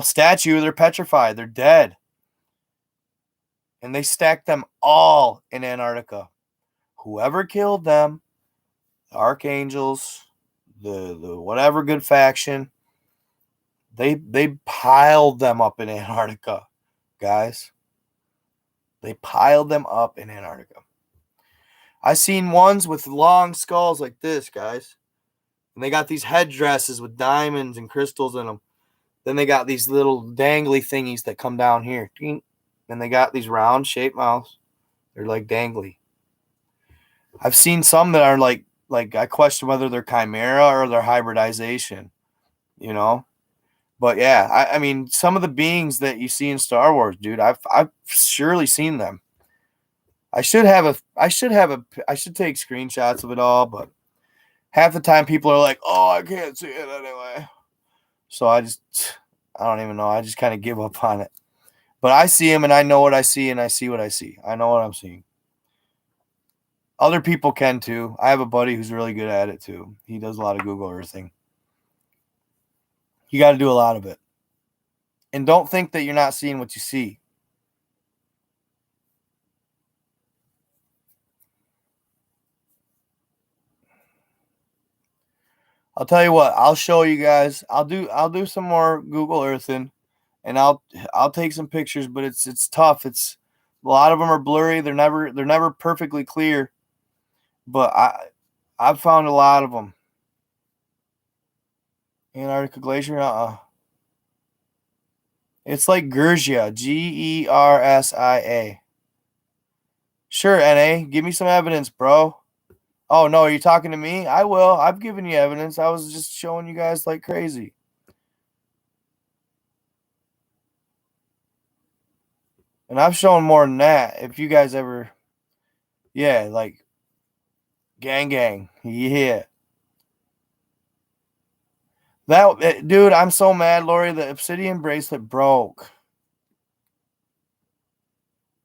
statue, they're petrified, they're dead, and they stacked them all in Antarctica. Whoever killed them, the archangels, the whatever good faction, they piled them up in Antarctica, guys. They piled them up in Antarctica. I seen ones with long skulls like this, guys. And they got these headdresses with diamonds and crystals in them. Then they got these little dangly thingies that come down here. And they got these round shaped mouths. They're like dangly. I've seen some that are like I question whether they're chimera or they're hybridization, But yeah, I mean, some of the beings that you see in Star Wars, dude, I've surely seen them. I should take screenshots of it all, but half the time people are like, "Oh, I can't see it anyway." So I don't even know. I just kind of give up on it. But I see them and I know what I see and I see what I see. I know what I'm seeing. Other people can too. I have a buddy who's really good at it too. He does a lot of Google Earthing. You got to do a lot of it. And don't think that you're not seeing what you see. I'll tell you what, I'll show you guys. I'll do some more Google Earthing, and I'll take some pictures, but it's tough. It's a lot of them are blurry. They're never perfectly clear. But I've found a lot of them. Antarctica Glacier, It's like Gersia, Gersia. Sure, NA, give me some evidence, bro. Oh, no, are you talking to me? I will. I've given you evidence. I was just showing you guys like crazy. And I've shown more than that. If you guys ever, yeah, like gang, yeah. Dude, I'm so mad, Lori. The obsidian bracelet broke.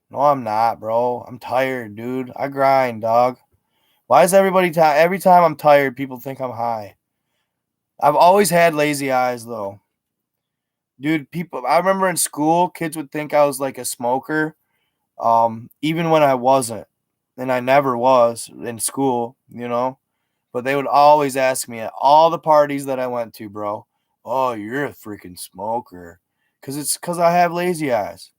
No, I'm not, bro. I'm tired, dude. I grind, dog. Why is everybody every time I'm tired, people think I'm high? I've always had lazy eyes, though. Dude, I remember in school, kids would think I was like a smoker, even when I wasn't. And I never was in school, But they would always ask me at all the parties that I went to, bro, "Oh, you're a freaking smoker." Because I have lazy eyes.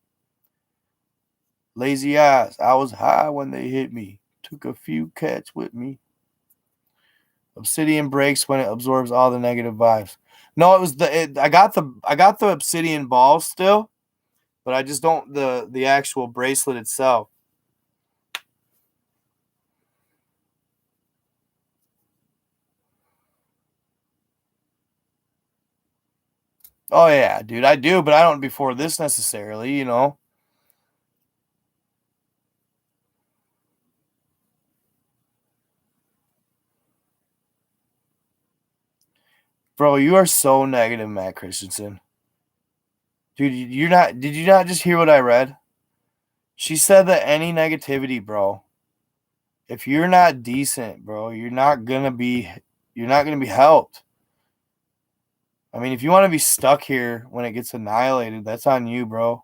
Lazy eyes. I was high when they hit me. Took a few cats with me. Obsidian breaks when it absorbs all the negative vibes. No, it was I got the obsidian balls still, but I just don't the actual bracelet itself. Oh yeah, dude, I do, but I don't before this necessarily, Bro, you are so negative, Matt Christensen. Dude, did you not just hear what I read? She said that any negativity, bro, If you're not decent, bro, you're not gonna be helped. I mean, if you want to be stuck here when it gets annihilated, that's on you, bro.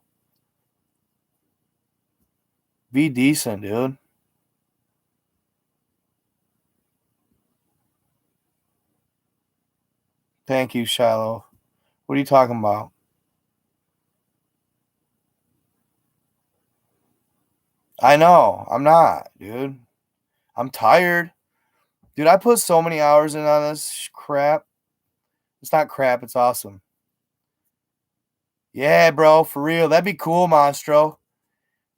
Be decent, dude. Thank you, Shiloh. What are you talking about? I know. I'm not, dude. I'm tired. Dude, I put so many hours in on this crap. It's not crap. It's awesome. Yeah, bro. For real. That'd be cool, Monstro.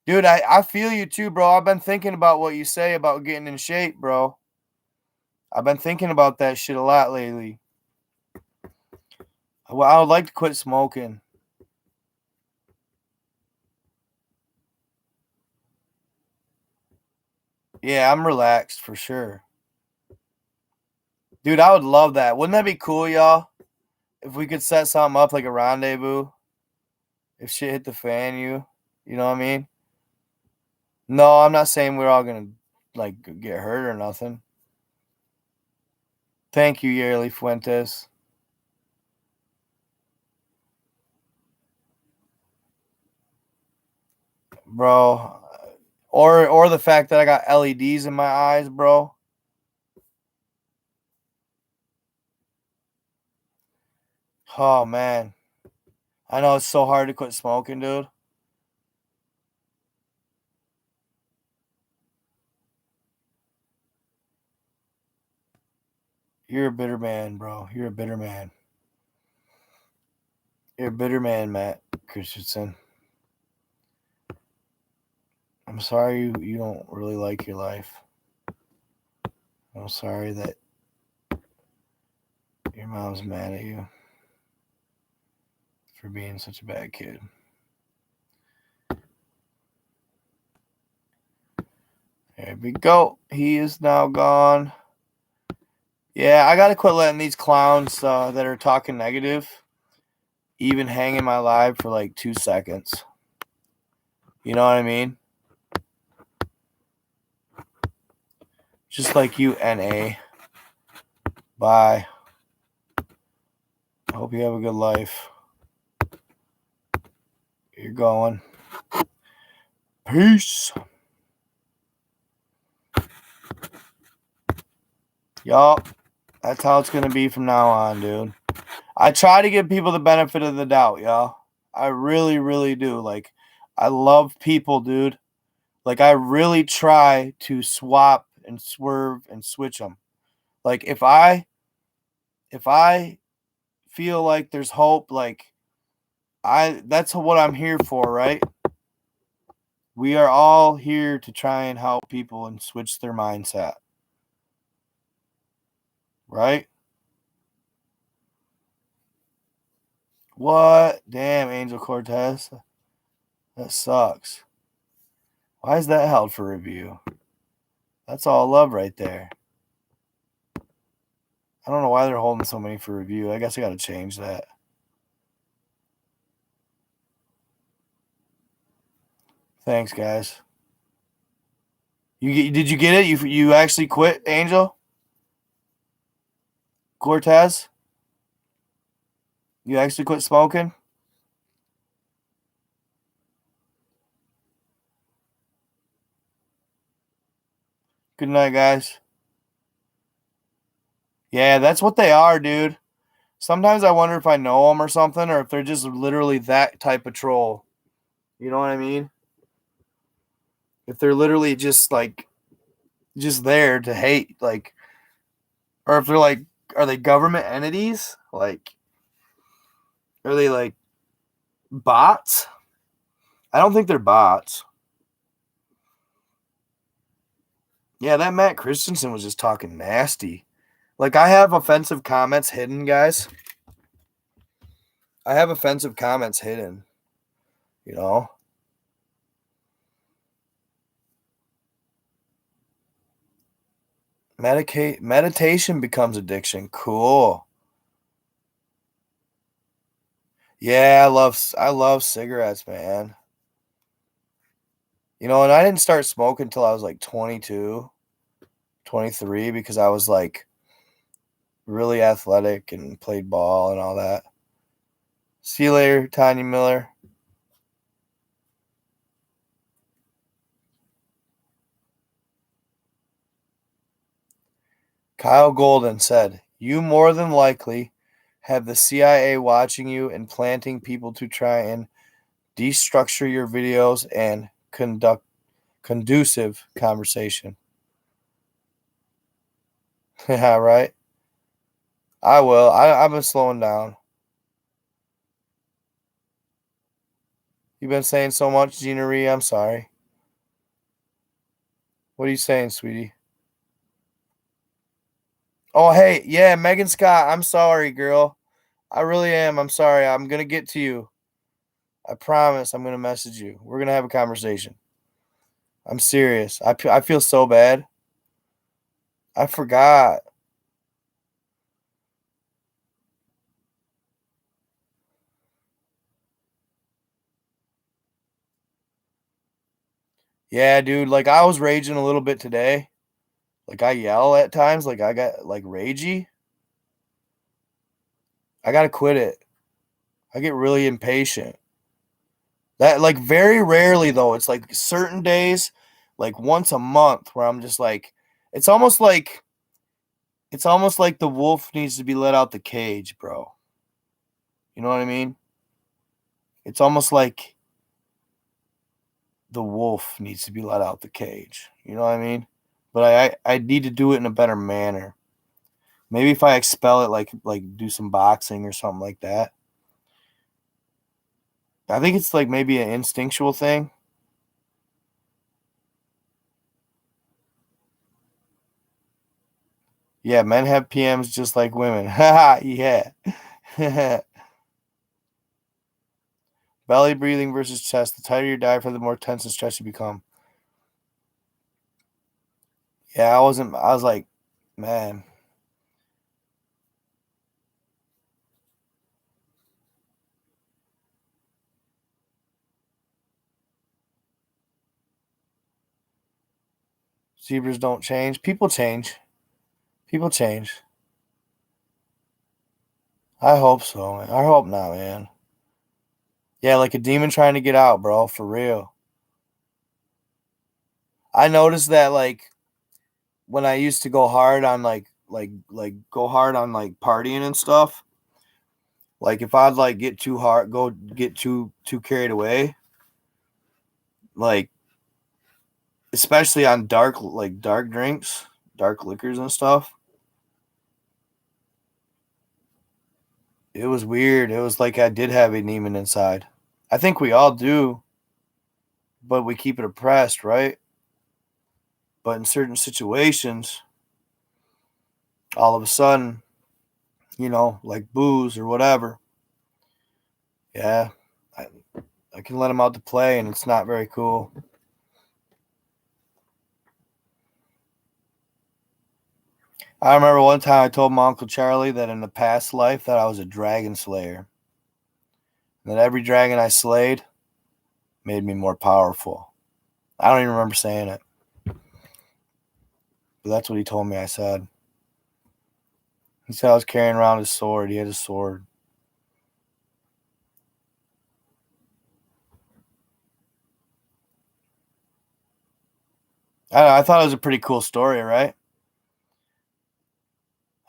Dude, I feel you too, bro. I've been thinking about what you say about getting in shape, bro. I've been thinking about that shit a lot lately. Well, I would like to quit smoking. Yeah, I'm relaxed for sure. Dude, I would love that. Wouldn't that be cool, y'all? If we could set something up like a rendezvous. If shit hit the fan, you know what I mean? No, I'm not saying we're all gonna like get hurt or nothing. Thank you, Yerly Fuentes. Bro. Or the fact that I got LEDs in my eyes, bro. Oh man. I know it's so hard to quit smoking, dude. You're a bitter man, bro. You're a bitter man. You're a bitter man, Matt Christensen. I'm sorry you don't really like your life. I'm sorry that your mom's mad at you for being such a bad kid. There we go. He is now gone. Yeah, I gotta quit letting these clowns that are talking negative even hang in my live for like 2 seconds. You know what I mean? Just like you, NA. Bye. I hope you have a good life. You're going. Peace. Y'all, that's how it's gonna be from now on, dude. I try to give people the benefit of the doubt, y'all. I really, really do. Like, I love people, dude. Like, I really try to swap and swerve and switch them. Like, if I feel like there's hope, like that's what I'm here for, right? We are all here to try and help people and switch their mindset. Right? What? Damn, Angel Cortez. That sucks. Why is that held for review? That's all love right there. I don't know why they're holding so many for review. I guess I got to change that. Thanks, guys. Did you get it? You actually quit, Angel Cortez? You actually quit smoking? Good night, guys. Yeah, that's what they are, dude. Sometimes I wonder if I know them or something, or if they're just literally that type of troll. You know what I mean? If they're literally just like, just there to hate, like, or if they're like, are they government entities? Like, are they like bots? I don't think they're bots. Yeah, that Matt Christensen was just talking nasty. Like, I have offensive comments hidden, guys. I have offensive comments hidden. You know? Meditation becomes addiction. Cool. Yeah, I love cigarettes, man. You know, and I didn't start smoking until I was like 22. 23 because I was like really athletic and played ball and all that. See you later, Tanya Miller. Kyle Golden said, "You more than likely have the CIA watching you and planting people to try and destructure your videos and conduct conducive conversation." Yeah, right. I will. I've been slowing down. You've been saying so much, Gina Ree. I'm sorry. What are you saying, sweetie? Oh, hey, yeah, Megan Scott. I'm sorry, girl. I really am. I'm sorry. I'm gonna get to you. I promise. I'm gonna message you. We're gonna have a conversation. I'm serious. I feel so bad. I forgot. Yeah, dude. Like I was raging a little bit today. Like I yell at times. Like I got like ragey. I gotta quit it. I get really impatient. That like very rarely though. It's like certain days, like once a month, where I'm just like, it's almost like it's almost like the wolf needs to be let out the cage, bro. You know what I mean? It's almost like the wolf needs to be let out the cage. You know what I mean? But I need to do it in a better manner. Maybe if I expel it, like do some boxing or something like that. I think it's like maybe an instinctual thing. Yeah, men have PMs just like women. Haha, yeah. Belly breathing versus chest. The tighter your diaphragm, the more tense and stretched you become. Yeah, I was like, man. Zebras don't change. People change. People change. I hope so, man. I hope not, man. Yeah, like a demon trying to get out, bro. For real. I noticed that like when I used to go hard on like go hard on like partying and stuff. Like if I'd like get too hard, go get too carried away, like especially on dark drinks, dark liquors and stuff. It was weird. It was like I did have a demon inside. I think we all do, but we keep it oppressed, right? But in certain situations, all of a sudden, like booze or whatever, yeah, I, I can let them out to play, and it's not very cool. I remember one time I told my Uncle Charlie that in the past life that I was a dragon slayer. And that every dragon I slayed made me more powerful. I don't even remember saying it. But that's what he told me I said. He said I was carrying around his sword. He had his sword. I don't know, I thought it was a pretty cool story, right?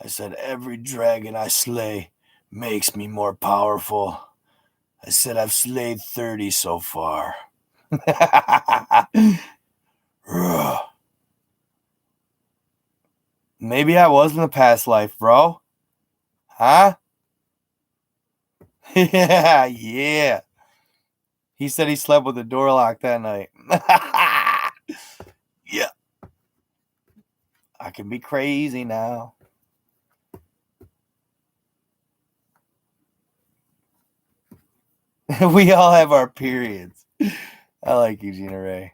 I said, every dragon I slay makes me more powerful. I said, I've slayed 30 so far. Maybe I was in the past life, bro. Huh? Yeah, yeah. He said he slept with the door locked that night. Yeah. I can be crazy now. We all have our periods. I like you, Gina Ray.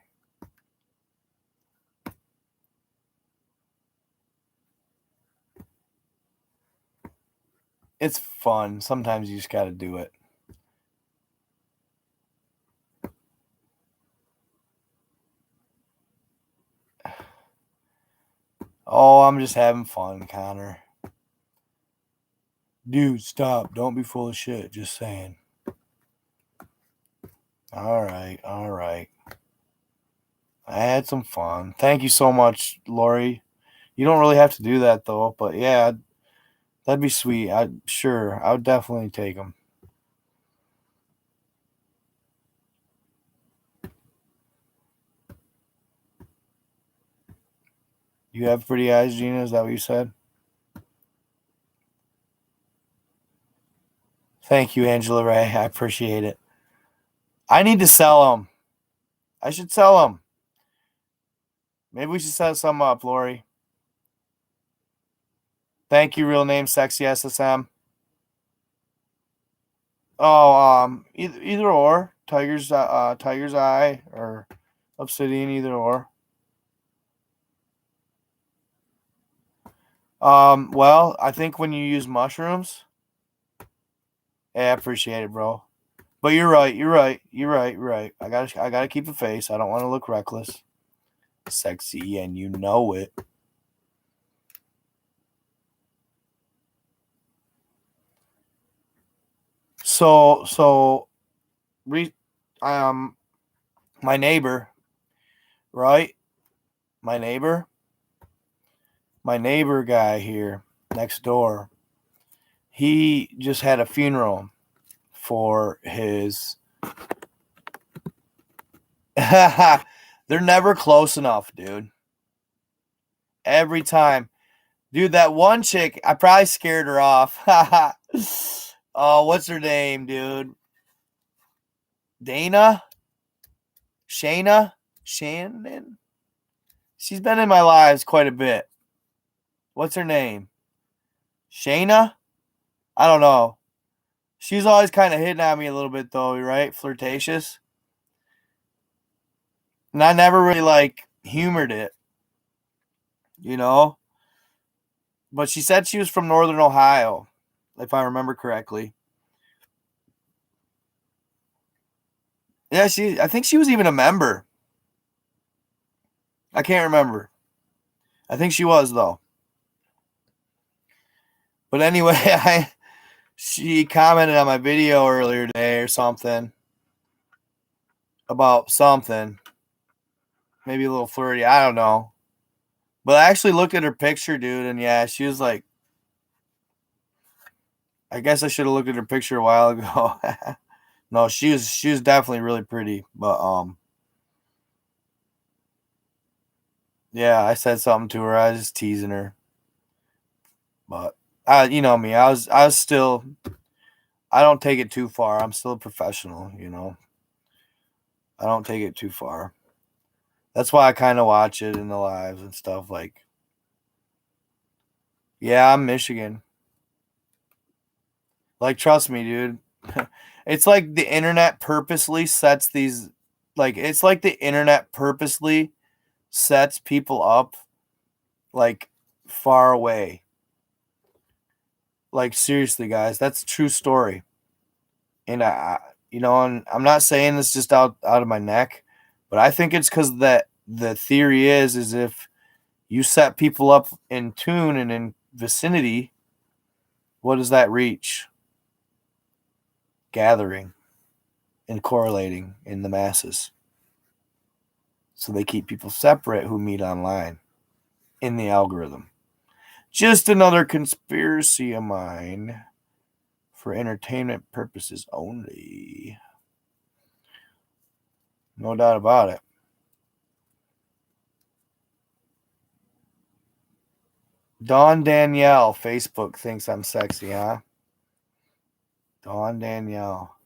It's fun. Sometimes you just got to do it. Oh, I'm just having fun, Connor. Dude, stop. Don't be full of shit. Just saying. All right. I had some fun. Thank you so much, Lori. You don't really have to do that, though. But yeah, that'd be sweet. I would definitely take them. You have pretty eyes, Gina? Is that what you said? Thank you, Angela Ray. I appreciate it. I need to sell them. I should sell them. Maybe we should set some up, Lori. Thank you, real name Sexy SSM. Oh, either or. Tiger's Eye or Obsidian, either or. Well, I think when you use mushrooms, yeah, I appreciate it, bro. But you're right. I gotta keep a face. I don't want to look reckless. Sexy, and you know it. So, my neighbor, right? My neighbor guy here next door, he just had a funeral for his. They're never close enough, dude. Every time. Dude, that one chick, I probably scared her off. Oh, what's her name, dude? Dana? Shayna? Shannon? She's been in my lives quite a bit. What's her name? Shayna? I don't know. She's always kind of hitting on me a little bit, though, right? Flirtatious. And I never really, humored it, you know? But she said she was from Northern Ohio, if I remember correctly. Yeah, I think she was even a member. I can't remember. I think she was, though. But anyway, she commented on my video earlier today or something about something. Maybe a little flirty. I don't know. But I actually looked at her picture, dude, and yeah, she was like, I guess I should have looked at her picture a while ago. No, she was definitely really pretty. But yeah, I said something to her. I was just teasing her. But you know me, I was still, I don't take it too far. I'm still a professional, you know. I don't take it too far. That's why I kind of watch it in the lives and stuff. Like, yeah, I'm Michigan. Like, trust me, dude. It's like the internet purposely sets these, it's like the internet purposely sets people up, like, far away. Like, seriously, guys, that's a true story. And and I'm not saying this just out of my neck, but I think it's because that the theory is if you set people up in tune and in vicinity, what does that reach? Gathering and correlating in the masses. So they keep people separate who meet online in the algorithm. Just another conspiracy of mine for entertainment purposes only. No doubt about it. Dawn Danielle, Facebook thinks I'm sexy, huh? Dawn Danielle.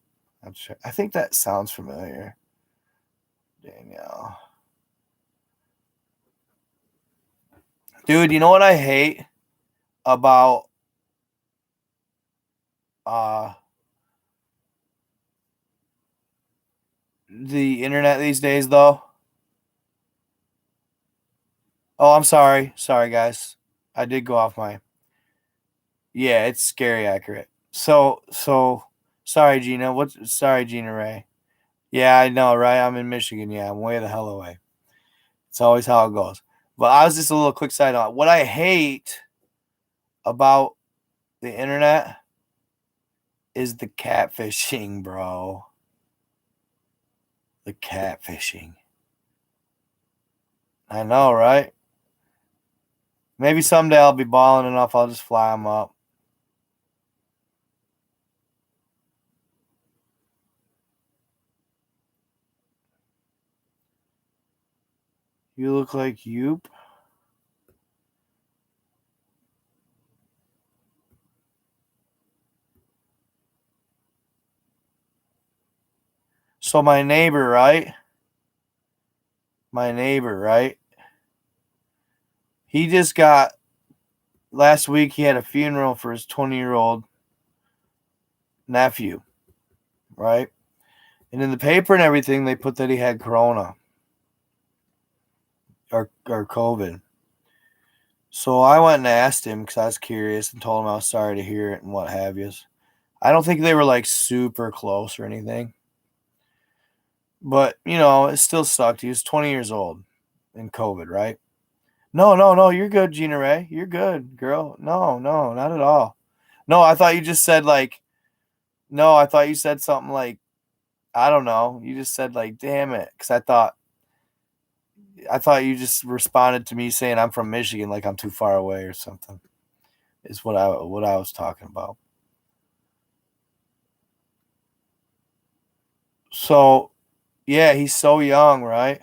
I think that sounds familiar. Danielle. Dude, you know what I hate about the internet these days, though? Oh, I'm sorry. Sorry, guys. I did go off my... Yeah, it's scary accurate. So sorry, Gina. Sorry, Gina Ray. Yeah, I know, right? I'm in Michigan. Yeah, I'm way the hell away. It's always how it goes. But I was just a little quick side note. What I hate about the internet is the catfishing, bro. The catfishing. I know, right? Maybe someday I'll be balling enough, I'll just fly them up. You look like Yoop. So my neighbor, right? He just got, last week he had a funeral for his 20-year-old nephew, right? And in the paper and everything, they put that he had corona or COVID. So I went and asked him because I was curious and told him I was sorry to hear it and what have you. I don't think they were like super close or anything. But, it still sucked. He was 20 years old in COVID, right? No, you're good, Gina Ray. You're good, girl. No, not at all. No, I thought you just said I thought you said something like, I don't know. You just said like, damn it. Because I thought you just responded to me saying I'm from Michigan, like I'm too far away or something. Is what I was talking about. So, yeah, he's so young, right?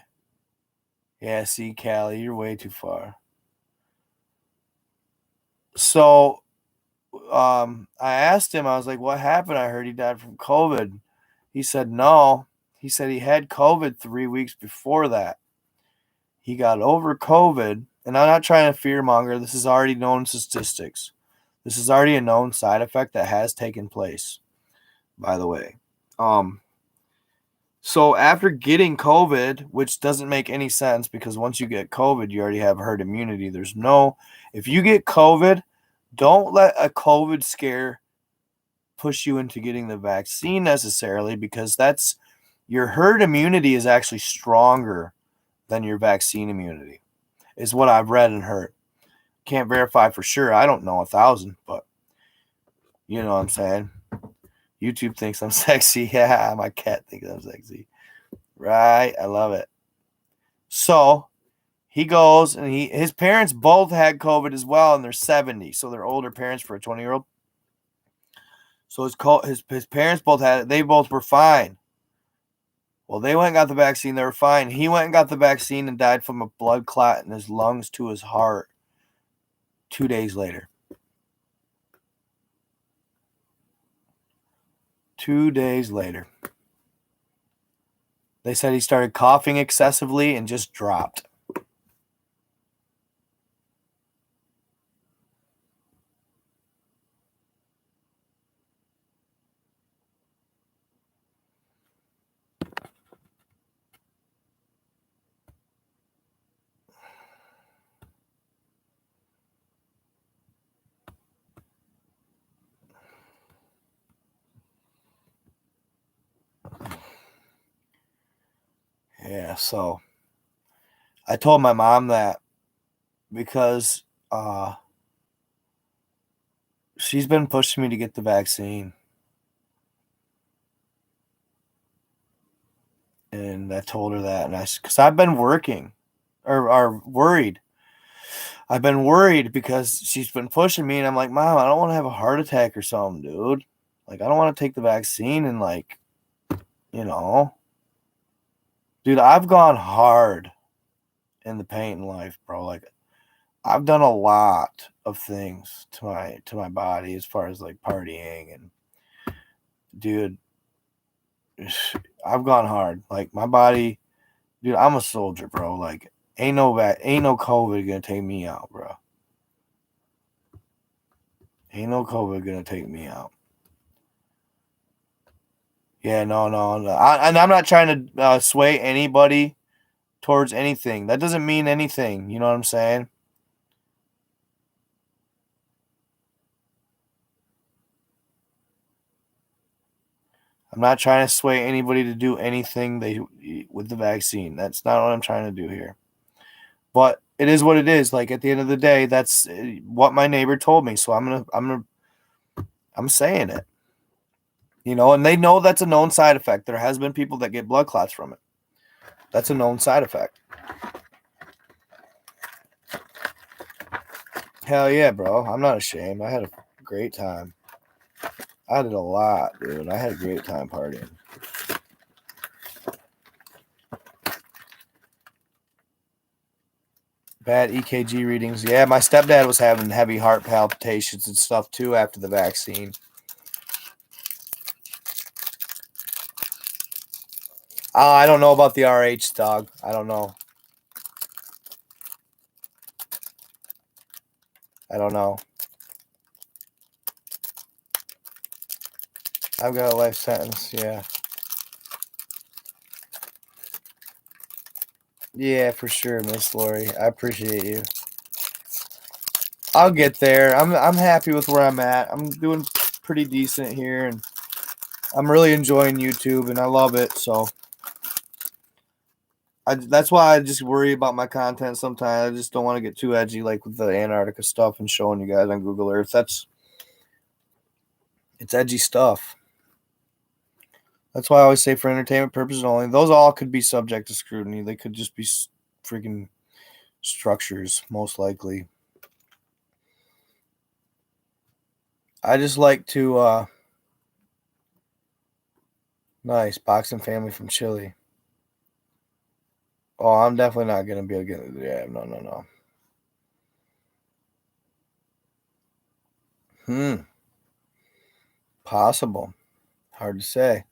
Yeah, see, Callie, you're way too far. So, I asked him, I was like, what happened? I heard he died from COVID. He said, no. He said he had COVID 3 weeks before that. He got over COVID, and I'm not trying to fearmonger. This is already known statistics. This is already a known side effect that has taken place, by the way. So after getting COVID, which doesn't make any sense because once you get COVID, you already have herd immunity. If you get COVID, don't let a COVID scare push you into getting the vaccine necessarily, because your herd immunity is actually stronger than your vaccine immunity, is what I've read and heard. Can't verify for sure. I don't know 1,000, but you know what I'm saying. YouTube thinks I'm sexy. Yeah, my cat thinks I'm sexy. Right? I love it. So he goes, and his parents both had COVID as well, and they're 70, so they're older parents for a 20-year-old. So his parents both had it. They both were fine. Well, they went and got the vaccine. They were fine. He went and got the vaccine and died from a blood clot in his lungs to his heart 2 days later. 2 days later. They said he started coughing excessively and just dropped. Yeah, so I told my mom that because she's been pushing me to get the vaccine. And I told her that, because I've been working or worried. I've been worried because she's been pushing me, and I'm like, Mom, I don't want to have a heart attack or something, dude. Like, I don't want to take the vaccine and dude, I've gone hard in the paint in life, bro. Like, I've done a lot of things to my body as far as like partying, and dude, I've gone hard. Like, my body, dude, I'm a soldier, bro. Like, ain't no COVID gonna take me out, bro. Ain't no COVID gonna take me out. Yeah, no. And I'm not trying to sway anybody towards anything. That doesn't mean anything. You know what I'm saying? I'm not trying to sway anybody to do anything with the vaccine. That's not what I'm trying to do here. But it is what it is. Like at the end of the day, that's what my neighbor told me. So I'm saying it. You know, and they know that's a known side effect. There has been people that get blood clots from it. That's a known side effect. Hell yeah, bro. I'm not ashamed. I had a great time. I did a lot, dude. I had a great time partying. Bad EKG readings. Yeah, my stepdad was having heavy heart palpitations and stuff too after the vaccine. I don't know about the RH, dog. I don't know. I don't know. I've got a life sentence. Yeah. Yeah, for sure, Miss Lori. I appreciate you. I'll get there. I'm happy with where I'm at. I'm doing pretty decent here, and I'm really enjoying YouTube, and I love it. So that's why I just worry about my content sometimes. I just don't want to get too edgy, like with the Antarctica stuff and showing you guys on Google Earth. It's edgy stuff. That's why I always say for entertainment purposes only. Those all could be subject to scrutiny. They could just be freaking structures, most likely. I just like to nice boxing family from Chile. Oh, I'm definitely not gonna be able to get into the no. Possible. Hard to say.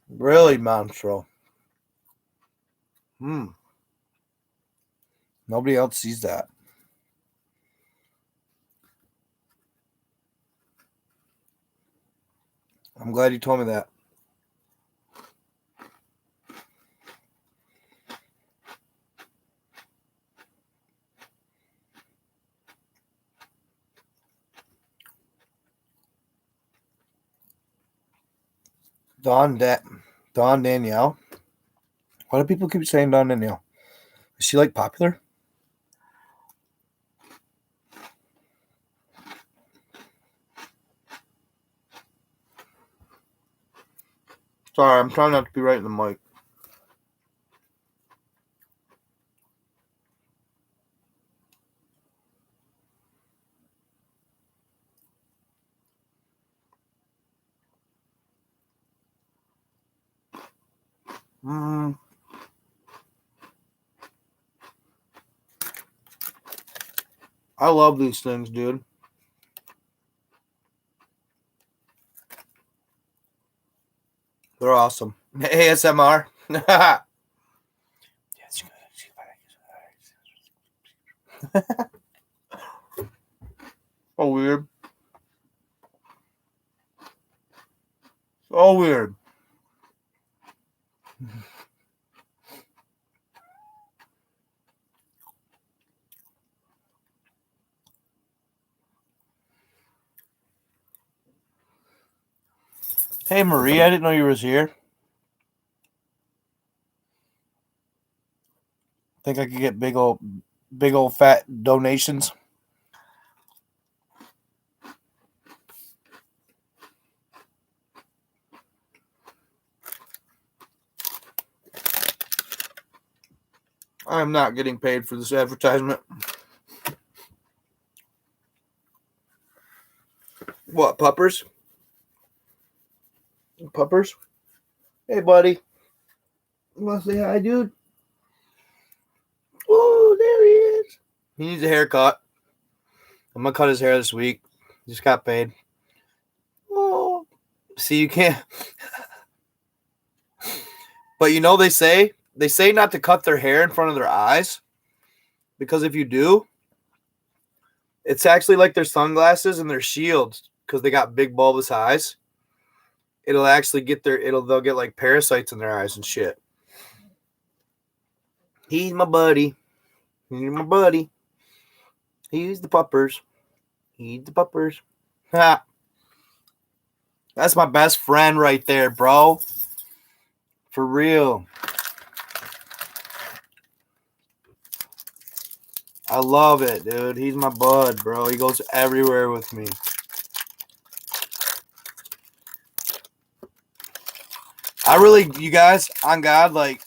Really, Monstro. Nobody else sees that. I'm glad you told me that. Dawn Danielle. Why do people keep saying Dawn Danielle? Is she like popular? Sorry, I'm trying not to be right in the mic. I love these things, dude. They're awesome. ASMR. Oh, weird. So weird. Hey, Marie, I didn't know you was here. Think I could get big old fat donations? I'm not getting paid for this advertisement. What, puppers? Puppers? Hey, buddy. You want to say hi, dude? Oh, there he is. He needs a haircut. I'm going to cut his hair this week. Just got paid. Oh. See, you can't. But you know, they say not to cut their hair in front of their eyes. Because if you do, it's actually like their sunglasses and their shields. Because they got big bulbous eyes. It'll actually they'll get like parasites in their eyes and shit. He's my buddy. He's my buddy. He's the puppers. He's the puppers. Ha. That's my best friend right there, bro. For real. I love it, dude. He's my bud, bro. He goes everywhere with me. You guys, on God, like,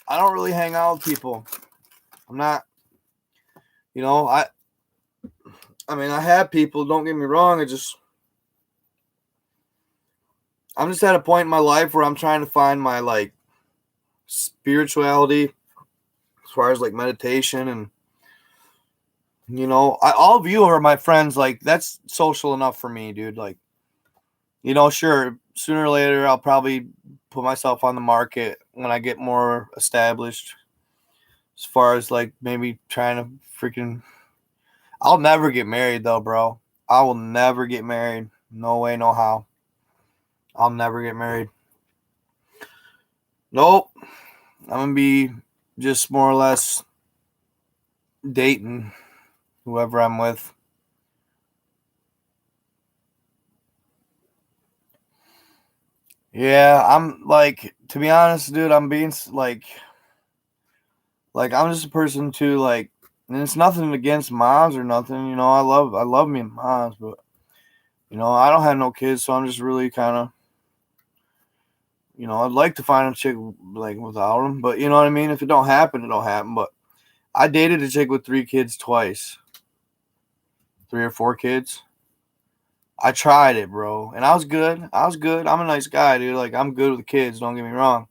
I don't really hang out with people. I'm not, you know, I mean, I have people, don't get me wrong. I'm just at a point in my life where I'm trying to find my, like, spirituality as far as, like, meditation. And, you know, all of you are my friends. Like, that's social enough for me, dude. Like, you know, sure, sooner or later, I'll probably put myself on the market when I get more established. As far as, like, maybe trying to freaking... I'll never get married, though, bro. I will never get married. No way, no how. I'll never get married. Nope. I'm going to be just more or less dating whoever I'm with. Yeah, I'm like, to be honest, dude, I'm being like I'm just a person too, like, and it's nothing against moms or nothing, you know. I love me moms, but you know, I don't have no kids, so I'm just really kind of, you know, I'd like to find a chick like without them, but you know what I mean. If it don't happen, it don't happen. But I dated a chick with 3 kids twice, 3 or 4 kids. I tried it, bro, and I was good. I was good. I'm a nice guy, dude. Like, I'm good with the kids. Don't get me wrong,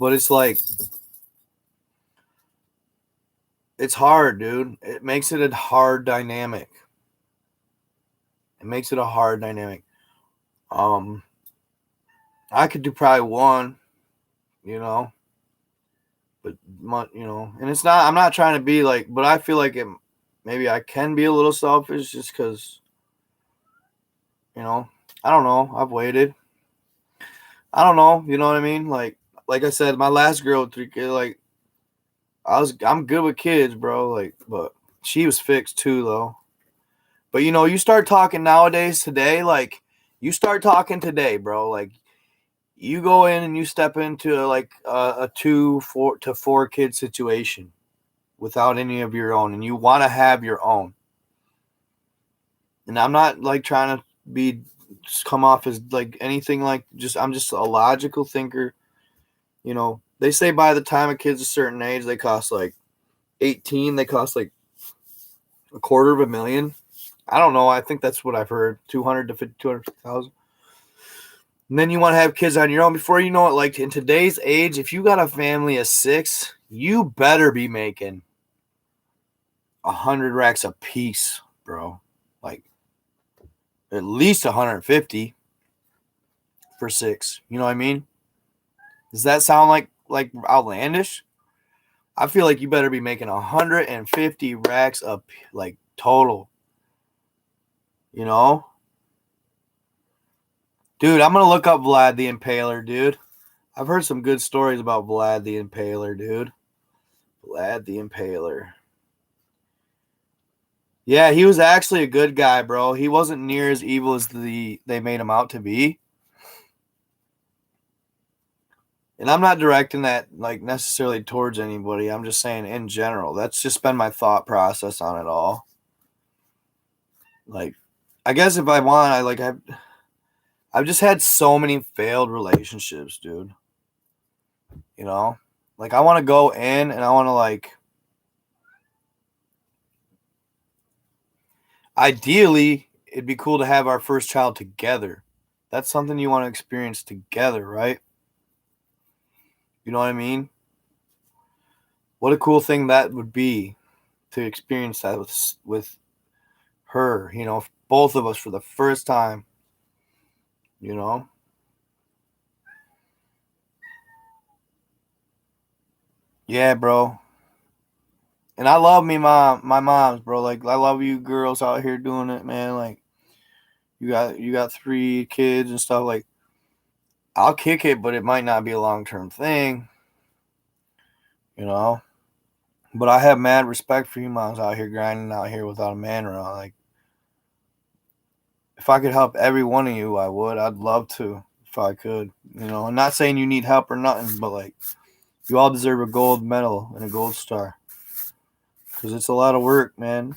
but it's like, it's hard, dude. It makes it a hard dynamic. It makes it a hard dynamic. Um, I could do probably one, you know, but you know, and it's not. I'm not trying to be like, but I feel like it. Maybe I can be a little selfish just because, you know, I don't know. I've waited. I don't know. You know what I mean? Like I said, my last girl with 3 kids. Like, I'm good with kids, bro. Like, but she was fixed too, though. But you know, you start talking nowadays, today, like, you start talking today, bro. Like, you go in and you step into like a 2 to 4 kid situation without any of your own, and you want to have your own. And I'm not like trying to be just come off as like anything, like, just I'm just a logical thinker. You know, they say by the time a kid's a certain age, they cost like 18. They cost like $250,000. I don't know. I think that's what I've heard. 200,000. And then you want to have kids on your own. Before you know it, like, in today's age, if you got a family of 6, you better be making 100 racks a piece, bro. Like, at least 150 for 6. You know what I mean? Does that sound like outlandish? I feel like you better be making 150 racks up, like, total. You know, dude. I'm gonna look up Vlad the Impaler, dude. I've heard some good stories about Vlad the Impaler, dude. Vlad the Impaler. Yeah, he was actually a good guy, bro. He wasn't near as evil as they made him out to be. And I'm not directing that like necessarily towards anybody. I'm just saying in general. That's just been my thought process on it all. Like, I guess if I want, I've just had so many failed relationships, dude. You know? Like, I want to go in and I want to, like, ideally, it'd be cool to have our first child together. That's something you want to experience together, right? You know what I mean? What a cool thing that would be to experience that with her, you know, both of us for the first time, you know? Yeah, bro. And I love my moms, bro. Like, I love you girls out here doing it, man. Like, you got 3 kids and stuff. Like, I'll kick it, but it might not be a long-term thing, you know? But I have mad respect for you moms out here grinding out here without a man around. Like, If I could help every one of you, I would. I'd love to if I could. I'm not saying you need help or nothing, but like you all deserve a gold medal and a gold star because it's a lot of work, man.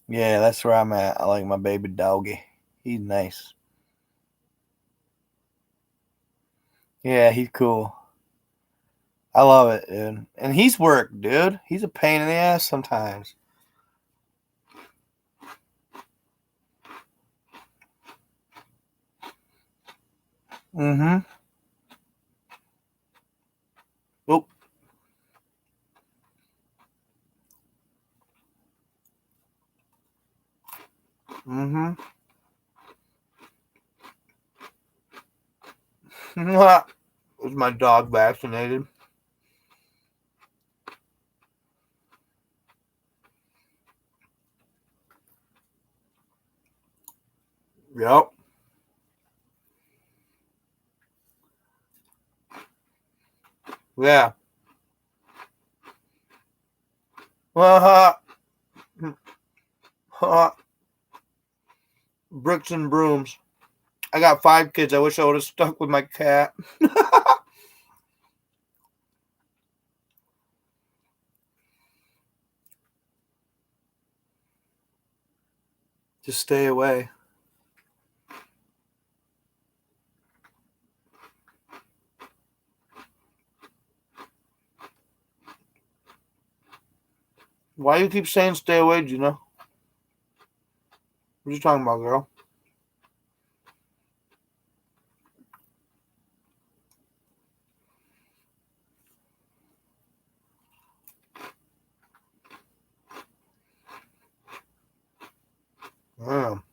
Yeah, that's where I'm at. I like my baby doggy. He's nice. Yeah, he's cool. I love it, dude. And he's work, dude. He's a pain in the ass sometimes. Mm-hmm. Oh. Mm-hmm. Was my dog vaccinated? Yep. Yeah. Uh-huh. Bricks and brooms. I got 5 kids. I wish I would have stuck with my cat. Just stay away. Why you keep saying stay away, Gina? What are you talking about, girl? Damn.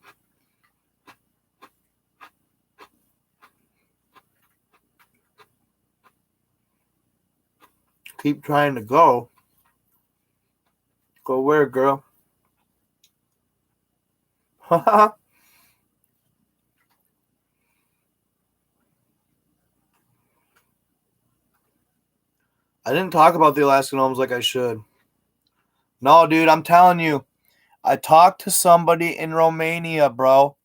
Keep trying to go. Go where, girl? I didn't talk about the Alaskan homes like I should. No, dude, I'm telling you. I talked to somebody in Romania, bro.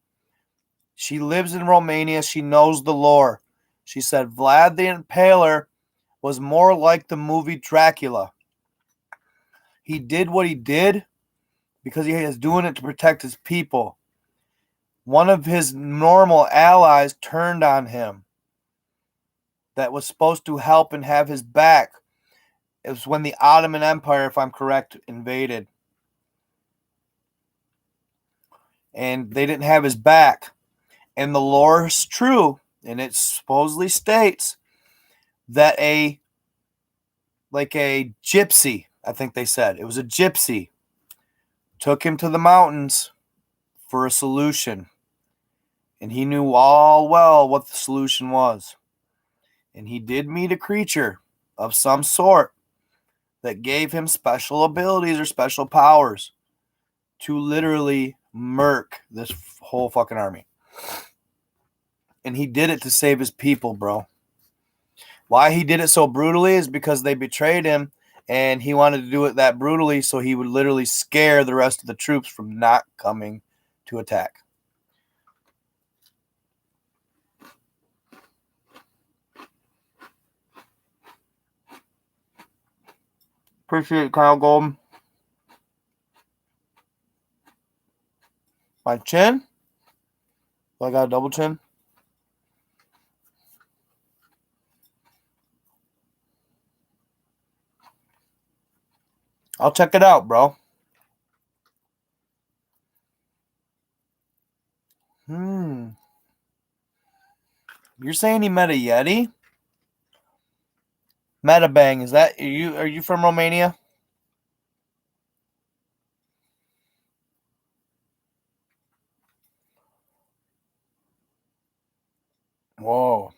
She lives in Romania. She knows the lore. She said Vlad the Impaler was more like the movie Dracula. He did what he did because he is doing it to protect his people. One of his normal allies turned on him that was supposed to help and have his back. It was when the Ottoman Empire, if I'm correct, invaded. And they didn't have his back. And the lore is true. And it supposedly states that a gypsy, I think they said, it was a gypsy, took him to the mountains for a solution. And he knew all well what the solution was. And he did meet a creature of some sort that gave him special abilities or special powers to literally murk this whole fucking army. And he did it to save his people, bro. Why he did it so brutally is because they betrayed him, and he wanted to do it that brutally so he would literally scare the rest of the troops from not coming to attack. Appreciate it, Kyle Golden. My chin? I got a double chin? I'll check it out, bro. You're saying he met a Yeti? Metabang, is that you? Are you from Romania? Whoa.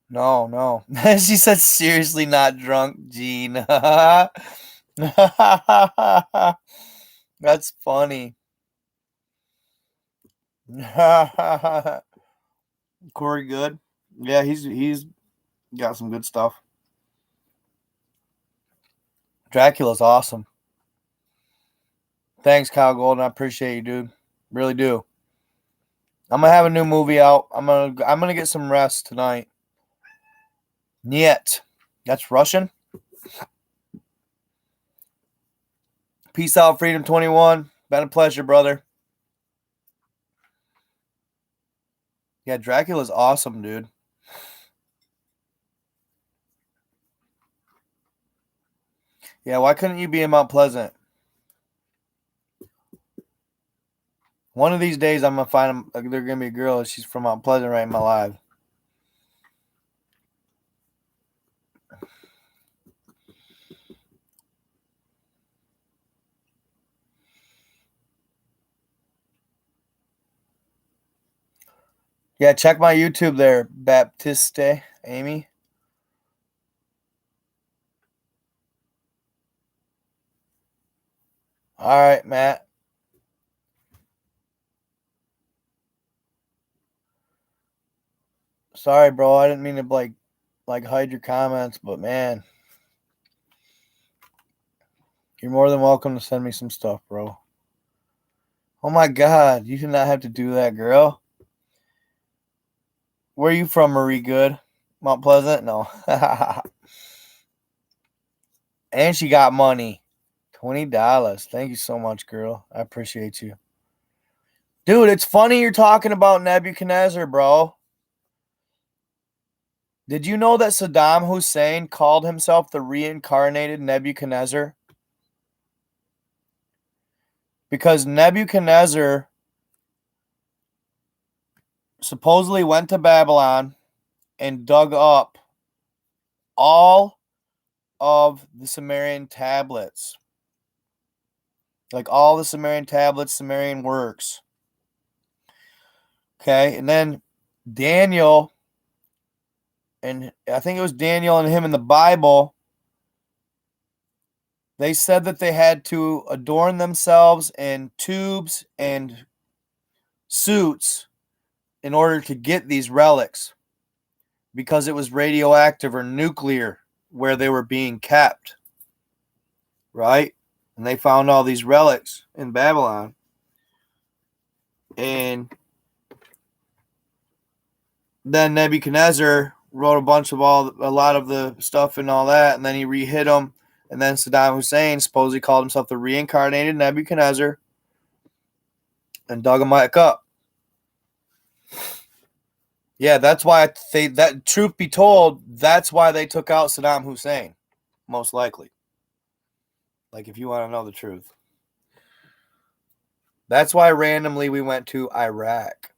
No, no. She said, seriously not drunk, Gene. That's funny. Corey good? Yeah, he's got some good stuff. Dracula's awesome. Thanks, Kyle Golden. I appreciate you, dude. Really do. I'm gonna have a new movie out. I'm gonna get some rest tonight. Niet. That's Russian. Peace out, Freedom 21. Been a pleasure, brother. Yeah, Dracula's awesome, dude. Yeah, why couldn't you be in Mount Pleasant? One of these days, I'm gonna find them. They're gonna be a girl. She's from Mount Pleasant right in my live. Yeah, check my YouTube there, Baptiste Amy. All right, Matt. Sorry, bro. I didn't mean to like hide your comments, but man, you're more than welcome to send me some stuff, bro. Oh my God, you should not have to do that, girl. Where are you from, Marie Good? Mount Pleasant? No. And she got money. $20. Thank you so much, girl. I appreciate you. Dude, it's funny you're talking about Nebuchadnezzar, bro. Did you know that Saddam Hussein called himself the reincarnated Nebuchadnezzar? Because Nebuchadnezzar supposedly went to Babylon and dug up all of the Sumerian tablets. Like all the Sumerian tablets, Sumerian works. Okay, and then Daniel, and I think it was Daniel and him in the Bible, they said that they had to adorn themselves in tubes and suits in order to get these relics because it was radioactive or nuclear where they were being kept. Right? And they found all these relics in Babylon. And then Nebuchadnezzar wrote a lot of the stuff and all that, and then he re-hit them. And then Saddam Hussein supposedly called himself the reincarnated Nebuchadnezzar and dug him back up. Yeah, that's why truth be told, that's why they took out Saddam Hussein, most likely. Like, if you want to know the truth. That's why randomly we went to Iraq.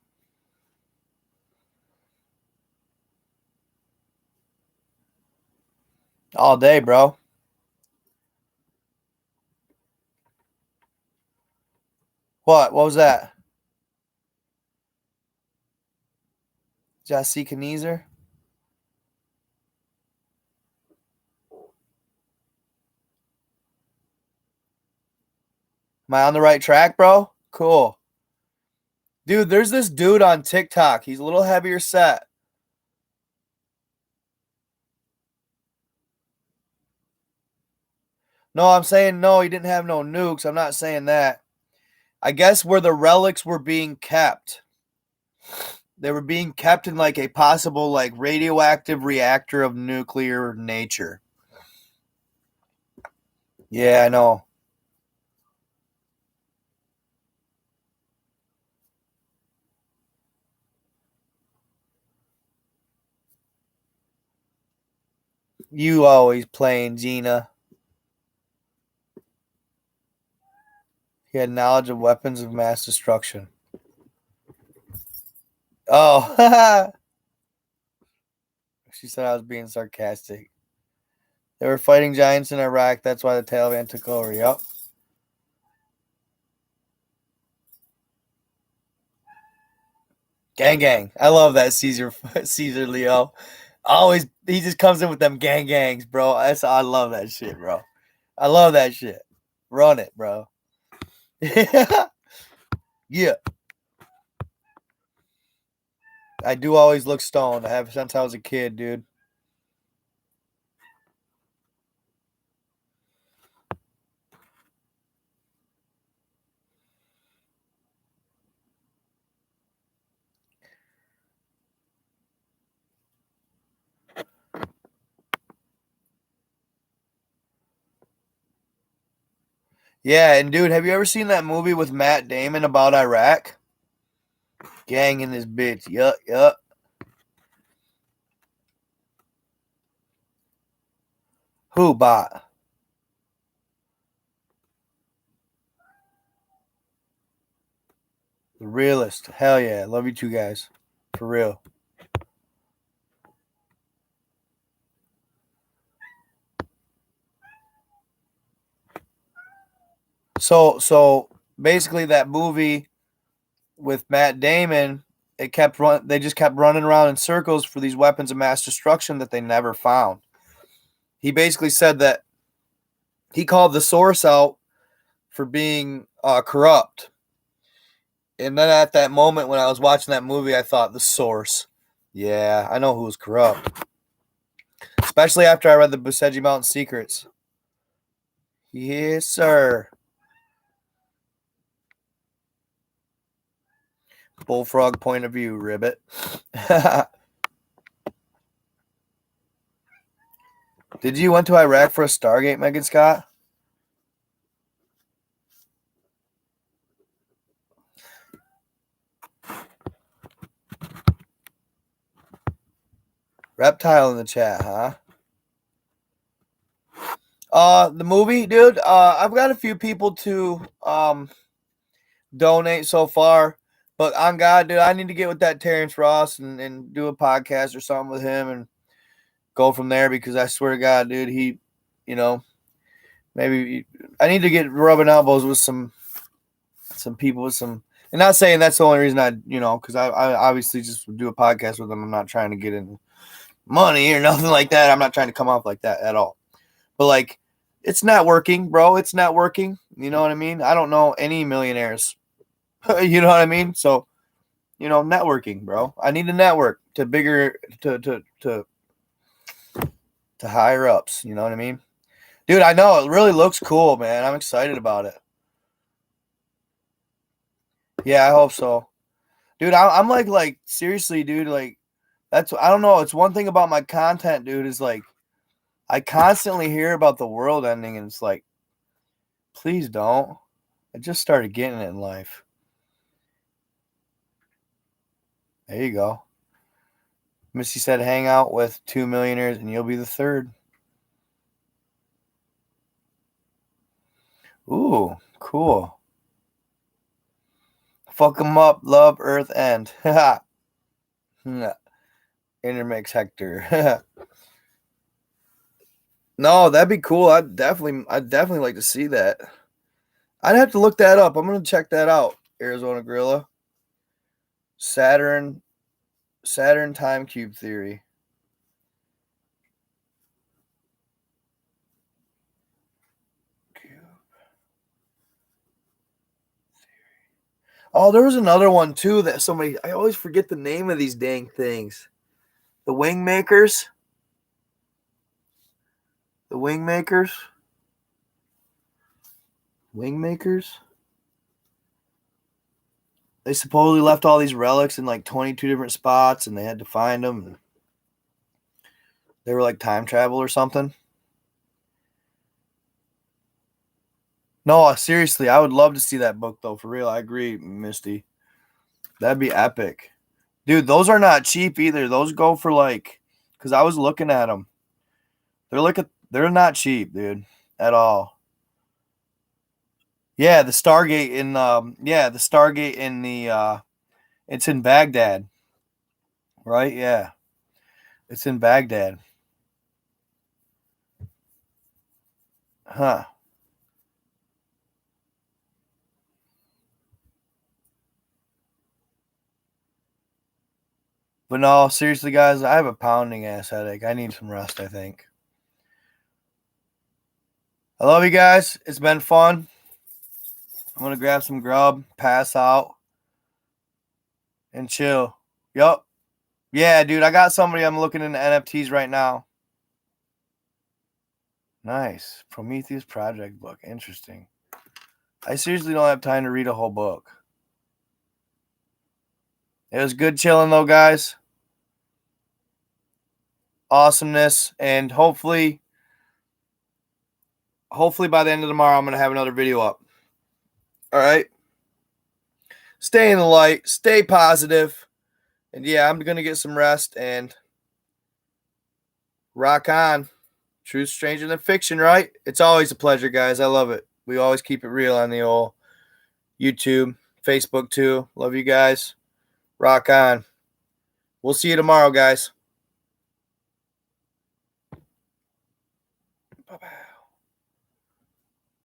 All day, bro. What? What was that? Jessica Kneezer? Am I on the right track, bro? Cool. Dude, there's this dude on TikTok. He's a little heavier set. No, I'm saying no, he didn't have no nukes. I'm not saying that. I guess where the relics were being kept. They were being kept in like a possible like radioactive reactor of nuclear nature. Yeah, I know. You always playing, Gina. He had knowledge of weapons of mass destruction. Oh, she said I was being sarcastic. They were fighting giants in Iraq. That's why the Taliban took over. Yep. Gang gang. I love that Caesar Leo. Always he just comes in with them gangs, bro. I love that shit, bro. I love that shit. Run it, bro. Yeah. I do always look stoned. I have since I was a kid, dude. Yeah, and dude, have you ever seen that movie with Matt Damon about Iraq? Gang in this bitch. Yup, yup. Who bot? The realist. Hell yeah. Love you two guys. For real. So basically that movie with Matt Damon, they just kept running around in circles for these weapons of mass destruction that they never found. He basically said that he called the source out for being corrupt. And then at that moment when I was watching that movie, I thought the source. Yeah, I know who was corrupt. Especially after I read the Buseji Mountain Secrets. Yes, sir. Bullfrog point of view, ribbit. Did you went to Iraq for a Stargate, Megan Scott? Reptile in the chat, huh? The movie, dude. I've got a few people to donate so far, but on God, dude, I need to get with that Terrence Ross and do a podcast or something with him and go from there because I swear to God, dude, he, you know, maybe I need to get rubbing elbows with some people with some. And not saying that's the only reason because I obviously just do a podcast with them. I'm not trying to get in money or nothing like that. I'm not trying to come off like that at all. But like, it's not working, bro. It's not working. You know what I mean? I don't know any millionaires. You know what I mean? So, networking, bro. I need to network to bigger to higher ups. You know what I mean? Dude, I know it really looks cool, man. I'm excited about it. Yeah, I hope so. Dude, I'm like seriously, dude, like I don't know. It's one thing about my content, dude, is like I constantly hear about the world ending and it's like, please don't. I just started getting it in life. There you go. Missy said hang out with 2 millionaires and you'll be the third. Ooh, cool. Fuck them up, love, earth, end. Intermix Hector. No, that'd be cool. I'd definitely like to see that. I'd have to look that up. I'm gonna check that out. Arizona Gorilla. Saturn time cube theory. Oh, there was another one too that I always forget the name of these dang things. The wing makers. The wing makers. Wing makers. They supposedly left all these relics in like 22 different spots and they had to find them. They were like time travel or something. No, seriously, I would love to see that book though. For real, I agree, Misty. That'd be epic. Dude, those are not cheap either. Those go for because I was looking at them. They're not cheap, dude, at all. Yeah, the Stargate in the it's in Baghdad. Right? Yeah. It's in Baghdad. Huh. But no, seriously, guys, I have a pounding ass headache. I need some rest, I think. I love you guys. It's been fun. I'm gonna grab some grub, pass out, and chill. Yup. Yeah, dude, I got somebody I'm looking into NFTs right now. Nice. Prometheus Project book. Interesting. I seriously don't have time to read a whole book. It was good chilling though, guys. Awesomeness. And hopefully hopefully by the end of tomorrow, I'm going to have another video up. All right. Stay in the light. Stay positive. And yeah, I'm going to get some rest and rock on. Truth stranger than fiction, right? It's always a pleasure, guys. I love it. We always keep it real on the old YouTube, Facebook too. Love you guys. Rock on. We'll see you tomorrow, guys.